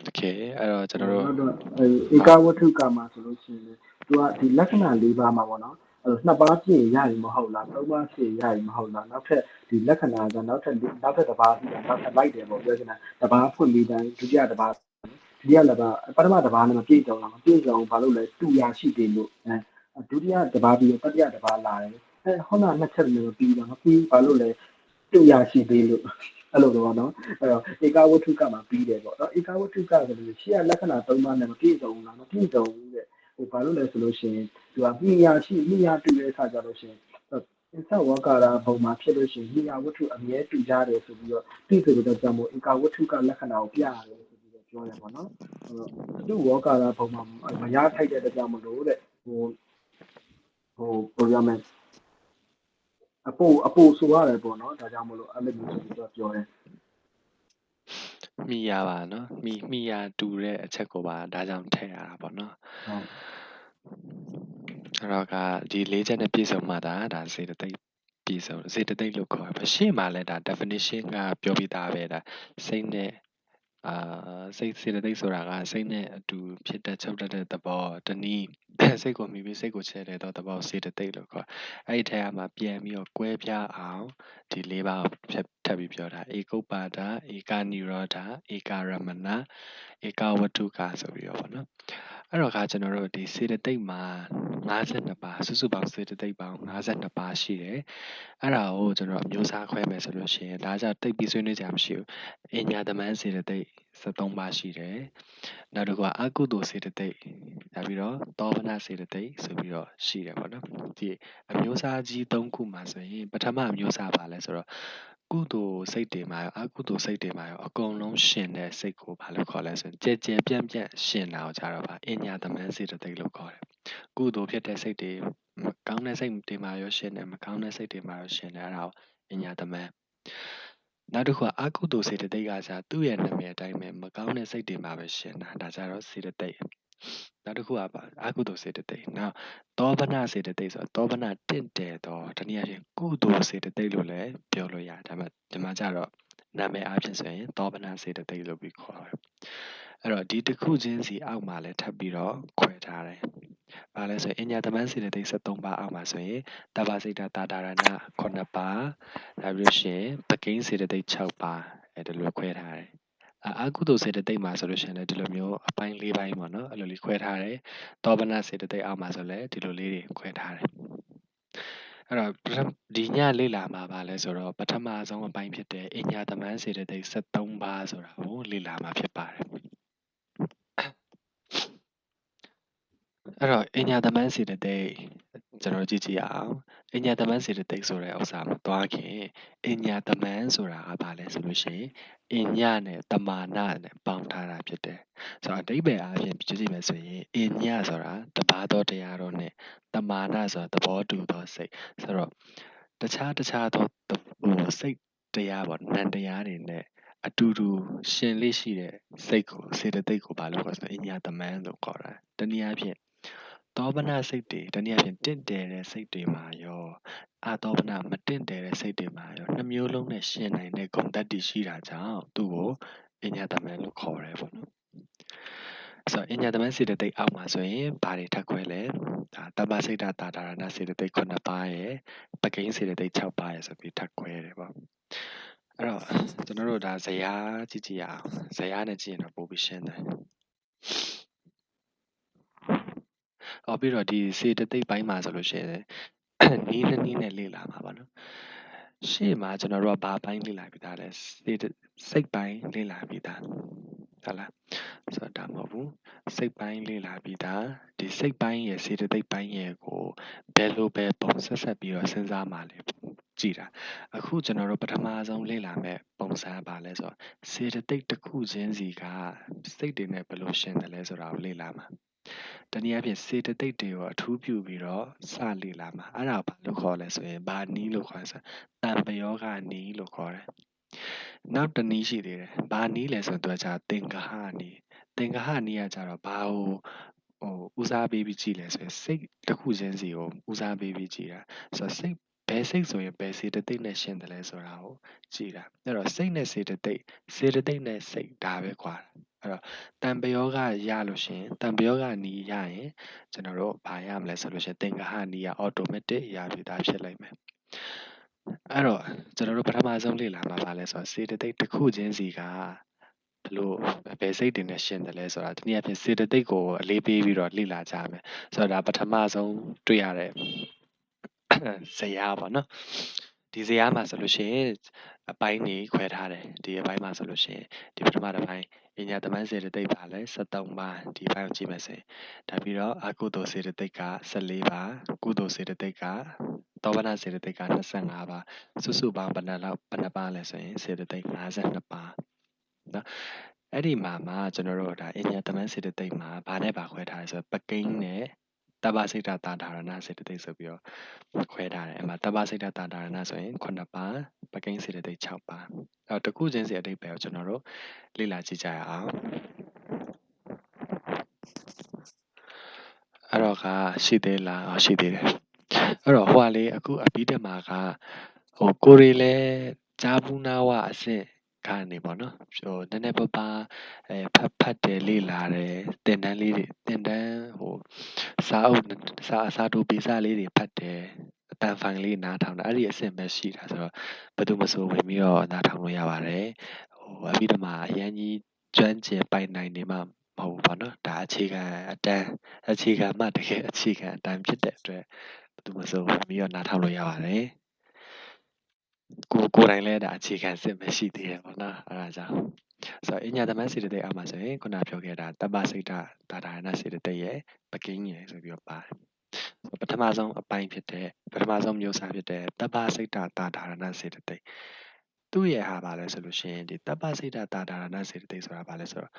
โอเคအဲ့တော့ကျွန်တော်တို့နောက်တော့ဧကဝတ္ထုကမှာဆိုလို့ရှိရင်သူကဒီလက္ခဏာ၄ပါးမှာပေါ့နော်နှစ်ပါးပြည့်ရရင်မဟုတ်လားသုံးပါးပြည့်ရရင်မဟုတ်လားနောက်ထပ်ဒီလက္ခဏာကနောက်ထပ်တစ်ပါးပြီးတာနောက်ထပ်လိုက်တယ်ပေါ့ပြောချင်တာတစ်ပါးဖွင့်ပြီးတိုင်းဒုတိယတစ်ပါးဒုတိယတစ်ပါးပထမတစ်ပါးနဲ့မပြည့်စုံလားမပြည့်စုံဘာလို့လဲတူရရှိသေးလို့ဒုတိယတစ်ပါးပြီးတော့တတိယတစ်ပါးလာတယ်ဟောနာနှစ်ချက်မျိုးပြီးတော့မပြီးဘာလို့လဲတူရရှိသေးလို့အဲ့လိုတော့နော်အဲ့တော့ဧကဝတ္ထုကမှာပြီးတယ်ပေါ့နော်ဧကဝတ္ထုကဆိုလို့ရှိရလက္ခဏာ3ပါးနဲ့မပြည့်စုံဘူးလားမပြည့်စုံဘူးတဲ့ဟိုဘာလို့လဲဆိုလို့ရှိရင်သူကမိယာတူတဲ့အခါကျတော့ရှင်အစ္ဆဝကာရဘုံမှာဖြစ်လို့ရှိရင်မိယာဝတ္ထုအမြဲတူကြတယ်ဆိုပြီးတော့သိဆိုတော့ကြောင့်မို့ဧကဝတ္ထုကလက္ခဏာကိုပြရတယ်ဆိုပြီးတော့ပြောတယ်ပေါ့နော်အဲ့တော့သူ့ဝကာရဘုံမှာမရထိုက်တဲ့အတွက်ကြောင့်မလို့တဲ့ဟိုပြောရမယ်အပိုဆိုရတယ်ပေါ့နော်ဒါကြောင့်မလို့အဲ့လိုမျိုးဆိုပြီးတော့ပြောတယ်မိရပါနော်မိရတူတဲ့အချက်ကိုပါဒါကြောင့်ထည့်ရတာပေါ့နော်ဟုတ်အဲ့တော့ကဒီ၄ချက်နဲ့ပြည့်စုံမှဒါစေတသိက်ပြည့်စုံစေတသိက်လို့ခေါ်တယ်ရှေ့မှာလဲဒါ definition ကပြောပြီးသားပဲဒါစိတ်နဲ့စေတသိက်ဆိုတာကစိတ်နဲ့အတူဖြစ်တဲ့ချုပ်တတ်တဲ့သဘောတနည်းစိတ်ကိုမြည်ပြီးစိတ်ကိုချဲတဲ့သဘောစေတသိက်လို့ခေါ်အဲ့ဒီထဲမှာပြန်ပြီးတော့ကွဲပြားအောင်ဒီ၄ပါးထပ်ပြီးပြောတာဧကုပ္ပါဒဧကနိရောဓဧကရမဏဧကဝတ္ထုကဆိုပြီးတော့ဗောနော်အဲ့တော့ကကျွန်တော်တို့ဒီစေတသိက်မှာ52ပါးစုစုပေါင်းစေတသိက်ပေါင်း52ပါးရှိတယ်အဲ့ဒါကိုကျွန်တော်အမျိုးအစားခွဲမယ်ဆိုလို့ရှိရင်ဒါကြောင့်တိတ်ပြီးဆွေးနွေးကြမှာမရှိဘူးအညာသမန်းစေတသိက်73ပါးရှိတယ်နောက်တစ်ခုကအကုသိုလ်စေတသိက်နောက်ပြီးတော့သောဗနစေတသိက်ဆိုပြီးတော့ရှိတယ်ပေါ့နော်ဒီအမျိုးအစားကြီး3ခုမှာဆိုရင်ပထမအမျိုးအစားပါလဲဆိုတော့ကုသိုလ်စိတ်တွေမှာရောအကုသိုလ်စိတ်တွေမှာရောအကုန်လုံးရှင်တဲ့စိတ်ကိုဘာလို့ခေါ်လဲဆိုရင်ကြဲကြဲပြန့်ပြန့်ရှင်တာကိုကြတော့ပါအညာသမန်းစေတသိက်လို့ခေါ်တယ်ကုသိုလ်ဖြစ်တဲ့စိတ်တွေမကောင်းတဲ့စိတ်တွေမှာရောရှင်တယ်မကောင်းတဲ့စိတ်တွေမှာရောရှင်တယ်အဲ့ဒါကိုအညာသမန်းနောက်တစ်ခုကအကုသိုလ်စေတသိက်ကစားသူ့ရဲ့နာမည်အတိုင်းပဲမကောင်းတဲ့စိတ်တွေမှာပဲရှင်တာဒါကြတော့စေတသိက်နောက်တစ်ခုကပါအကုသိုလ်စေတသိက်နောက်သောဗနစေတသိက်ဆိုတော့သောဗနတင့်တယ်တော့တနည်းအားဖြင့်ကုသိုလ်စေတသိက်လို့လည်းပြောလို့ရတယ်ဒါပေမဲ့ဒီမှာကျတော့နာမည်အားဖြင့်ဆိုရင်သောဗနစေတသိက်လို့ပြီးခေါ်တယ် အဲ့တော့ဒီတစ်ခုချင်းစီအောက်မှာလည်းထပ်ပြီးတော့ခွဲထားတယ်။ဘာလဲဆိုရင်အညာသမန်းစေတသိက်73ပါးအောက်မှာဆိုရင်တပ္ပစိတ်တတာဒါရဏ9ပါးနောက်ပြီးလို့ရှိရင်ပကိန်းစေတသိက်6ပါးဒီလိုခွဲထားတယ်။အာကုသိုလ်စေတသိက်မှာဆိုလို့ရှိရင်လည်းဒီလိုမျိုးအပိုင်း၄ပိုင်းပေါ့နော်အဲ့လိုလေးခွဲထားတယ်။တောပနစေတသိက်အောက်မှာဆိုလည်းဒီလိုလေးတွေခွဲထားတယ်။အဲ့တော့ဒီညလေ့လာမှာပါလဲဆိုတော့ပထမဆုံးအပိုင်းဖြစ်တဲ့အညာသမန်းစေတသိက်73ပါးဆိုတာကိုလေ့လာမှာဖြစ်ပါတယ်။အဲ့တော့အညာသမန်းစေတသိက်ကျွန်တော်ကြည့်ကြည့်အောင်အညာသမန်းစေတသိက်ဆိုတဲ့ဥစ္စာမသွားခင်အညာသမန်းဆိုတာကဘာလဲဆိုလို့ရှိရင်အညာနဲ့တမာနနဲ့ပေါင်းထားတာဖြစ်တယ်ဆိုတော့အဓိပ္ပာယ်အားဖြင့်ကြည့်ကြည့်မယ်ဆိုရင်အညာဆိုတာတပါးသောတရားတော်နဲ့တမာနဆိုတာသဘောတူသောစိတ်ဆိုတော့တခြားသောစိတ်တရားပေါ့နံတရားတွေနဲ့အတူတူရှင်လေးရှိတဲ့စိတ်ကိုစေတသိက်ကိုဘာလို့ခေါ်ဆိုအညာသမန်းလို့ခေါ်တာတနည်းအားဖြင့်သောပနစိတ်တွေတနည်းအားဖြင့်တင့်တယ်တဲ့စိတ်တွေမှာရောအာသောပနမတင့်တယ်တဲ့စိတ်တွေမှာရောနှမျိုးလုံးနဲ့ရှင်နိုင်တဲ့ဂုဏ်တတ္တိရှိတာကြောင့်သူ့ကိုအညာသမန်းလို့ခေါ်တယ်ပေါ့နော်ဆိုတော့အညာသမန်းစေတသိက်အောက်မှာဆိုရင်ဘာတွေထပ်ခွဲလဲဒါတပ္ပစိတ်တတာဒါရဏစေတသိက်9ပါးရယ်ပကိန်းစေတသိက်6ပါးရယ်ဆိုပြီးထပ်ခွဲတယ်ပေါ့အဲ့တော့ကျွန်တော်တို့ဒါဇယားကြည့်ကြည့်ရအောင်ဇယားနဲ့ကြည့်ရင်တော့ပိုပြီးရှင်းတယ်ပြီးတော့ဒီစေတသိက်ပိုင်းမှာဆိုလို့ရှိရင်နီးနဲ့လေ့လာမှာပါနော်ရှေ့မှာကျွန်တော်တို့ကဘာပိုင်းလေ့လာပြီးသားလဲစိတ်ပိုင်းလေ့လာပြီးသားဟုတ်လားဆိုတော့ဒါမဟုတ်ဘူးစိတ်ပိုင်းလေ့လာပြီးသားဒီစိတ်ပိုင်းရဲ့စေတသိက်ပိုင်းရဲ့ကိုဘယ်လိုပဲပုံဆက်ပြီးတော့စဉ်းစားမှလဲကြည့်တာအခုကျွန်တော်တို့ပထမဆုံးလေ့လာမဲ့ပုံစံပါလဲဆိုတော့စေတသိက်တစ်ခုချင်းစီကစိတ်တွေနဲ့ဘယ်လိုရှင်တယ်လဲဆိုတာကိုလေ့လာမှာတနည်းအားဖြင့်စေတသိက်တွေကိုအထူးပြုပြီးတော့စလေ့လာမှာအဲ့ဒါကိုဘာလို့ခေါ်လဲဆိုရင်ဘာနီးလို့ခေါ်လဲဆိုတန်ပယောဂနီးလို့ခေါ်တယ်နောက်တစ်နည်းရှိသေးတယ်ဘာနီးလဲဆိုတော့သူကကြာသင်္ကဟနီးသင်္ကဟနီးကကြတော့ဘာကိုဦးစားပေးပြီးကြည့်လဲဆိုရင်စိတ်တစ်ခုချင်းစီကိုဦးစားပေးပြီးကြည့်တာဆိုတော့စိတ်ဘယ်စိတ်ဆိုရင်ဘယ်စေတသိက်နဲ့ရှင်တယ်လဲဆိုတာကိုကြည့်တာအဲ့တော့စိတ်နဲ့စေတသိက်နဲ့စိတ်ဒါပဲကွာအဲ့တော့တန်ပယောဂရလို့ရှိရင်တန်ပယောဂနီးရရင်ကျွန်တော်တို့ဘာရမလဲဆိုလို့ရှိရင်သင်္ကဟနီးက automatic ရပြီးသားဖြစ်လိုက်မယ်အဲ့တော့ကျွန်တော်တို့ပထမဆုံးလေ့လာမှာပါလဲဆိုတော့စေတသိက်တစ်ခုချင်းစီကဘလို့ဘယ်စိတ်တွေနဲ့ရှင်တယ်လဲဆိုတာဒီနေ့အဖြစ်စေတသိက်ကိုအလေးပေးပြီးတော့လေ့လာကြမယ်ဆိုတော့ဒါပထမဆုံးတွေ့ရတဲ့ဇယားပေါ့နော်ဒီဇယားမှာဆိုလို့ရှိရင်အပိုင်းတွေခွဲထားတယ်ဒီအပိုင်းမှာဆိုလို့ရှိရင်ဒီပထမတစ်ပိုင်းအညာသမန်းစေတသိက်ပါလဲ73ပါးဒီပိုင်းကိုကြည့်မယ်ဆိုရင်ဒါပြီးတော့အကုသိုလ်စေတသိက်က14ပါးကုသိုလ်စေတသိက်ကသောပနစေတသိက်က25ပါးစုစုပေါင်းဘယ်နှပါလဲဆိုရင်စေတသိက်52ပါးနော်အဲ့ဒီမှာကျွန်တော်တို့ဒါအညာသမန်းစေတသိက်မှာဘာနဲ့ပါခွဲထားလဲဆိုတော့ပကိန်းနဲ့တပ္ပစိတ်တတာဒါရဏစေတသိက်ဆိုပြီးတော့ခွဲထားတယ်အဲ့မှာတပ္ပစိတ်တတာဒါရဏဆိုရင်9ပါးပကိန်းစေတသိက်6ပါးအဲ့တော့တစ်ခုချင်းစီအဓိပ္ပာယ်ကိုကျွန်တော်တို့လေ့လာကြည့်ကြရအောင်အဲ့တော့ရှိသေးလားရှိသေးတယ်အဲ့တော့ဟိုကလေအခုအပြီးတက်မှာကကိုရီလည်းဂျာဘူးနာဝအဆင့်ကနေပေါ့နော်နည်းနည်းပါးပါးဖတ်တယ်လေ့လာတယ်သင်တန်းစာတူပိစာလေးတွေဖတ်တယ်အတန်ဖိုင်လေးနားထောင်တာအဲ့ဒီအဆင့်ပဲရှိတာဆိုတော့ဘယ်သူမှဆိုဝင်ပြီးတော့နားထောင်လို့ရပါတယ်အပြီးတော့မှအရန်ကြီးကျွမ်းကျင်ပိုင်နိုင်နေမှမဟုတ်ဘူးပေါ့နော်ဒါအခြေခံမှတကယ်အခြေခံအတန်းဖြစ်တဲ့အတွက်ဘယ်သူမှဆိုဝင်ပြီးတော့နားထောင်လို့ရပါတယ်ကိုယ်တိုင်လည်းဒါအခြေခံစစ်မရှိသေးတယ်ပေါ့နော်အဲ့ဒါကြောင့်ဆိုတော့အညာသမန်းစေတသိက်အောက်မှာဆိုရင်ခုနပြောခဲ့တာတပ္ပစိတ်တာဒါရဏစေတသိက်ရဲ့ပကိန်းရဲ့ဆိုပြီးတော့ပါတယ်ပထမဆုံးအပိုင်းဖြစ်တဲ့ပထမဆုံးမျိုးစားဖြစ်တဲ့တပ္ပစိတ်တာဒါရဏစေတသိက်သူ့ရဲ့ဟာပါလဲဆိုလို့ရှိရင်ဒီတပ္ပစိတ်တာဒါရဏစေတသိက်ဆိုတာပါလဲဆိုတော့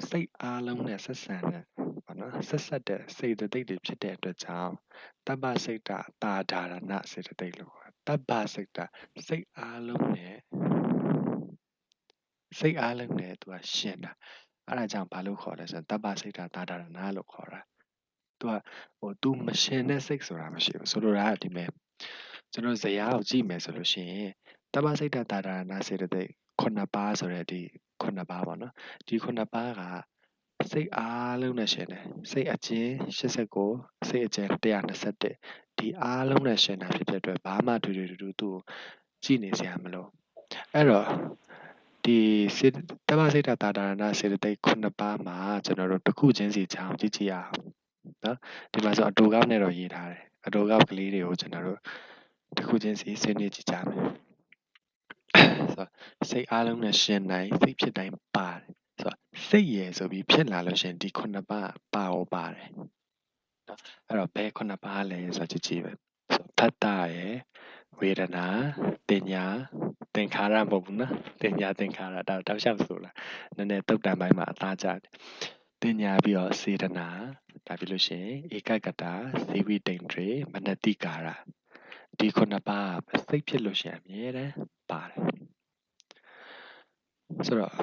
စိတ်အားလုံးနဲ့ဆက်ဆံတဲ့ပေါ့နော်ဆက်ဆက်တဲ့စေတသိက်တွေဖြစ်တဲ့အတွက်ကြောင့်တပ္ပစိတ်တာဒါရဏစေတသိက်လို့ခေါ်တယ်တပ္ပစိတ်တာစိတ်အားလုံးနဲ့သူကရှင်တာအဲ့ဒါကြောင့်ဘာလို့ခေါ်လဲဆိုတော့တပ္ပစိတ်တာဒါရဏလို့ခေါ်တာသူမရှင်တဲ့စိတ်ဆိုတာမရှိဘူးဆိုလိုတာကဒီမဲ့ကျွန်တော်ဇယားကိုကြည့်မယ်ဆိုလို့ရှိရင်တပ္ပစိတ်တာဒါရဏစေတသိက်9ပါးဆိုတဲ့ဒီ9 ခုနှစ်ပါးပေါ့နော်ဒီခုနှစ်ပါးကစိတ်အားလုံးနဲ့ရှင်တယ်စိတ်အကျဉ်89စိတ်အကျဉ်121ဒီအားလုံးနဲ့ရှင်တာဖြစ်တဲ့အတွက်ဘာမှတူသူ့ကိုကြည့်နေစရာမလိုအဲ့တော့ဒီတမစိတ်တာတာရဏစေတသိက်ခုနှစ်ပါးမှာကျွန်တော်တို့တစ်ခုချင်းစီချောင်းကြည့်ကြည့်ရအောင်နော်ဒီမှာဆိုအတူကောက်နဲ့တော့ရေးထားတယ်အတူကောက်ကလေးတွေကိုကျွန်တော်တို့တစ်ခုချင်းစီဆွေးနွေးကြည့်ကြမယ်ဆိုစိတ်အားလုံးနဲ့ရှင်နိုင်စိတ်ဖြစ်တိုင်းပါတယ်ဆိုစိတ်ရယ်ဆိုပြီးဖြစ်လာလို့ရှင်ဒီခုနှစ်ပါးပါရောပါတယ်နော်အဲ့တော့ဘယ်ခုနှစ်ပါးလဲဆိုကြည့်ကြည့်ပဲဆိုဖတ်တာရယ်ဝေဒနာတင်ညာသင်္ခါရမဟုတ်ဘူးနော်တင်ညာသင်္ခါရတောက်လျှောက်ဆိုလားနည်းနည်းတုတ်တန်ပိုင်းမှာအသားကျတယ်တင်ညာပြီးတော့စေတနာဒါပြီးလို့ရှိရင်ဧကကတာဇီဝိတိန်တွေမနတိကာရဒီခုနှစ်ပါးစိတ်ဖြစ်လို့ရှိရင်အမြဲတမ်းပါတယ်ဆိုတော့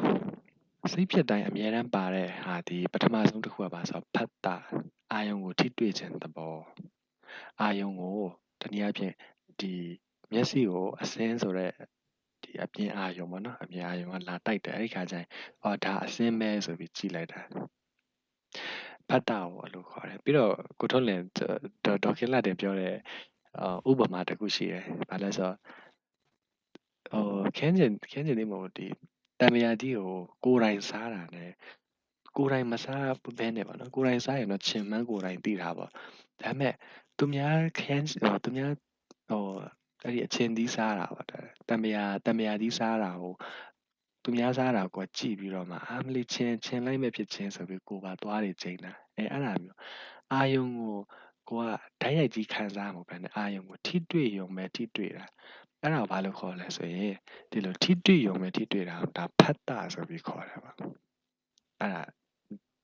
စိတ်ဖြစ်တိုင်းအမြဲတမ်းပါတဲ့ဟာဒီပထမဆုံးတစ်ခုကပါဆိုဖတ်တာအာယုံကိုထိတွေ့ခြင်းသဘောအာယုံကိုတနည်းအားဖြင့်ဒီမျက်စိကိုအစင်းဆိုတဲ့ဒီအပြင်အာယုံပေါ့နော်အပြင်အာယုံကလာတိုက်တယ်အဲ့ဒီခါကျရင်ဒါအစင်းပဲဆိုပြီးကြည့်လိုက်တာဖတ်တာကိုအဲ့လိုခေါ်တယ်ပြီးတော့ကိုထွန်းလင်ဒေါက်ခင်လာတင်ပြောတဲ့ဥပမာတစ်ခုရှိတယ်ဘာလဲဆိုတော့ခင်းကျင်နေမို့ဒီတံမြာကြီးကိုကိုယ်တိုင်စားတာ ਨੇ ကိုယ်တိုင်မစားဘဲနဲ့ပေါ့နော်ကိုယ်တိုင်စားရင်တော့ချင်မှန်းကိုယ်တိုင်သိတာပေါ့ဒါပေမဲ့သူများသူများအဲ့ဒီအချင်းသီးစားတာပေါ့တံမြာသီးစားတာကိုသူများစားတာကိုကြည့်ပြီးတော့မှမလေးချင်လိုက်မဲ့ဖြစ်ချင်းဆိုပြီးကိုပါသွားနေချိန်တာအဲ့ဒါမျိုးအာယုံကိုကဓာတ်ရိုက်ကြီးခံစားမှာပဲနဲ့အာယုံကိုထိတွေ့ရုံပဲထိတွေ့တာအဲ့ဒါကိုဘာလို့ခေါ်လဲဆိုရင်ဒီလိုထိတွေ့ရုံပဲထိတွေ့တာဒါဖတ်တာဆိုပြီးခေါ်တယ်ပေါ့အဲ့ဒါ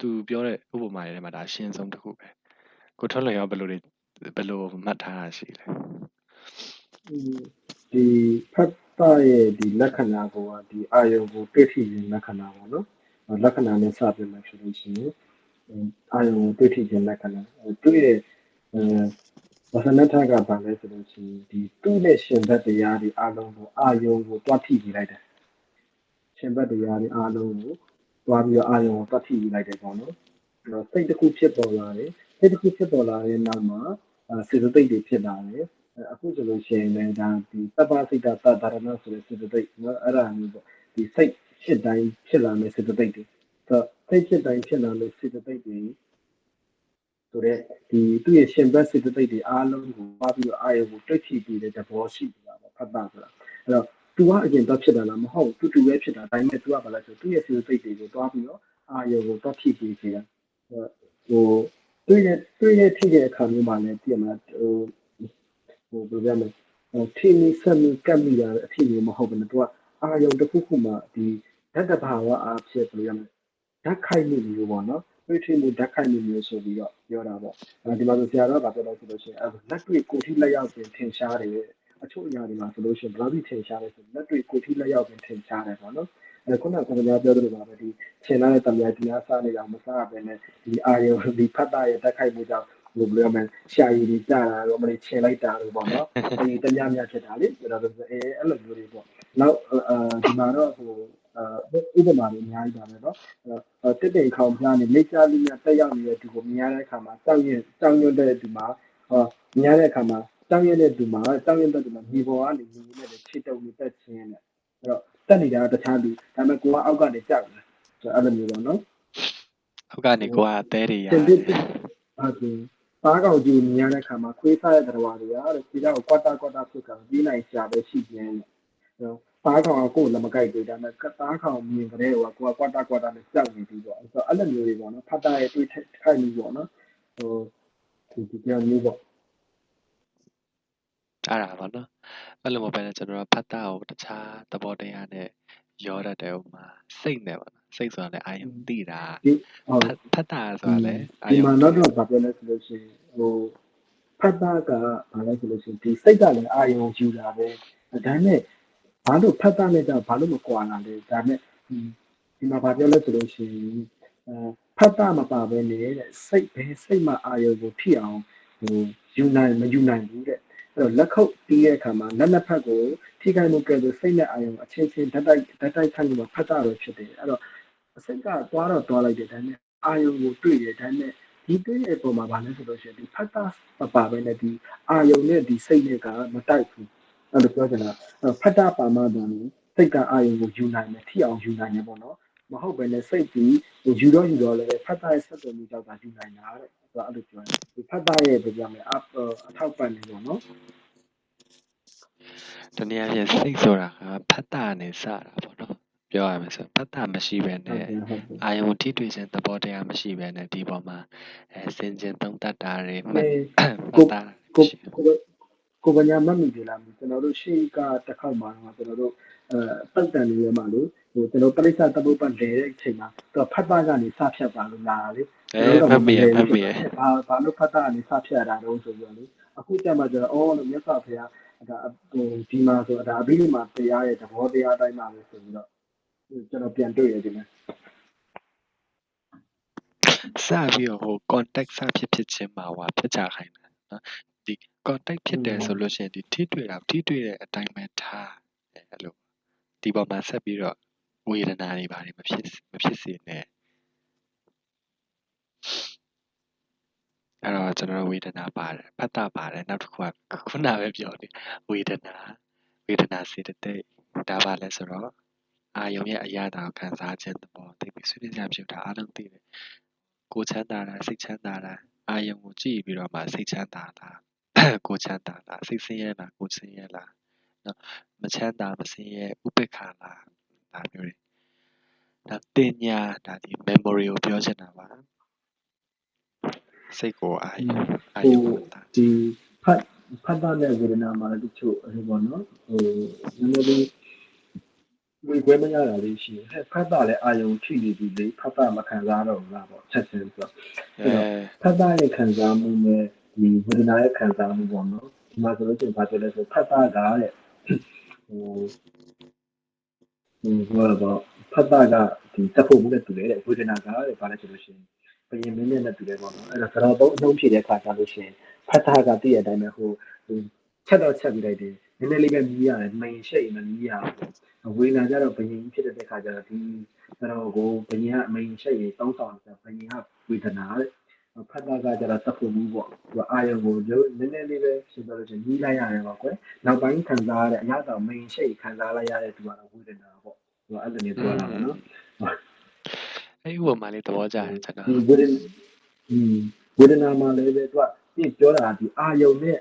သူပြောတဲ့ဥပမာတွေထဲမှာဒါအရှင်းဆုံးတစ်ခုပဲကိုထွန်းလွင်ရောဘယ်လိုမှတ်ထားတာရှိလဲဒီဖတ်တာရဲ့ဒီလက္ခဏာကဒီအာယုံကိုတွေ့ထိခြင်းလက္ခဏာပေါ့နော်လက္ခဏာနဲ့စပြမယ်ဆိုလို့ရှိရင်အာယုံကိုတွေ့ထိခြင်းလက္ခဏာတွေ့ရဲ့ဝဆနထကဘာလဲဆိုလို့ရှိရင်ဒီသူ့နဲ့ရှင်ဘတ်တရားတွေအလုံးကိုအာယုံကိုတွားထိပြီးလိုက်တယ်ရှင်ဘတ်တရားတွေအလုံးကိုတွားပြီးတော့အာယုံကိုတွားထိပြီးလိုက်တယ်ပေါ့နော်စိတ်တစ်ခုဖြစ်ပေါ်လာတယ်စိတ်တစ်ခုဖြစ်ပေါ်လာတဲ့နောက်မှာစေတသိက်တွေဖြစ်လာတယ်အခုဆိုလို့ရှိရင်လည်းဒါဒီသဗ္ဗစိတ်တသတ္တရဏဆိုတဲ့စေတသိက်နော်အဲ့ဒါမျိုးပေါ့ဒီစိတ်ဖြစ်တိုင်းဖြစ်လာမယ့်စေတသိက်တွေစိတ်ဖြစ်တိုင်းဖြစ်လာမယ့်စေတသိက်တွေဆိုတော့ဒီသူ့ရဲ့ရှင်ဘတ်စေတသိက်တွေအားလုံးကိုပါပြီးတော့အာယုံကိုတွေ့ထိပြီးတဲ့သဘောရှိနေတာပေါ့ဖတ်တာဆိုတာအဲ့တော့သူကအရင်တော့ဖြစ်တာလားမဟုတ်တူပဲဖြစ်တာဒါပေမဲ့သူကဘာလဲဆိုသူ့ရဲ့စေတသိက်တွေကိုတွားပြီးတော့အာယုံကိုတွားထိပြီးခဲ့တာဟိုတွေ့တဲ့ထိတဲ့အခါမျိုးမှာလည်းပြင်မှာဘယ်လိုပြောမလဲထိမိဆက်မိကပ်မိတာအဖြစ်မျိုးမဟုတ်ဘူးနော်သူကအာယုံတစ်ခုခုမှာဒီဓာတ်တဘာဝအားဖြင့်ဘယ်လိုရမလဲဓာတ်ခိုက်မှုမျိုးပေါ့နော်တွေ့ထိမှုဓာတ်ခိုက်မှုမျိုးဆိုပြီးတော့ပြောတာပေါ့ဒီမှာဆိုဆရာတော်ကပြောလို့ဆိုလို့ရှိရင်လက်တွေ့ကိုထိလက်ရောက်ပြင်ထင်ရှားတယ်အချို့အရာတွေမှာဆိုလို့ရှိရင်ဘယ်လိုထင်ရှားလဲဆိုလက်တွေ့ကိုထိလက်ရောက်ပြင်ထင်ရှားတယ်ပေါ့နော်ခုနကကျွန်တော်ပြောသလိုပါပဲဒီရှင်းလာတဲ့တံမြာတရားစားနေတာမစားဘဲနဲ့ဒီအာယုံဒီဖတ်တာရဲ့ဓာတ်ခိုက်မှုကြောင့်ဘယ်လိုလဲရှာရည်ကြီးကြတာတော့မလေးချင်လိုက်တာလို့ပေါ့နော်ဒီတညာမြဖြစ်တာလေကျွန်တော်တို့အဲ့လိုမျိုးတွေပေါ့နောက်ဒီမှာတော့ဥပမာတွေအများကြီးပါပဲเนาะတက်တိန်ခေါင်ပြားနေလက်ချလိမြတက်ရောက်နေတဲ့ဒီကိုမြင်ရတဲ့အခါမှာတောင်းရွတ်တဲ့ဒီမှာမြင်ရတဲ့အခါမှာတောင်းရွတ်တဲ့ဒီမှာတောင်းရွတ်တဲ့ဒီမှာမြေပေါ်ကနေမြင်နေတဲ့ခြေတုံတွေတက်ချင်းနဲ့အဲ့တော့တက်နေတာတခြားသူဒါပေမဲ့ကိုကအောက်ကနေကြောက်တယ်ဆိုတော့အဲ့လိုမျိုးပေါ့နော်အောက်ကနေကိုကအသေးတွေရဟုတ်တယ်ပါကောင်ကြီးမြင်ရတဲ့အခါမှာခွေးစားတဲ့တော်တွေကခြေထောက်ကွက်တာဖြစ်တာပြီးနိုင်ရှာပဲရှိပြင်းတယ်သားကောင်ကိုလည်းမကြိုက်သေးဒါပေမဲ့သားကောင်မြင်ကြတဲ့ဟိုကိုကကွက်တာနဲ့ကြောက်နေပြီပေါ့ဆိုတော့အဲ့လိုမျိုးတွေပေါ့နော်ဖတ်တာရဲ့တွေ့ထိုက်မှုပေါ့နော်ဒီပြောင်းမျိုးပေါ့အဲ့ဒါပေါ့နော်အဲ့လိုမပဲနဲ့ကျွန်တော်တို့ဖတ်တာကိုတခြားသဘောတရားနဲ့ရောတတ်တယ်ဥမာစိတ်နဲ့ပေါ့နော်စိတ်ဆိုတာလည်းအာယုံသိတာဖတ်တာဆိုတာလည်းအာယုံဒီမှာတော့ဘာပြောလဲဆိုလို့ရှိရင်ဖတ်တာကဘာလဲဆိုလို့ရှိရင်ဒီစိတ်ကလည်းအာယုံယူတာပဲဒါနဲ့ဘာလို့ဖတ်တာနဲ့တော့ဘာလို့မကွာတာလဲဒါနဲ့ဒီမှာဘာပြောလဲဆိုလို့ရှိရင်ဖတ်တာမပါဘဲနဲ့စိတ်မှအာယုံကိုထိအောင်ယူနိုင်မယူနိုင်ဘူးတဲ့ အဲ့တော့လက်ခုပ်တီးတဲ့အခါမှာလက်ဖက်ကိုထိခိုက်မှုကဲဆိုစိတ်နဲ့အာယုံအချင်းချင်းဓာတ်တိုက်ခတ်မှုမှာဖတ်တာပဲဖြစ်တယ်အဲ့တော့အစိတ်ကသွားတော့သွားလိုက်တယ်ဒါပေမဲ့အာယုံကိုတွေ့တယ်ဒါပေမဲ့ဒီတွေ့တဲ့အပေါ်မှာဗာလဲဆိုလို့ရှိရင်ဒီဖတ်တာမပါဘဲနဲ့ဒီအာယုံနဲ့ဒီစိတ်နဲ့ကမတိုက်ဘူးအဲ့လိုပြောချင်တာဖတ်တာပါမှတော့စိတ်ကအာယုံကိုယူနိုင်တယ်ထိအောင်ယူနိုင်တယ်ပေါ့နော်မဟုတ်ဘဲနဲ့စိတ်ပြီးယူတော့လည်းဖတ်တာရဲ့ဆက်သွယ်မှုကြောင့်ဒါယူနိုင်တာတဲ့အဲ့လိုပြောရင်ဒီဖတ်တာရဲ့ပြောမယ်အထောက်ပံ့နေပေါ့နော် တနည်းအားဖြင့်စိတ်ဆိုတာကဖတ်တာနဲ့စတာပေါ့နော်ပြောရမယ်ဆိုဖတ်တာမရှိဘဲ ဟုတ် နဲ့ ကဲ့ဟုတ်ကဲ့ အာယုံထိတွေ့ခြင်းသဘောတရားမရှိဘဲနဲ့ဒီပေါ်မှာစင်ကျင်သုံးတတ်တာတွေမှ အဲ တ် ကို တာ ကို ရှိ ကိုပညာမှတ်မိတယ်လားကျွန်တော်တို့ရှေ့ကတစ်ခေါက်မှာတော့ကျွန်တော်တို့ပတ်တန်တွေမှာလို့ဟိုကျွန်တော်ပရိစ္ဆာသမုပ္ပါဒ်လဲတဲ့အချိန်မှာတော့ဖတ်တာကနေစဖြတ်ပါလို့လာလေကျွန်တော်တို့ မှ တော့ တ် မ မိရ လဲ မှတ် ဘူး မိရ ဘာလို့ဖတ်တာကနေစဖြတ်ရတာတော့ဆိုပြီးတော့လေအခုကျမှကျတော့အော်လို့မြတ်စွာဘုရားဒါဟိုဒီမှာဆိုဒါအဘိဓမ္မာတရားရဲ့သဘောတရားတိုင်းမှာလို့ဆိုပြီးတော့ကျွန်တော်ပြန်တွေ့ရတယ်ဒီမှာ စပြီးတော့ဟို contact စဖြစ်ချင်းမှာဟိုဖြစ်ကြခိုင်းတာနော်ဒီ contact ဖြစ်တယ်ဆိုလို့ရှိရင်ဒီထိတွေ့တဲ့အတိုင်းပဲထားအဲ့လိုဒီပေါ်မှာဆက်ပြီးတော့ဝေဒနာတွေဘာတွေမဖြစ်စေနဲ့အဲ့တော့ကျွန်တော်ဝေဒနာပါတယ်ဖတ်တာပါတယ်နောက်တစ်ခုကခုနပဲပြောတယ်ဝေဒနာစေတသိက်ဒါပါလဲဆိုတော့အာယုံရဲ့အရာတာကိုခံစားခြင်းသဘောသိပြီဆွေးနွေးကြဖြစ်တာအားလုံးသိတယ်ကိုယ်ချမ်းသာတာစိတ်ချမ်းသာတာအာယုံကိုကြည့်ပြီးတော့မှစိတ်ချမ်းသာတာကိုယ်ချမ်းသာတာစိတ်ဆင်းရဲတာကိုယ်ဆင်းရဲလားနော်မချမ်းသာမဆင်းရဲဥပိ္ပခာလားဒါမျိုးတွေဒါတင်ညာဒါဒီ memory ကိုပြောချင်တာပါစိတ်ကိုအာယုံ ဟို မှတ်တာ ဒီဖတ်တာနဲ့ဝေဒနာမှာလည်းတချို့ဟိုပေါ့နော်ဟိုနည်းနည်းလေးဝေခွဲမရတာလေးရှိတယ်ဖတ်တာလည်းအာယုံထိနေပြီလေဖတ်တာမခံစားတော့ဘူးလားပေါ့ချက်ချင်းဆိုတော့ဖတ်တာရဲ့ခံစားမှုနဲ့ဒီဝေဒနာရဲ့ခံစားမှုပေါ့နော်ဒီမှာဆိုလို့ရှိရင်ဘာပြောလဲဆိုဖတ်တာကတဲ့ဟိုဘာပေါ့ဖတ်တာကဒီတက်ဖို့မှုနဲ့တူတယ်တဲ့ဝေဒနာကတဲ့ဘာလဲဆိုလို့ရှိရင်ဘယင်မင်းနဲ့တူတယ်ပေါ့နော်အဲ့တော့ကတော့တော့အနှုံးဖြည့်တဲ့ခါကျလို့ရှိရင်ဖတ်တာကတည့်ရတဲ့အတိုင်းပဲဟိုချက်တော့ချက်ပြီးလိုက်တယ်နည်းနည်းလေးပဲမြည်ရတယ်မိန်ရှိတ်မမြည်ရဘူးဝေဒနာကြတော့ဘယင်ဖြစ်တဲ့ခါကျတော့ဒီကတော့ကိုဘယင်ကမိန်ရှိတ်တောင်းဆောင်တယ်ဘယင်ကဝေဒနာတဲ့ဖတ်တာကကျတော့တက်ဖို့မှုပေါ့သူအာယုံကိုနည်းနည်းလေးပဲဖြစ်တော့လို့ရှိရင်မြည်လိုက်ရတယ်ပေါ့ကွယ်နောက်ပိုင်းခံစားရတဲ့အရသာမိန်ရှိတ်ခံစားလိုက်ရတဲ့သူကတော့ဝေဒနာပေါ့သူအဲ့လိုမျိုးပြောတာပေါ့နော် အဲ့ဒီဥပမာလေးသဘောကျတယ်ကျွန်တော် ဒီဝေဒနာမှာလည်းပဲသူကပြင်ပြောတာဒီအာယုံရဲ့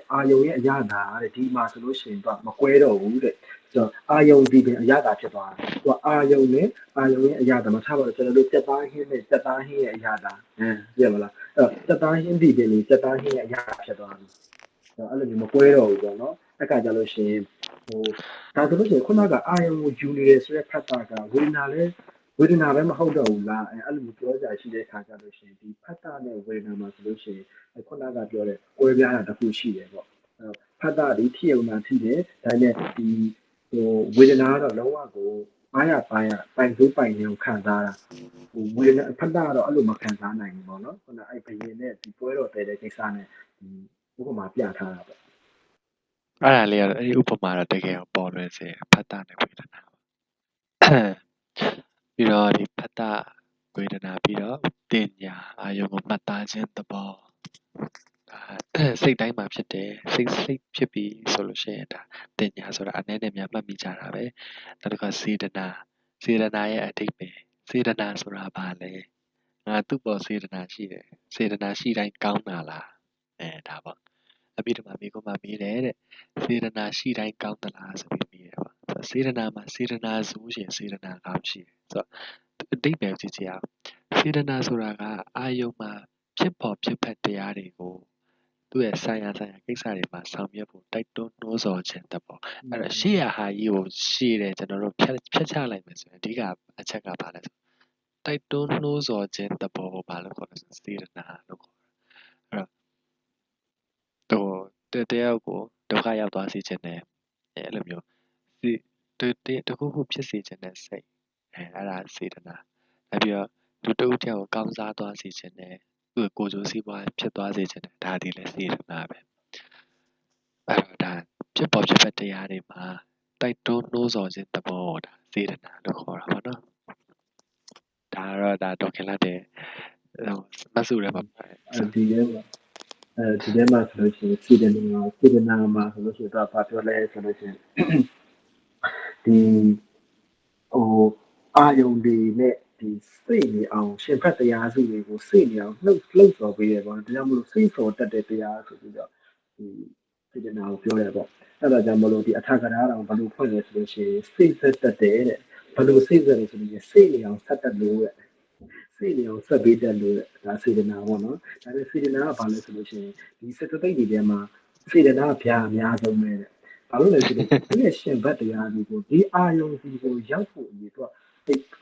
အရသာတဲ့ဒီမှာဆိုလို့ရှိရင်သူကမကွဲတော့ဘူးတဲ့ဆိုတော့အာယုံဒီပင်အရသာဖြစ်သွားတယ်သူကအာယုံနဲ့အာယုံရဲ့အရသာမှာထားပါတော့ကျွန်တော်တို့စက်သားဟင်းနဲ့စက်သားဟင်းရဲ့အရသာပြမလားအဲ့တော့စက်သားဟင်းဒီပင်လေးစက်သားဟင်းရဲ့အရသာဖြစ်သွားပြီအဲ့လိုမျိုးမကွဲတော့ဘူးပေါ့နော်အဲ့ကကြလို့ရှိရင်ဟိုဒါဆိုလို့ရှိရင်ခုနကအာယုံကိုယူနေရဆိုတဲ့ဖတ်တာကဝေဒနာပဲမဟုတ်တော့ဘူးလားအဲ့လိုမျိုးပြောကြရှိတဲ့ခါကြလို့ရှိရင်ဒီဖတ်တာနဲ့ဝေဒနာမှာဆိုလို့ရှိရင်ခုနကပြောတဲ့ကွဲပြားတာတစ်ခုရှိတယ်ပေါ့ဖတ်တာဒီထိရုံနာထိတယ်ဒါနဲ့ဒီဟိုဝေဒနာကတော့လုံးဝကိုပိုင်းစိုးပိုင်နေကိုခံစားတာဟိုဝေဒနာဖတ်တာကတော့အဲ့လိုမခံစားနိုင်ဘူးပေါ့နော်ခုနအဲ့ဘယင်နဲ့ဒီပွဲတော်တဲ့ကိစ္စနဲ့ဒီဥပမာပြထားတာပေါ့ အဲ့ဒါလေးကတော့အဲ့ဒီဥပမာတော့တကယ်ပေါ်လွင်စေဖတ်တာနဲ့ဝေဒနာပြီးတော့ဒီဖတ်တာဝေဒနာပြီးတော့တင်ညာအာယုံကိုမှတ်သားခြင်းသဘောစိတ်တိုင်းမှာဖြစ်တယ်စိတ်ဖြစ်ပြီးဆိုလို့ရှိရင်ဒါတင်ညာဆိုတာအနေနဲ့များမှတ်မိကြတာပဲနောက်တစ်ခါစေတနာရဲ့အဓိပ္ပာယ်စေတနာဆိုတာဘာလဲငါသူ့ပေါ်စေတနာရှိတယ်စေတနာရှိတိုင်းကောင်းတာလားဒါပေါ့အပိဓမ္မာမိကုံမှာမေးတယ်တဲ့စေတနာရှိတိုင်းကောင်းသလားဆိုပြီးမေးတယ်ပေါ့စေတနာမှာစေတနာဆိုရှင်စေတနာကောင်းရှိတယ်ဆိုတော့အဓိပ္ပာယ်ကြည့်ကြည့်အောင်စေတနာဆိုတာကအာယုံမှာဖြစ်ပေါ်ဖြစ်ဖက်တရားတွေကိုသူ့ရဲ့ဆိုင်ရာကိစ္စတွေမှာဆောင်ရွက်ဖို့တိုက်တွန်းနှိုးဆော်ခြင်းတပေါ့အဲ့တော့ရှေ့ရဟာကြီးကိုရှေ့တယ်ကျွန်တော်တို့ဖြတ်ချလိုက်မယ်ဆိုရင်အဓိကအချက်ကဘာလဲဆိုတိုက်တွန်းနှိုးဆော်ခြင်းတပေါ့ကိုဘာလို့ခေါ်လဲဆိုစေတနာလို့ခေါ်တယ်အဲ့တော့တယောက်ကိုဒုက္ခရောက်သွားစေခြင်းနဲ့အဲ့လိုမျိုးတခုခုဖြစ်စေခြင်းနဲ့စိတ်အဲ့ဒါစေတနာနောက်ပြီးတော့သူတဦးတယောက်ကိုကောင်းစားသွားစေခြင်းနဲ့သူ့ကိုယ်ကျိုးစီးပွားဖြစ်သွားစေခြင်းနဲ့ဒါဒီလည်းစေတနာပဲ အဲ့တော့ဒါဖြစ်ပေါ်ဖြစ်ပတ်တရားတွေမှာတိုက်တွန်းနှိုးဆော်ခြင်းသဘောကိုဒါစေတနာလို့ခေါ်တာပါနော်ဒါကတော့ဒါဒေါခင်လာတဲ့မတ်စုရဲပါပါတယ် ဒီထဲမှာဆိုလို့ရှိရင်စေတနာမှာဆိုလို့ရှိရင်တော့ဘာပြောလဲဆိုလို့ရှိရင်ဒီဟိုအာယုန်တွေနဲ့ဒီစိတ်နေအောင်ရှင်ဖက်တရားစုတွေကိုစိတ်နေအောင်လှုပ်ဆော်ပေးရပေါ့ဒါကြောင့်မလို့စိတ်ဆော်တတ်တဲ့တရားဆိုပြီးတော့ဒီစေတနာကိုပြောရပေါ့အဲ့ဒါကြောင့်မလို့ဒီအထာကရာတော်ဘယ်လိုဖွင့်လဲဆိုလို့ရှိရင်စိတ်ဆက်တတ်တဲ့ဘယ်လိုစိတ်ဆက်လဲဆိုလို့ရှိရင်စိတ်နေအောင်ဆက်တတ်လို့တဲ့စိတ်နေအောင်ဆက်ပေးတတ်လို့ဒါစေတနာပေါ့နော်ဒါပေမဲ့စေတနာကဘာလဲဆိုလို့ရှိရင်ဒီစတသိက်တွေထဲမှာစေတနာဗျာအများဆုံးပဲတဲ့ဘာလို့လဲဆိုတော့သူရဲ့ရှင်ဘတ်တရားတွေကိုဒီအာယုံစီကိုရောက်ဖို့အရေးတော့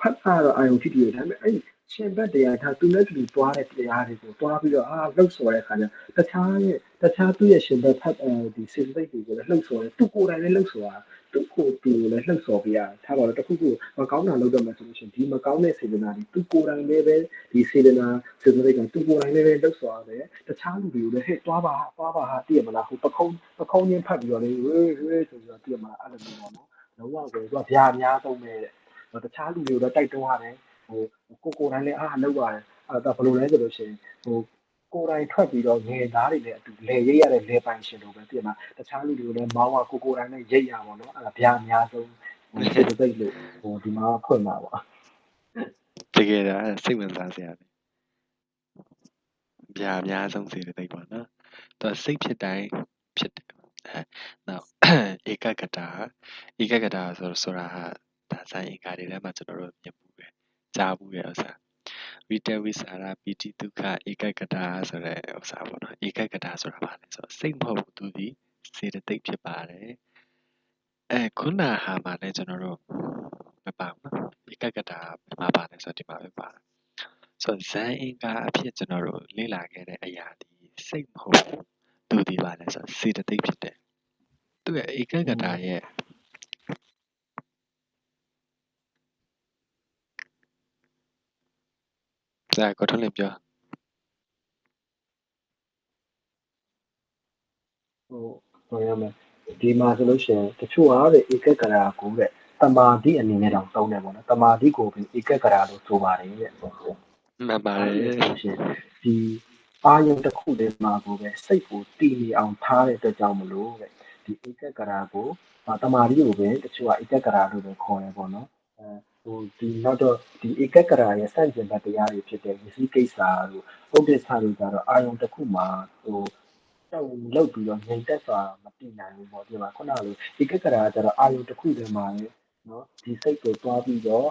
ဖတ်တာတော့အာယုံဖြစ်တယ်ဒါပေမဲ့အဲ့ရှင်ဘတ်တရားထားသူနဲ့တူတွားတဲ့တရားတွေကိုတွားပြီးတော့လှုပ်ဆော်တဲ့အခါကျတခြားသူ့ရဲ့ရှင်ဘတ်ဖတ်ဒီစေတသိက်တွေကိုလည်းလှုပ်ဆော်တယ်သူကိုယ်တိုင်လည်းလှုပ်ဆော်တာသူ့ကိုယ်သူလည်းလှုပ်ဆော်ပြရတယ်ထားပါတော့တခုခုမကောင်းတာလုပ်တော့မှဆိုလို့ရှိရင်ဒီမကောင်းတဲ့စေတနာတွေသူကိုယ်တိုင်လည်းပဲဒီစေတနာစေတသိက်ကသူကိုယ်တိုင်လည်းပဲလှုပ်ဆော်ရတယ်တခြားလူတွေကိုလည်းဟဲ့တွားပါဟာတည့်ရမလားဟိုပခုံးချင်းဖတ်ပြီးတော့လေဝေးဆိုပြီးတော့တည့်ရမလားအဲ့လိုမျိုးပေါ့နော်လုံးဝကိုသူကဗျာအများဆုံးပဲတဲ့တခြားလူတွေကိုလည်းတိုက်တွန်းရတယ်ကိုယ်တိုင်လည်းလုပ်ရတယ်အဲ့ဒါဘယ်လိုလဲဆိုလို့ရှိရင်ကိုယ်တိုင်ထွက်ပြီးတော့ငယ်သားတွေနဲ့အတူလေရိပ်ရတဲ့လေပိုင်ရှင်တို့ပဲပြင်မှာတခြားလူတွေကိုလည်းမောင်းကိုယ်တိုင်နဲ့ရိပ်ရပါတော့အဲ့ဒါဗျာအများဆုံးစေတသိက်လို့ဒီမှာဖွင့်တာပေါ့ တကယ်ဒါစိတ်ဝင်စားစရာပဲဗျာအများဆုံးစေတသိက်ပါနော်သူစိတ်ဖြစ်တိုင်းဖြစ်တယ်နောက်ဧကဂတာဆိုတာဟာဒါဆိုင်ဧကတွေထဲမှာကျွန်တော်တို့မြင်မှုပဲကြားဘူးရဲ့ဥစ္စာဝိတဝိစာရပိတိဒုက္ခဧကဂတာဆိုတဲ့ဥစ္စာပေါ့နော်ဧကဂတာဆိုတာဘာလဲဆိုတော့စိတ်မဟုတ်ဘူးသူဒီစေတသိက်ဖြစ်ပါတယ်ခုနဟာမှာလည်းကျွန်တော်တို့မပါဘူးနော်ဧကဂတာမှာပါတယ်ဆိုတော့ဒီမှာပဲပါတယ်ဆိုတော့ဇန်အင်္ဂါအဖြစ်ကျွန်တော်တို့လေ့လာခဲ့တဲ့အရာဒီစိတ်မဟုတ်ဘူးသူဒီပါလဲဆိုတော့စေတသိက်ဖြစ်တယ်သူရဲ့ဧကဂတာရဲ့ဇာကိုထွန်းလင်းပြော ဟိုရမယ်ဒီမှာဆိုလို့ရှိရင်တချို့အားတဲ့ဧကဂရာကိုတဲ့တမာတိအနေနဲ့တောင်သုံးတယ်ပေါ့နော်တမာတိကိုပြီးဧကဂရာလို့ဆိုပါတယ်တဲ့မှန်ပါတယ်ဆိုလို့ရှိရင်ဒီအာယုံတစ်ခုတည်းမှာကိုပဲစိတ်ကိုတည်နေအောင်ထားတဲ့အတွက်ကြောင့်မလို့တဲ့ဒီဧကဂရာကိုတမာတိကိုပဲတချို့ကဧကဂရာလို့ပဲခေါ်တယ်ပေါ့နော်ဒီနောက်တော့ဒီဧကဂရာရဲ့စန့်ကျင်ဘက်တရားတွေဖြစ်တဲ့ဝစီကိစ္စတို့ဥဒ္ဒစ္စတို့ကြတော့အာယုံတစ်ခုမှာတောက်လောက်ပြီးတော့ငြိမ်သက်စွာမတည်နိုင်ဘူးပေါ့ဒီမှာခုနကလိုဧကဂရာကျတော့အာယုံတစ်ခုတည်းမှာလေနော်ဒီစိတ်ကိုတွားပြီးတော့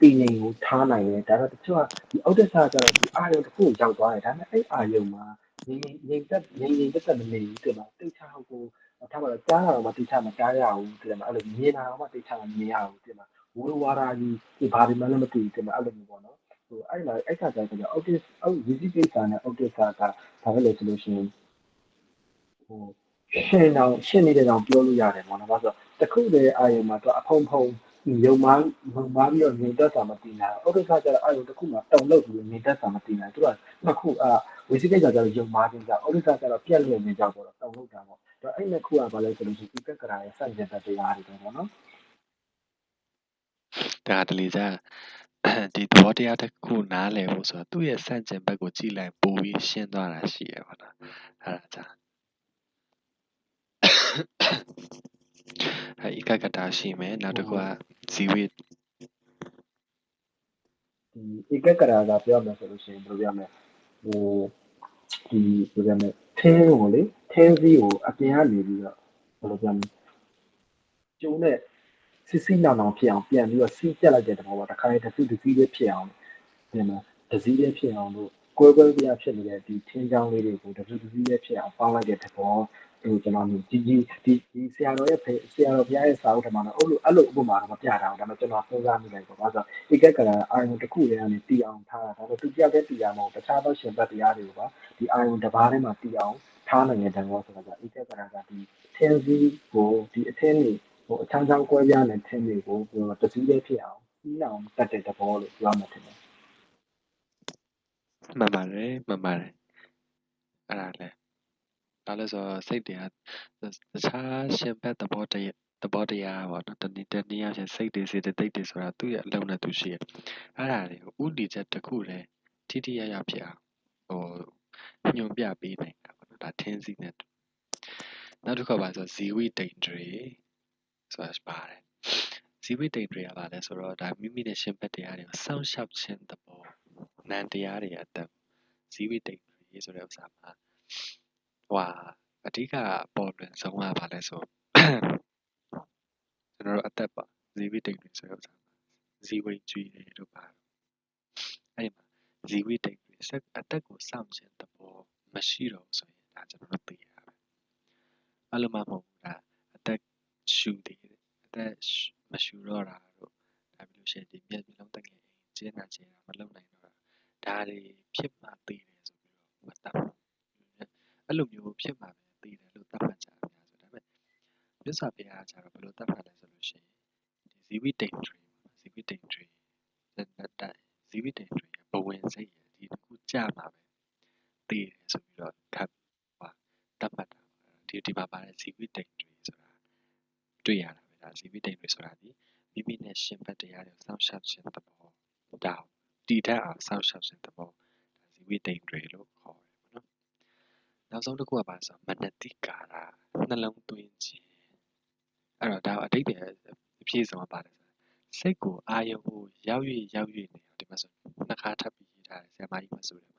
တည်ငြိမ်ကိုထားနိုင်တယ်ဒါတော့တချို့ကဒီဥဒ္ဒစ္စကျတော့ဒီအာယုံတစ်ခုကိုရောက်သွားတယ်ဒါပေမဲ့အဲ့အာယုံမှာငြိမ်သက်မနေဘူးဒီမှာတိတ်ချကိုထားပါတော့ကြားတာတော့မတိတ်ချမကြားရဘူးဒီမှာအဲ့လိုမြင်တာတော့မတိတ်ချမမြင်ရဘူးဒီမှာဝိဝါဒကြီးဒီဘာဒီမှလည်းမသိဘူးဒီမှာအဲ့လိုမျိုးပေါ့နော်အဲ့မှာအဲ့ခါကျတော့ဥဒ္ဒစ္စဝိသိကိစ္စနဲ့ဥဒ္ဒစ္စကဘာလဲလို့ဆိုလို့ရှိရင်ရှင်းနေတဲ့ကောင်ပြောလို့ရတယ်ပေါ့နော်။ဘာလို့ဆိုတခုတည်းအာယုံမှာတော့အဖုံဖုံယုံမှပြီးတော့ငြိမ်သက်စွာမတည်နိုင်ဘူး။ဥဒ္ဒစ္စကျတော့အာယုံတစ်ခုမှာတုံလို့ပြီးငြိမ်သက်စွာမတည်နိုင်ဘူး။သူကနှစ်ခုဝိသိကိစ္စကျတော့ယုံမှခြင်းကြောင့်ဥဒ္ဒစ္စကျတော့ပြက်လွင့်ခြင်းကြောင့်ပေါ့တုံလို့တာပေါ့။အဲ့နှစ်ခုကဘာလဲဆိုလို့ရှိရင်ဧကဂရာရဲ့စန့်ကျင်ဘက်တရားတွေပဲပေါ့နော်ဒါတလေကြာဒီသဘောတရားတစ်ခုနားလည်ဖို့ဆိုတော့သူ့ရဲ့စန့်ကျင်ဘက်ကိုကြည့်လိုက်ပိုပြီးရှင်းသွားတာရှိရပါတော့အဲ့ဒါကြာဧကဂတာရှိမယ်နောက်တစ်ခုကဇီဝိဒီဧကဂရာကပြောမယ်ဆိုလို့ရှိရင်ဘယ်လိုပြောမလဲဒီဘယ်လိုပြောမလဲထင်းကိုလေထင်းစည်းကိုအပြင်ကနေပြီးတော့ဘယ်လိုပြောမလဲကျုံးတဲ့စစ်စစ်နောင်နောင်ဖြစ်အောင်ပြန်ပြီးတော့စီးပြက်လိုက်တဲ့သဘောပေါ့တခါလေတစ်စီးလေးဖြစ်အောင်ပြင်မှာတစည်းလေးဖြစ်အောင်လို့ကွဲပြားဖြစ်နေတဲ့ဒီထင်းချောင်းလေးတွေကိုတစ်စီးလေးဖြစ်အောင်ပေါင်းလိုက်တဲ့သဘောကျွန်တော်ဒီဆရာတော်ရဲ့ဆရာတော်ဘုရားရဲ့စာအုပ်ထဲမှာတော့အဲ့လိုဥပမာတော့မပြတာဘူးဒါပေမဲ့ကျွန်တော်စဉ်းစားမိလိုက်ပေါ့ဘာလို့ဆိုဧကဂရအာယုံတစ်ခုတည်းကနေတည်အောင်ထားတာဒါဆိုသူပြောက်တဲ့တရားမဟုတ်တခြားသောရှင်ဘတ်တရားတွေကိုပါဒီအာယုံတစ်ပါးထဲမှာတည်အောင်ထားနိုင်တဲ့တဘောဆိုတော့ဧကဂရကဒီထင်းစည်းကိုဒီအထင်းတွေအချမ်းချမ်းကွဲပြားတဲ့ထင်းတွေကိုတစည်းလေးဖြစ်အောင်ပြီးအောင်တတ်တဲ့သဘောလို့ပြောမှထင်တယ်မှန်ပါတယ်အဲ့ဒါလဲ ဒါလည်းဆိုစိတ်တွေကတခြားရှင်ဘက်သဘောတရားပေါ့နော်တနည်းအားဖြင့်စိတ်တွေစေတသိက်တွေဆိုတာသူ့ရဲ့အလုံးနဲ့သူရှိရဲ့အဲ့ဒါတွေကိုဥတီချက်တစ်ခုတည်းထိထိရရဖြစ်အောင်ညွန်ပြပေးနိုင်တာပေါ့နော်ဒါထင်းစီနဲ့နောက်တစ်ခါပါဆိုဇီဝိတိန်တွေဆိုတာပါတယ်ဇီဝိတိန်တွေကပါလဲဆိုတော့ဒါမိမိရဲ့ရှင်ဘက်တရားတွေကိုစောင့်ရှောက်ခြင်းသဘောနံတရားတွေအတက်ဇီဝိတိန်တွေဆိုတဲ့ဥစ္စာမှာအဓိကပေါ်လွင်ဆုံးကပါလဲဆိုကျွန်တော်တို့အသက်ပါဇီဝိတိန်တွေဆိုတဲ့ဥစ္စာမှာဇီဝိကျွေးတွေတို့ပါအဲ့ဒီမှာဇီဝိတိန်တွေအသက်ကိုစောင့်ခြင်းသဘောမရှိတော့ဆိုရင်ဒါကျွန်တော်တို့သိရပါအဲ့လိုမှမဟုတ်ဘူးဒါအသက်ရှူတည်အသက်မရှူတော့တာတို့ဒါပြီးလို့ရှိရင်ဒီမျက်လုံးတက်ငယ်ကျင်းတာမလုံနိုင်တော့ဒါတွေဖြစ်မှသိတယ်ဆိုပြီးတော့မတတ်ဘူးအဲ့လိုမျိုးဖြစ်မှပဲသိတယ်လို့သတ်မှတ်ကြတာများဆိုဒါပေမဲ့မြတ်စွာဘုရားကကျတော့ဘယ်လိုသတ်မှတ်လဲဆိုလို့ရှိရင်ဒီဇီဝိတိန်တွေဇီဝိတိန်တွေဇီဝိတိန်တွေဘဝင်စိတ်ရဒီတစ်ခုကြာမှာပဲသိတယ်ဆိုပြီးတော့သတ်မှတ်တာဒီမှာပါတယ်ဇီဝိတိန်တွေဆိုတာတွေ့ရတာပဲဒါဇီဝိတိန်တွေဆိုတာဒီမိမိနဲ့ရှင်ဘက်တရားတွေစောင့်ရှောက်ခြင်းသဘောဒါတည်တတ်အောင်စောင့်ရှောက်ခြင်းသဘောဒါဇီဝိတိန်တွေလို့ခေါ်တယ်ပေါ့နော်နောက်ဆုံးတစ်ခုကပါဆိုမနတိကာရနှလုံးသွင်းခြင်းအဲ့တော့ဒါအတိတ်ပဲအပြည့်စုံပါတယ်စိတ်ကိုအာယုံကိုရောက်၍နေအောင်ဒီမှာဆိုနှစ်ခါထပ်ပြီးရေးထားတယ်ဆရာမကြီးမဆိုတယ်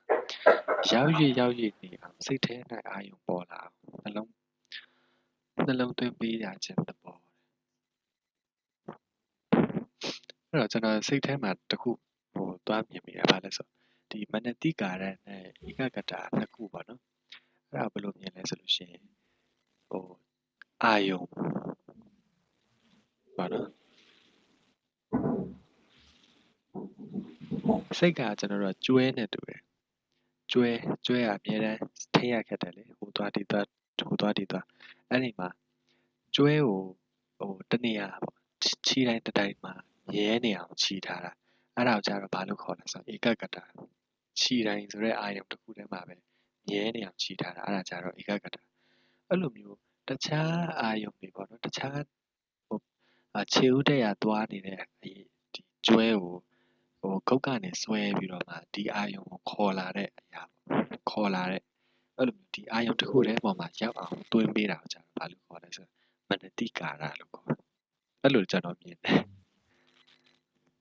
ရောက်၍နေအောင်စိတ်ထဲ၌အာယုံပေါ်လာအောင်နှလုံးသွင်းပေးရခြင်းသဘောအဲ့တော့ကျွန်တော်စိတ်ထဲမှာတခုသွားမြင်မိတယ်ဗာလဲဆိုဒီမနတိကာရနဲ့ဧကဂတနှစ်ခုပေါ့နော်အဲ့ဒါဘယ်လိုမြင်လဲဆိုလို့ရှိရင်အာယုံပေါ့နော်စိတ်ကကျွန်တော်တို့ကျွဲနဲ့တူတယ်ကျွဲကအမြဲတမ်းထိရခဲ့တယ်လေဟိုသွားဒီသွားအဲ့ဒီမှာကျွဲကိုတနေရာပေါ့ခြီတိုင်းတစ်တိုင်းမှာရဲနေအောင်ခြီထားတာအဲ့ဒါကိုကျတော့ဘာလို့ခေါ်လဲဆိုတော့ဧကဂတခြီတိုင်းဆိုတဲ့အာယုံတစ်ခုထဲမှာပဲရဲနေအောင်ခြီထားတာအဲ့ဒါကျတော့ဧကဂတအဲ့လိုမျိုးတခြားအာယုံတွေပေါ့နော်တခြားခြေဥတရသွားနေတဲ့ဒီကျွဲကိုဂုတ်ကနေဆွဲပြီးတော့မှဒီအာယုံကိုခေါ်လာတဲ့အရာခေါ်လာတဲ့အဲ့လိုမျိုးဒီအာယုံတစ်ခုတည်းပေါ်မှာရောက်အောင်တွင်းပေးတာကိုကျတော့ဘာလို့ခေါ်လဲဆိုတော့မနတိကာရလို့ခေါ်တယ်အဲ့လိုကျွန်တော်မြင်တယ်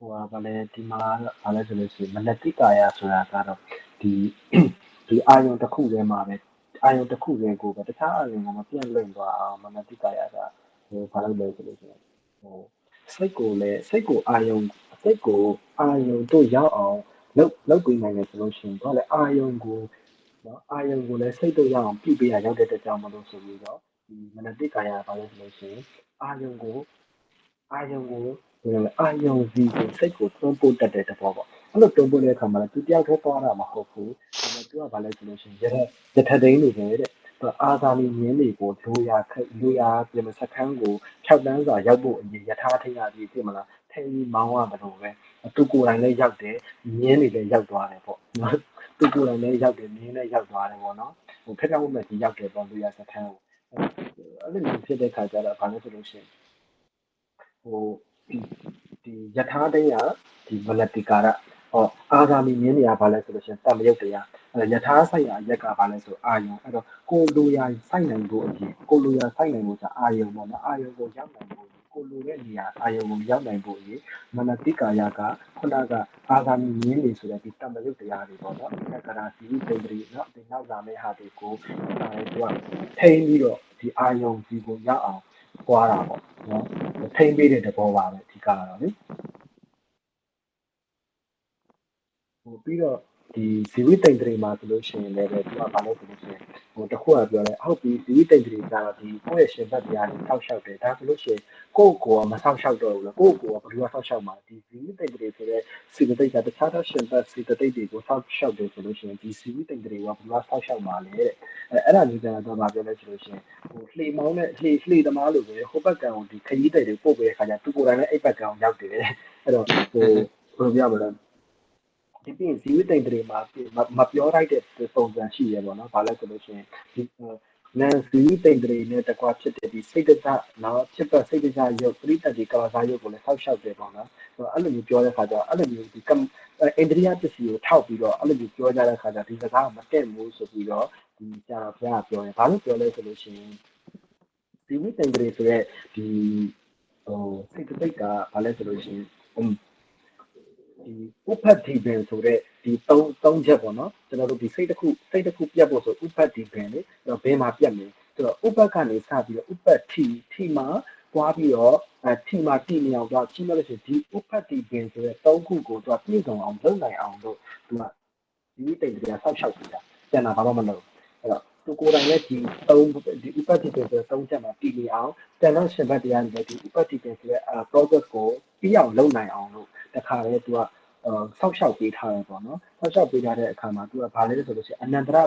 ဗာလဲဒီမှာဗာလဲဆိုလို့ရှိရင်မနတိကာယဆိုတာကတော့ဒီအာယုံတစ်ခုတည်းမှာပဲအာယုံတစ်ခုတည်းကိုပဲတခြားအာယုံကမပြန့်လွင့်သွားအောင်မနတိကာယကဘာလို့လဲဆိုလို့ရှိရင်စိတ်ကိုအာယုံတို့ရောက်အောင်လုပ်ပေးနိုင်တယ်ဆိုလို့ရှိရင်ဘာလဲအာယုံကိုလည်းစိတ်တို့ရောက်အောင်ပြုပေးရရောက်တဲ့အတွက်ကြောင့်မလို့ဆိုပြီးတော့ဒီမနတိကာယဘာလို့ဆိုလို့ရှိရင်အာယုံကိုအာယုံစီကိုစိတ်ကိုတွန်းပို့တတ်တဲ့သဘောပေါ့အဲ့လိုတွန်းပို့တဲ့အခါမှာလည်းသူတယောက်တည်းသွားတာမဟုတ်ဘူးဒါပေမဲ့သူကဘာလဲဆိုလို့ရှိရင်ရထသိန်းတွေပဲတဲ့အာဇာနည်မြင်းတွေကိုလိုရာပြင်စခန်းကိုဖြောက်တန်းစွာရောက်ဖို့အရင်ယထာထိန်ရပြီးပြင်မလားထိန်ပြီးမောင်းရတယ်လို့ပဲသူကိုယ်တိုင်လည်းရောက်တယ်မြင်းတွေလည်းရောက်သွားတယ်ပေါ့နော်သူကိုယ်တိုင်လည်းရောက်တယ်မြင်းလည်းရောက်သွားတယ်ပေါ့နော်ဖက်ဖက်ဝက်မဲ့ကြီးရောက်တယ်ပေါ့လိုရာစခန်းကိုအဲ့လိုမျိုးဖြစ်တဲ့ခါကျတော့ဘာလဲဆိုလို့ရှိရင်ဒီယထာတိယဒီမနတိကာရအာဂါမီမြင်းတွေကဘာလဲဆိုလို့ရှိရင်တမယုတ်တရားယထာဆိုင်ရာရက်ကဘာလဲဆိုအာယုံအဲ့တော့ကိုလိုရာဆိုင်နိုင်ဖို့အပြင်ကိုလိုရာဆိုင်နိုင်ဖို့ဆိုအာယုံပေါ့နော်အာယုံကိုရောက်နိုင်ဖို့ကိုလိုတဲ့နေရာအာယုံကိုရောက်နိုင်ဖို့မနတိကာယကခုနကအာဂါမီမြင်းတွေဆိုတဲ့ဒီတမယုတ်တရားတွေပေါ့နော်အခါကရာစီပိန္ဒြေနော်ဒီနောက်လာမယ့်ဟာတွေကိုသူကထိန်းပြီးတော့ဒီအာယုံဒီကိုရောက်အောင်ပွားတာပေါ့နော်ထိန်းပေးတဲ့သဘောပါပဲဒီကတော့လေပြီးတော့ဒီဇီဝိတိန်တရီမှာဆိုလို့ရှိရင်လည်းသူကဘာလို့ဆိုလို့ရှိရင်တခုကပြောလဲဟုတ်ပြီဇီဝိတိန်တရီကတော့ဒီကိုယ့်ရဲ့ရှင်ဘတ်တရားကိုစောင့်ရှောက်တယ်ဒါဆိုလို့ရှိရင်ကိုယ့်ကိုယ်ကမစောင့်ရှောက်တော့ဘူးလားကိုယ့်ကိုယ်ကဘယ်လိုစောင့်ရှောက်မှာဒီဇီဝိတိန်တရီဆိုတဲ့စေတသိက်ကတခြားသောရှင်ဘတ်စေတသိက်တွေကိုစောင့်ရှောက်တယ်ဆိုလို့ရှိရင်ဒီဇီဝိတိန်တရီကဘယ်လိုစောင့်ရှောက်မှာလဲတဲ့အဲ့ဒါမျိုးကျတော့ဘာပြောလဲဆိုလို့ရှိရင်လှေမောင်းတဲ့လှေသမားလိုပဲဟိုဘက်ကံကိုဒီခရီးသည်တွေပို့ပေးတဲ့ခါကျသူကိုယ်တိုင်လည်းအဲ့ဘက်ကံရောက်တယ်အဲ့တော့ဘယ်လိုပြောမလဲဒီဇီဝတိန်တွေမှာမပြောလိုက်တဲ့ပုံစံရှိရပေါ့နော်။ဘာလဲဆိုလို့ရှိရင်ဒီ နန်စီတိန်တရီနဲ့တကွာဖြစ်တဲ့ဒီစိတ်တကြနော်ဖြစ်ပတ်စိတ်တကြရုပ်ပရိသတ်ဒီကလာစားရုပ်ကိုလည်းဆောက်ရှောက်တယ်ပေါ့နော်အဲ့လိုမျိုးပြောတဲ့ခါကျတော့အဲ့လိုမျိုးဒီအိန္ဒြိယပစ္စည်းကိုထောက်ပြီးတော့အဲ့လိုမျိုးပြောကြတဲ့ခါကျဒီစကားမတည့်ဘူးဆိုပြီးတော့ဒီကြာတော်ဘုရားပြောတယ်ဘာလို့ပြောလဲဆိုလို့ရှိရင်ဒီဝိတ္တန်တရီဆိုတဲ့ဒီစိတ်တသိက်ကဘာလဲဆိုလို့ရှိရင်ဒီဥပ္ပတ္တိပင်ဆိုတဲ့ဒီသုံးချက်ပေါ့နော်ကျွန်တော်တို့ဒီစိတ်တစ်ခုပြတ်ဖို့ဆိုဥပ္ပတ္တိပင်လေဘယ်မှာပြတ်မလဲဆိုတော့ဥပ္ပကနေစပြီးတော့ဥပ္ပတ္ထိမှာပွားပြီးတော့ထိမှာတိနေအောင်တော့ကြီးမလို့ဆိုဒီဥပ္ပတ္တိပင်ဆိုတဲ့သုံးခုကိုသူကပြည့်စုံအောင်လုပ်နိုင်အောင်လို့သူကဒီတိတ်တရားဆောက်ရှောက်ပြီးတာကျန်တာဘာမှမလုပ်အဲ့တော့သူကိုယ်တိုင်လည်းဒီဥပ္ပတ္တိပင်ဆိုတဲ့သုံးချက်မှာတည်နေအောင်ကျန်တဲ့ရှင်ဘတ်တရားတွေလည်းဒီဥပ္ပတ္တိပင်ဆိုတဲ့process ကိုပြီးအောင်လုပ်နိုင်အောင်လို့တခါလေသူကဆောက်ရှောက်ပေးထားတယ်ပေါ့နော်ဆောက်ရှောက်ပေးထားတဲ့အခါမှာသူကဘာလဲဆိုလို့ရှိရင်အနန္တရ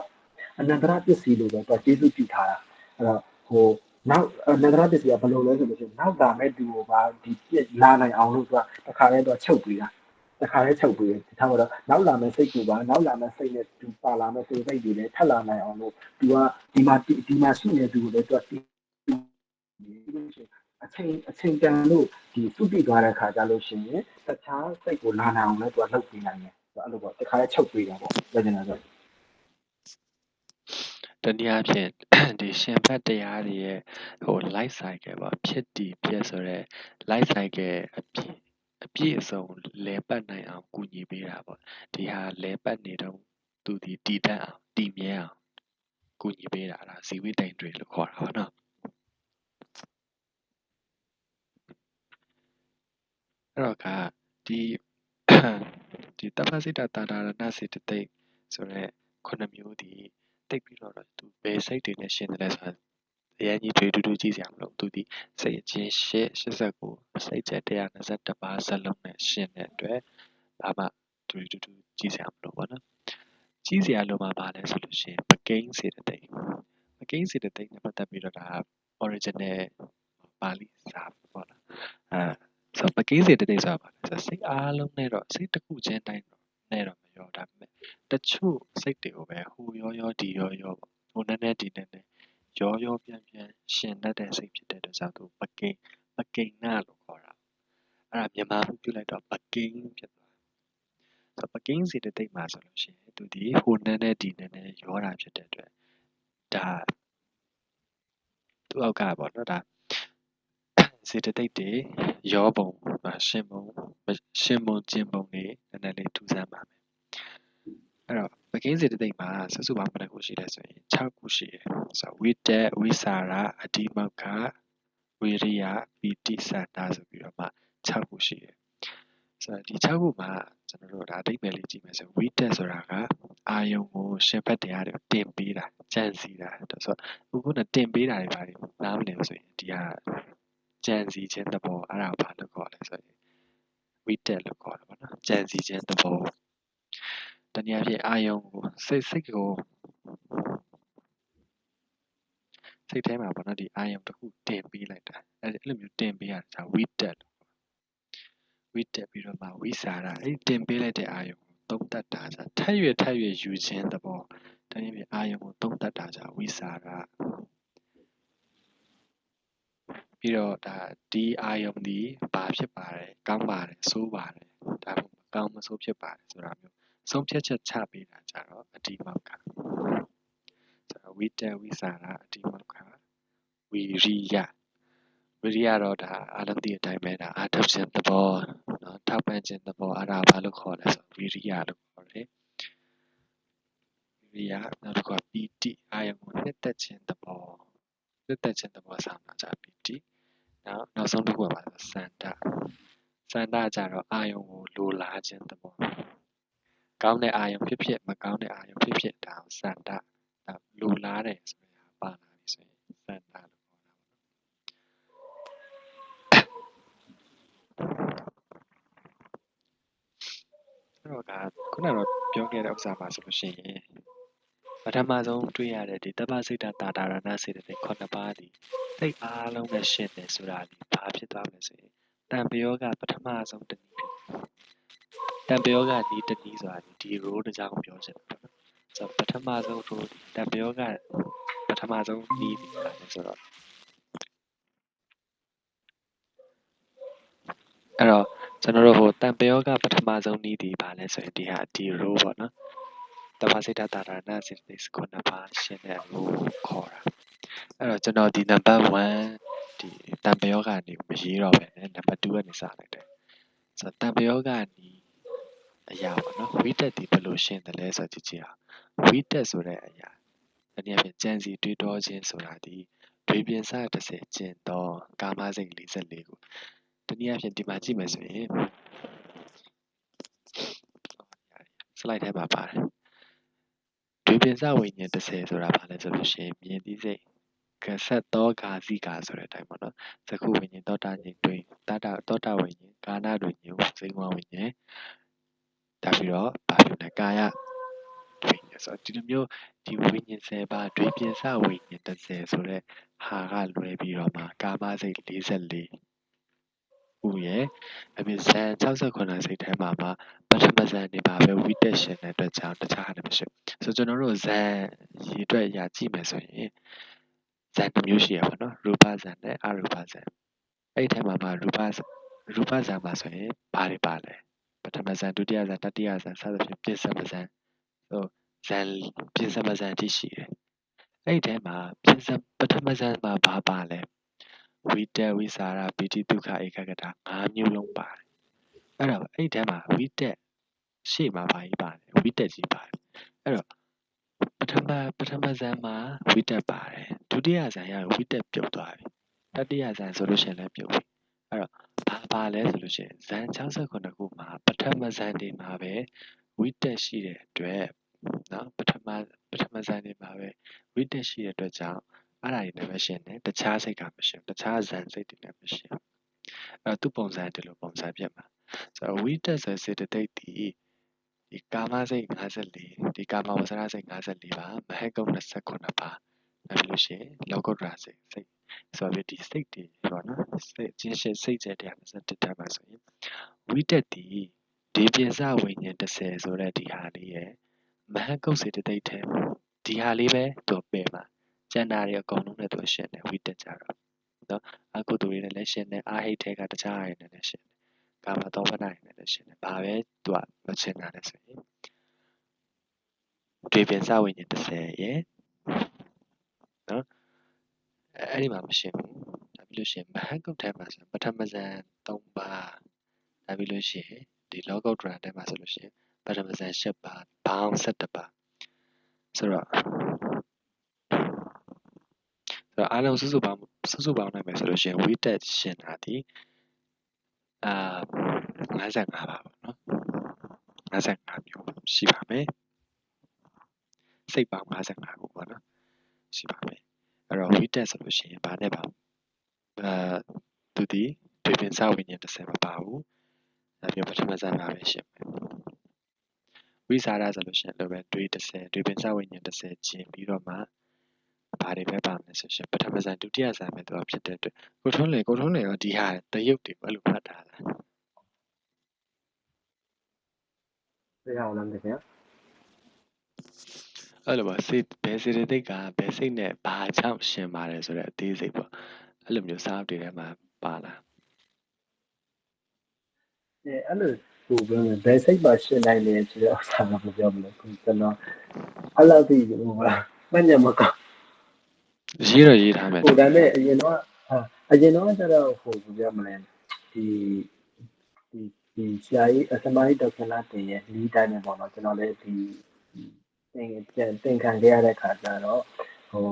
ပစ္စည်းလို့ပဲသူကျေးဇူးပြုထားတာအဲ့တော့နောက်အနန္တရပစ္စည်းကဘယ်လိုလဲဆိုလို့ရှိရင်နောက်လာမဲ့သူကိုပါဒီပြစ်လာနိုင်အောင်လို့သူကတခါလဲသူကချုပ်ပေးတာတခါလဲချုပ်ပေးတယ်ဒီထားတော့နောက်လာမဲ့စိတ်ကူပါနောက်လာမဲ့စိတ်နဲ့သူပါလာမဲ့စိတ်တွေလည်းထပ်လာနိုင်အောင်လို့သူကဒီမှာရှိနေသူကိုလည်းသူကအချိန်တန်လို့ဒီစုပြသွားတဲ့ခါကြလို့ရှိရင်တခြားစိတ်ကိုလာနိုင်အောင်လည်းသူကလုပ်ပေးနိုင်တယ်အဲ့လိုပေါ့တခါလဲချုပ်ပေးတာပေါ့ပြောချင်တာဆို တနည်းအားဖြင့်ဒီရှင်ဘတ်တရားတွေရဲ့life cycle ပေါ့ဖြစ်တည်ပြည့်ဆိုတဲ့ life cycle အပြည့်အစုံလဲပတ်နိုင်အောင်ကူညီပေးတာပေါ့ဒီဟာလဲပတ်နေတော့သူဒီတည်တတ်အောင်တည်မြဲအောင်ကူညီပေးတာဒါဇီဝိတ္တိန်တွေလို့ခေါ်တာပေါ့နော်အဲ့တော့ကဒီဒီတပ္ပစိတ္တတာတာရဏစေတသိက်ဆိုတဲ့9မျိုးဒီတိတ်ပြီးတော့သူဘယ်စိတ်တွေနဲ့ရှင်းတယ်လဲဆိုတာအရင်ကြီးတွေတူတူကြည့်စရာမလိုသူဒီစိတ်အချင်း89စိတ်ချက်121ပါးစလုံးနဲ့ရှင်းတဲ့အတွက်ဘာမှတူတူကြည့်စရာမလိုပါနော်ကြည့်စရာလိုမှာပါလဲဆိုလို့ရှိရင်ပကိန်းစေတသိက်နဲ့ပတ်သက်ပြီးတော့ဒါ original ပါဠိစာပေါ့နော်ဆိုပကိန်းစေတသိက်ဆိုတာပါလဲဆိုစိတ်အားလုံးနဲ့တော့စိတ်တစ်ခုချင်းတိုင်းနဲ့တော့မရောဒါပေမဲ့တချို့စိတ်တွေကိုပဲဟိုရောဒီရောပေါ့ဟိုနည်းနည်းဒီနည်းနည်းရောပြန်ရှင်တတ်တဲ့စိတ်ဖြစ်တဲ့အတွက်ကြောင့်သူပကိန်းနာလို့ခေါ်တာအဲ့ဒါမြန်မာမှုပြုလိုက်တော့ပကိန်းဖြစ်သွားဆိုပကိန်းစေတသိက်မှာဆိုလို့ရှိရင်သူဒီဟိုနည်းနည်းဒီနည်းနည်းရောတာဖြစ်တဲ့အတွက်ဒါသူ့အောက်ကပေါ့နော်ဒါစေတသိက်တွေရောပုံရှင်ပုံကျင်ပုံတွေနည်းနည်းလေးထူးဆန်းပါမယ်အဲ့တော့ပကိန်းစေတသိက်မှာစုစုပေါင်းဘယ်နှခုရှိလဲဆိုရင်6ခုရှိတယ်ဆိုတော့ဝိတ္တဝိစာရအဓိမောက္ခဝိရိယပီတိစန္ဒဆိုပြီးတော့မှ6ခုရှိတယ်ဆိုတော့ဒီ6ခုမှာကျွန်တော်တို့ဒါအဓိပ္ပာယ်လေးကြည့်မယ်ဆိုဝိတ္တဆိုတာကအာယုံကိုရှင်ဖတ်တရားတွေတင်ပေးတာကြံစည်တာဆိုတော့ခုနတင်ပေးတာတွေပါနားမလည်ဆိုရင်ဒီဟာကြံစည်ခြင်းသဘောအဲ့ဒါဘာလို့ခေါ်လဲဆိုရင်ဝိတ္တလို့ခေါ်တာပေါ့နော်ကြံစည်ခြင်းသဘောတနည်းအားဖြင့်အာယုံကိုစိတ်ကိုစိတ်ထဲမှာပေါ့နော်ဒီအာယုံတစ်ခုတင်ပေးလိုက်တာအဲ့လိုမျိုးတင်ပေးရတာဝိတ္တပြီးတော့မှဝိစာရအဲ့တင်ပေးလိုက်တဲ့အာယုံကိုသုံးတတ်တာじゃထပ်ရွယူခြင်းသဘောတနည်းအားဖြင့်အာယုံကိုသုံးတတ်တာじゃဝိစာရပြီးတော့ဒါဒီအာယုံဒီဘာဖြစ်ပါတယ်ကောင်းပါတယ်ဆိုးပါတယ်ဒါမှမဟုတ်ကောင်းမဆိုးဖြစ်ပါတယ်ဆိုတာမျိုးဆုံးဖြတ်ချက်ချပေးတာကြတော့အဓိမောက္ခဆိုတော့ဝိတ္တဝိစာရအဓိမောက္ခဝီရိယတော့ဒါအားလုံးဒီအတိုင်းပဲဒါအာထုတ်ခြင်းသဘောနော်ထောက်ပံ့ခြင်းသဘောအဲ့ဒါဘာလို့ခေါ်လဲဆိုဝီရိယလို့ခေါ်တယ်ဝီရိယနောက်တစ်ခုကပီတိအာယုံကိုနှစ်သက်ခြင်းသဘောဆောင်တာじゃပီတိနောက်ဆုံးတစ်ခုကပါဆိုစန္ဒကြတော့အာယုံကိုလိုလားခြင်းသဘောကောင်းတဲ့အာယုံဖြစ်ဖြစ်မကောင်းတဲ့အာယုံဖြစ်ဖြစ်ဒါစန္ဒလိုလားတယ်ဆိုရင်ပါလာပြီဆိုရင်စန္ဒလို့အဲ့တော့ခုနကတော့ပြောခဲ့တဲ့ဥစ္စာပါဆိုလို့ရှိရင်ပထမဆုံးတွေ့ရတဲ့ဒီတပ္ပစိတ္တတာတာရဏစေတသိက်9ပါးဒီစိတ်အားလုံးနဲ့ရှင်းတယ်ဆိုတာဒီဘာဖြစ်သွားမလဲဆိုရင်တံပယောကပထမဆုံးတနည်းတံပယောကဒီတနည်းဆိုတာဒီ role တစ်ကြောင်းပြောချင်တယ်ပေါ့နော်ဆိုတော့ပထမဆုံး role တံပယောကပထ မဆုံးနီးဒီပါလဲဆိုတော့အဲ့တော့ကျွန်တော်တို့ဟိုတန်ပယောကပထမဆုံးနီးဒီပါလဲဆိုရင်ဒီဟာဒီ row ပေါ့နော်တမစိတ်တာရဏစိတ်ခုနှစ်ပါးရှင်းတဲ့ row ကိုခေါ်တာအဲ့တော့ကျွန်တော်ဒီ number 1ဒီတန်ပယောကနေမရေးတော့ပဲနဲ့ number 2ကနေစလိုက်တယ်ဆိုတော့တန်ပယောကနေအရာပေါ့နော် ဝိတက်ဒီဘယ်လိုရှင်းတယ်လဲဆိုတော့ကြည့်ကြည့်အောင်ဝိတက်ဆိုတဲ့အရာတနည်းအားဖြင့်ကြံစီတွေးတောခြင်းဆိုတာဒီတွေးပြင်းစား30ကျင့်တော့ကာမစိတ်44ခုတနည်းအားဖြင့်ဒီမှာကြည့်မယ်ဆိုရင် slide ထဲမှာပါတယ်တွေးပြင်းစားဝိညာဉ်30ဆိုတာဘာလဲဆိုလို့ရှိရင်မြင်သိစိတ်ကဆက်တော့ဂါစီကာဆိုတဲ့အတိုင်းပေါ့နော်သကုဝိညာဉ်သောတာဉာဏ်တွင်သောတာဝိညာဉ်ကာဏတွင်ဉာဏ်စိတ်ဝဝိညာဉ်ဒါပြီးတော့ဘာဖြစ်လဲကာယဝိညာဉ်ဆိုတော့ဒီလိုမျိုးဒီဝိညာဉ်10ပါးတွေးပြင်းစားဝိညာဉ်30ဆိုတဲ့ဟာကလွဲပြီးတော့မှကာမစိတ်44ဥရဲ့အပြင်ဇန်69စိတ်ထဲမှာပထမဇန်နေပါပဲဝိတက်ရှင်တဲ့အတွက်ကြောင့်တခြားဟာလည်းမရှိဘူးဆိုတော့ကျွန်တော်တို့ဇန်ရေအတွက်ရာကြည့်မယ်ဆိုရင်ဇန်တစ်မျိုးရှိရပါတော့ရူပဇန်နဲ့အရူပဇန်အဲ့ဒီထဲမှာရူပဇန်မှာဆိုရင်ဘာတွေပါလဲပထမဇန်ဒုတိယဇန်တတိယဇန်စသဖြင့်ပြစ္ဆမဇန်ဆိုဇန်ပြစ္ဆမဇန်တိရှိတယ်အဲ့ဒီထဲမှာပထမဇန်မှာဘာပါလဲဝိတက်ဝိสารပိဋိဒုက္ခဧကဂတ5မျိုးလုံးပါတယ်အဲ့တော့အဲ့ဒီထဲမှာဝိတက်ရှေ့မှာဘာကြီးပါတယ်ဝိတက်ကြီးပါတယ်အဲ့တော့ပထမဇန်မှာဝိတက်ပါတယ်ဒုတိယဇန်ရဝိတက်ပြုတ်သွားပြီတတိယဇန်ဆိုလို့ရှိရင်လည်းပြုတ်ပြီအဲ့တော့ဘာပါလဲဆိုလို့ရှိရင်ဇန်69ခုမှာပထမဇန်ဒီမှာပဲဝိတက်ရှိတဲ့အတွက်နော်ပထမဇန်ဒီမှာပဲဝိတက်ရှိတဲ့အတွက်ကြောင့်အဲ့ဒါတွေလည်းမရှင်းနဲ့တခြားစိတ်ကမရှင်းတခြားဇန်စိတ်တွေလည်းမရှင်းအဲ့သူပုံစံဒီလိုပုံစံဖြစ်မှာဆိုတော့ဝိတက်ဆိုစေတသိက်ဒီကာမစိတ်54ဒီကာမဝဆရာစိတ်54ပါမဟကုတ်29ပါအဲ့လိုရှိရင်လောကုတ္တရာစိတ်ဆိုတော့ဒီစိတ်တွေပေါ့နော်စိတ်ချင်းရှင်းစိတ်ကြတဲ့21တန်းပါဆိုရင်ဝိတက်ဒီပြင်စဝိညာဉ်30ဆိုတဲ့ဒီဟာလေးရဲ့မဟကုတ်စေတသိက်ထဲဒီဟာလေးပဲသူပယ်မှာကျန်တာတွေအကုန်လုံးနဲ့သူရှင်းတယ်ဝိတက်ကြတော့နော်အကုသိုလ်တွေနဲ့လည်းရှင်းတယ်အာဟိတ်ထဲကတခြားအရာတွေနဲ့လည်းရှင်းတယ်ကာမတောပနာတွေနဲ့လည်းရှင်းတယ်ဘာပဲသူကမရှင်းတာလဲဆိုရင်ဒီပြင်စဝိညာဉ်30ရဲ့နော်အဲ့ဒီမှာမရှင်းဘူးဒါပြီးလို့ရှိရင်မဟကုတ်ထဲမှာဆိုပထမဇန်3ပါးဒါပြီးလို့ရှိရင်ဒီလောကုတ္တရာထဲမှာဆိုလို့ရှိရင်ပထမဇန်10ပါးဘောင်း17ပါးဆိုတော့အားလုံးစုစုပေါင်းနိုင်မယ်ဆိုလို့ရှိရင်ဝိတက်ရှင်းတာဒီ55ပါပေါ့နော်55မျိုးရှိပါမယ်စိတ်ပေါင်း55ခုပေါ့နော်ရှိပါမယ်အဲ့တော့ဝိတက်ဆိုလို့ရှိရင်ဘာနဲ့ပါသူဒီတွေပင်စဝိညာဉ်30မပါဘူးဒါပြီးပထမဇန်ပါပဲရှင်းမယ်ဝိสารဆိုလို့ရှိရင်လည်းပဲတွေ30တွေပင်စဝိညာဉ်30ကျင်ပြီးတော့မှဘာတွေပဲပါမယ်ဆိုရှင်ပထမဇန်ဒုတိယဇန်ပဲသူဖြစ်တဲ့အတွက်ကိုထုံးလေရောဒီဟာတရုပ်တွေဘယ်လိုဖတ်တာလဲ သိအောင်လားခင်ဗျာ အဲ့လိုပါစိတ်ဘယ်စေတသိက်ကဘယ်စိတ်နဲ့ဘာကြောင့်ရှင်ပါတယ်ဆိုတဲ့အသေးစိတ်ပေါ့အဲ့လိုမျိုးစာအုပ်တွေထဲမှာပါလာ အဲ့လိုဟိုပြောမယ်ဘယ်စိတ်မှရှင်းနိုင်လဲဆိုတော့ဆာကမပြောမလို့ကျွန်တော်အဲ့လောက်ဒီဟိုမှတ်ညမကော ရေးထားမယ် ဟိုဒါနဲ့အရင်တော့ကျတော့ဟိုပြောမလဲဒီဆရာကြီးသမိုင်းဒေါက်တာလာတင်ရဲ့လီးတိုင်းနဲ့ပေါ့နော်ကျွန်တော်လည်းဒီသင်ခံခဲ့ရတဲ့ခါကျတော့ဟို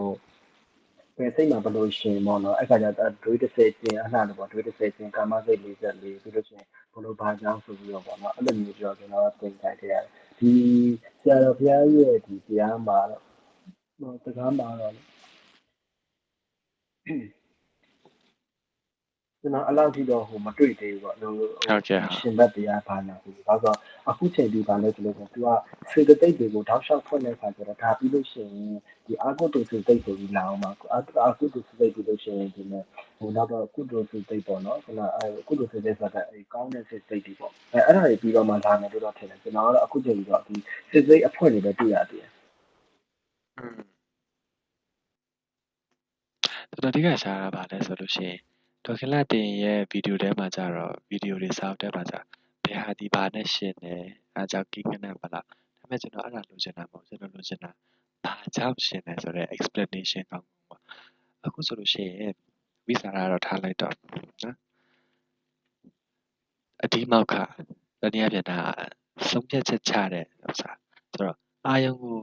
ပဲစိတ်မှာဘလို့ရှင်ပေါ့နော်အဲ့ခါကျတော့ဒွေး30ကျင်းအလှလို့ပေါ့ဒွေး30ကျင်းကာမစိတ်44ပြီးလို့ရှိရင်ဘလို့ဘာကြောင်းဆိုပြီးတော့ပေါ့နော်အဲ့လိုမျိုးပြောကျွန်တော်သင်ခံခဲ့ရတယ်ဒီဆရာတော်ဘုရားရဲ့ဒီတရားမှာတော့စကားမှာတော့ကျွန်တော်အဲ့လောက်ထိတော့ဟိုမတွေ့သေးဘူးပေါ့လို့ရှင်ဘတ်တရားဘာနာဘူးဒါဆိုအခုချိန်ဒီဘာလဲဆိုလို့သူကစေတသိက်တွေကိုတောက်လျှောက်ဖွင့်တဲ့အခါကျတော့ဒါပြီးလို့ရှိရင်ဒီအာကုတုစေတသိက်ဆိုပြီးလာအောင်ပါအာကုတုစေတသိက်ပြီးလို့ရှိရင်ဒီမဲ့ဟိုနောက်တော့ကုတုစေတသိက်ပေါ့နော်ခုနကုတုစေတသိက်ဆိုတာအဲကောင်းတဲ့စေတသိက်တွေပေါ့အဲ့ဒါတွေပြီးတော့မှလာမယ်လို့တော့ထင်တယ်ကျွန်တော်ကတော့အခုချိန်ပြီးတော့ဒီစေတသိက်အဖွင့်တွေပဲတွေ့ရသေးတယ် တော်တော်ဒီကရှာတာပါလဲဆိုလို့ရှိရင်ဒေါခင်လာတင်ရဲ့ဗီဒီယိုထဲမှာကြတော့ဗီဒီယိုတွေစာအုပ်ထဲမှာကြဘယ်ဟာဒီဘာနဲ့ရှင်းတယ်အားကြောင့်ကိန်းနဲ့ပါလားဒါပေမဲ့ကျွန်တော်အဲ့ဒါလိုချင်တာမဟုတ်ကျွန်တော်လိုချင်တာဘာကြောင့်ရှင်းတယ်ဆိုတဲ့ explanation ကောင်းပါအခုဆိုလို့ရှိရင်ဝိစာရတော့ထားလိုက်တော့နော်အဒီမောက်ခတနည်းအားဖြင့်ဒါဆုံးဖြတ်ချက်ချတဲ့ဥစ္စာဆိုတော့အာယုံကို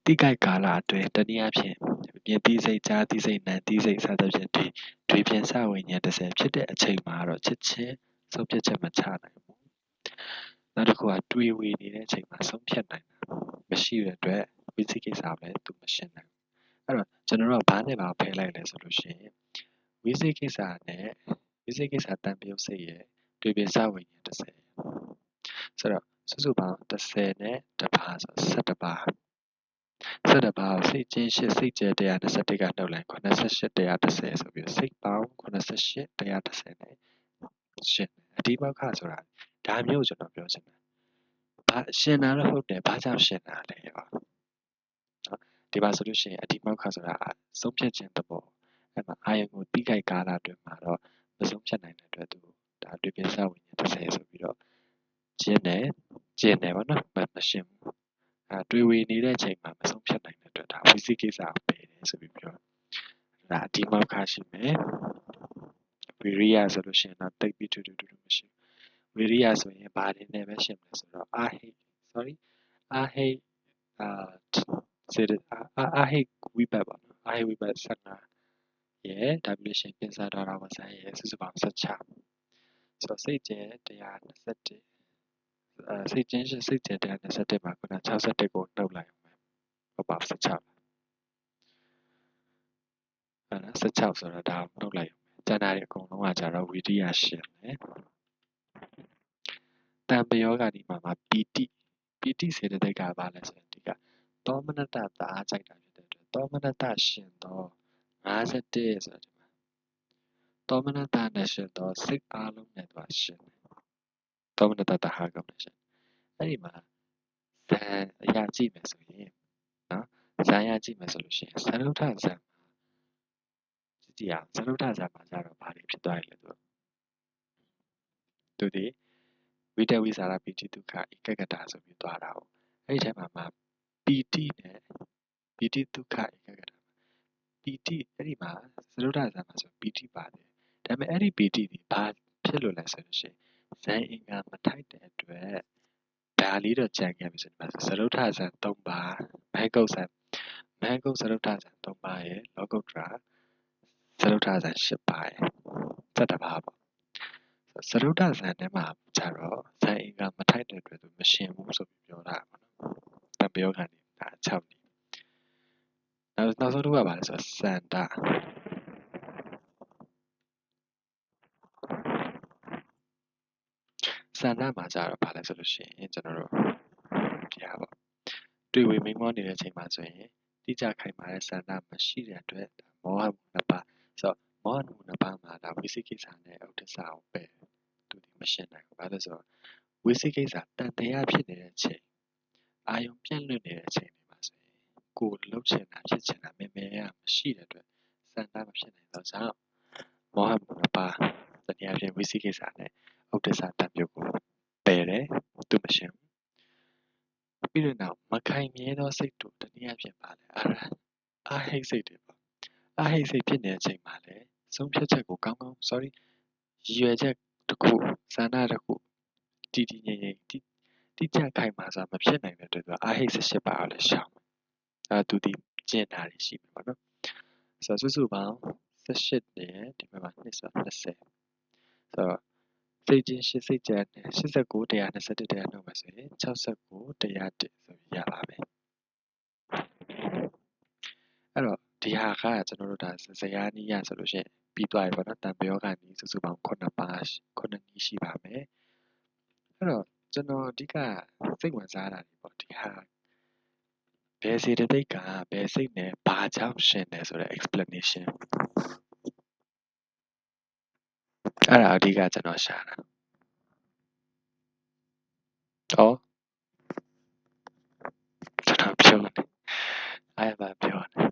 တိကိုက်ကာလအတွင်းတနည်းအားဖြင့်မြင်သိစိတ်ကြားသိစိတ်နာသိစိတ်စသဖြင့်တွေပြင်စဝိညာဉ်30ဖြစ်တဲ့အချိန်မှာတော့ချက်ချင်းဆုံးဖြတ်ချက်မချနိုင်ဘူးနောက်တစ်ခုကတွေးဝေနေတဲ့အချိန်မှာဆုံးဖြတ်နိုင်တာမရှိတဲ့အတွက်ဝိသိကိစ္စပဲသူမရှင်းနိုင်ဘူးအဲ့တော့ကျွန်တော်တို့ကဘာနဲ့ဘာဖယ်လိုက်လဲဆိုလို့ရှိရင်ဝိသိကိစ္စနဲ့ဝိသိကိစ္စတန်ပြုတ်စိတ်ရဲ့တွေပြင်စဝိညာဉ်30ဆိုတော့စုစုပေါင်း30နဲ့တပါးဆို17ပါး17ပါးကိုစိတ်ချင်းရှစ်စိတ်ကျဲ121ကနှုတ်လိုက်88 130ဆိုပြီးစိတ်ပေါင်း88 130နဲ့ရှင်းအဒီမောက္ခဆိုတာဒါမျိုးကျွန်တော်ပြောချင်တယ်ဘာရှင်းတာတော့ဟုတ်တယ်ဘာကြောင့်ရှင်းတာလဲပေါ့နော်ဒီပါဆိုလို့ရှိရင်အဒီမောက္ခဆိုတာဆုံးဖြတ်ခြင်းတဘောအဲ့မှာအာယုံကိုတိကိုက်ကာလအတွင်းမှာတော့မဆုံးဖြတ်နိုင်တဲ့အတွက်သူဒါတွေ့ပြစဝိညာဉ်30ဆိုပြီးတော့ကျင်းတယ်ပေါ့နော်မရှင်းဘူးတွေးဝေနေတဲ့အချိန်မှာမဆုံးဖြတ်နိုင်တဲ့အတွက်ဒါဝိသိကိစ္စကိုပယ်တယ်ဆိုပြီးပြောဒါအဒီမောက္ခရှိမယ်ဝိရိယဆိုလို့ရှိရင်တော့တိတ်ပြီးတူမရှိဘူးဝိရိယဆိုရင်ဘာတွေနဲ့ပဲရှင်းမလဲဆိုတော့အာဟိအာဟိဝိပတ်ပါနော်အာဟိဝိပတ်15ရဲ့ဒါပြီးလို့ရှိရင်ပြင်စာတော်တော်မဆန်းရဲ့စုစုပေါင်း16ဆိုတော့စိတ်ကျဲ121စိတ်ကျင်းရှိစိတ်ကျဲ121မှာခုန61ကိုနှုတ်လိုက်အောင်ဟုတ်ပါ16ဟုတ်နော်16ဆိုတော့ဒါနှုတ်လိုက်အောင်ကျန်တာတွေအကုန်လုံးကကြတော့ဝိရိယရှင်လေတံပယောဂဒီမှာပီတိစေတသိက်ကဘာလဲဆိုရင်ဒီကသောမနတသာအားကြိုက်တာဖြစ်တဲ့အတွက်သောမနတရှင်သော51ဆိုတော့ဒီမှာသောမနတနဲ့ရှင်သောစိတ်အားလုံးနဲ့သွားရှင်သောမနတသာဟာကောင်းတယ်ရှင်အဲ့ဒီမှာဇန်အရာကြည့်မယ်ဆိုရင်နော်ဇန်အရာကြည့်မယ်ဆိုလို့ရှိရင်သရုဋ္ဌဇန်ကြည့်ရအောင်သရုဋ္ဌဇန်မှာကျတော့ဘာတွေဖြစ်သွားလဲသူဒီဝိတဝိစာရပိတိဒုက္ခဧကဂတဆိုပြီးသွားတာဟုတ်အဲ့ဒီထဲမှာပီတိနဲ့ပီတိဒုက္ခဧကဂတပီတိအဲ့ဒီမှာသရုဋ္ဌဇန်မှာဆိုပီတိပါတယ်ဒါပေမဲ့အဲ့ဒီပီတိဒီဘာဖြစ်လို့လဲဆိုလို့ရှိရင်ဇန်အင်္ဂါမထိုက်တဲ့အတွက်ဒါလေးတော့ကြံခဲ့ပြီဆိုဒီမှာသရုဋ္ဌဇန်3ပါးမဟကုတ်ဇန်သရုဋ္ဌဇန်3ပါးရဲ့လောကုတ္တရာသရုဋ္ဌဇန်10ပါးရဲ့7ပါးပေါ့သရုဋ္ဌဇန်ထဲမှာကျတော့ဇန်အင်္ဂါမထိုက်တဲ့အတွက်သူမရှင်းဘူးဆိုပြီးပြောတာပေါ့နော်တံပယောခံနေတာ6နည်းနောက်ဆုံးတစ်ခုကဘာလဲဆိုတော့စန္ဒမှာကျတော့ဘာလဲဆိုလို့ရှိရင်ကျွန်တော်တို့ဒီဟာပေါ့တွေ့ဝေမိန်မောနေတဲ့အချိန်မှာဆိုရင်တိကျခိုင်မာတဲ့စန္ဒမရှိတဲ့အတွက်မောဟမှုနှစ်ပါးဆိုတော့မောဟမှုနှစ်ပါးမှာဒါဝိသိကိစ္စနဲ့ဥဒ္ဒစ္စကိုပဲသူဒီမရှင်းနိုင်ဘူးဘာလို့ဆိုတော့ဝိသိကိစ္စတန်တရားဖြစ်နေတဲ့အချိန်အာယုံပြန့်လွင့်နေတဲ့အချိန်တွေမှာဆိုရင်ကိုယ်လှုပ်ချင်တာဖြစ်ချင်တာမမေရမရှိတဲ့အတွက်စန္ဒမဖြစ်နိုင်တော့ကြောင့်မောဟမှုနှစ်ပါးတနည်းအားဖြင့်ဝိသိကိစ္စနဲ့ဥဒ္ဒစ္စတန်ပြုတ်ကိုပယ်တယ်သူမရှင်းဘူးပြီးတော့မခိုင်မြဲသောစိတ်တို့တနည်းအားဖြင့်ပါလေအာဟိတ်စိတ်တွေပေါ့အာဟိတ်စိတ်ဖြစ်နေတဲ့အချိန်မှာလေဆုံးဖြတ်ချက်ကိုကောင်းကောင်း sorry ရည်ရွယ်ချက်တစ်ခုစန္ဒတစ်ခုတည်ငြိမ်တိကျခိုင်မာစွာမဖြစ်နိုင်တဲ့အတွက်အာဟိတ်18ပါးကိုလည်းရှောင်သူဒီကျင့်တာတွေရှိပြီပေါ့နော်ဆိုတော့စုစုပေါင်း18နဲ့ဒီမှာ2ဆို20ဆိုတော့စိတ်ချင်း8စိတ်ကြံနဲ့89 121တရားနှုတ်မယ်ဆိုရင်69 101ဆိုပြီးရပါမယ်အဲ့တော့ဒီဟာကကျွန်တော်တို့ဒါဇယားနည်းရဆိုလို့ရှိရင်ပြီးသွားပြီပေါ့နော်တံပယောဂနည်းစုစုပေါင်း9ပါး9နည်းရှိပါမယ်အဲ့တော့ကျွန်တော်အဓိကစိတ်ဝင်စားတာဒီပေါ့ဒီဟာဘယ်စေတသိက်ကဘယ်စိတ်နဲ့ဘာကြောင့်ရှင်တယ်ဆိုတဲ့ explanation အဲ့ဒါအဓိကကျွန်တော်ရှာတာကျွန်တော်ပြောနေအားရပါပြောနေ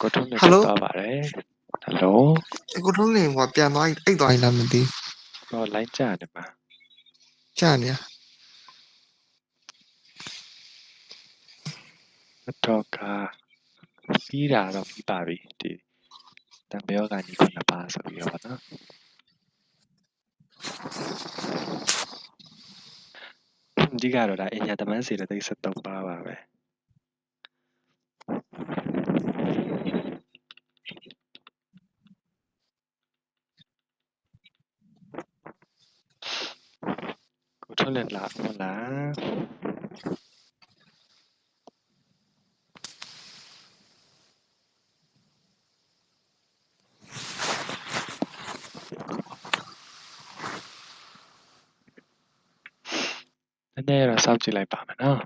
ကိုထုံးနေ ဟယ်လို တော့ပါတယ်ဟယ်လို ကိုထုံးနေဟိုပြန်သွားအိတ်သွားရင်လားမသိ ဟောလိုင်းကြတယ်မှာ ကြာနေရ တော့ကပြီးတာတော့ပြီးပါပြီဒီတံပြောကညီခုနှစ်ပါဆိုပြီးတော့နော်ဒီကတော့ဒါအညာတမန်းစီတဲ့သိ73ပါပါပဲကိုထုံးနေလားဟုတ်လားနည်းနည်းတော့စောင့်ကြည့်လိုက်ပါမယ်နော်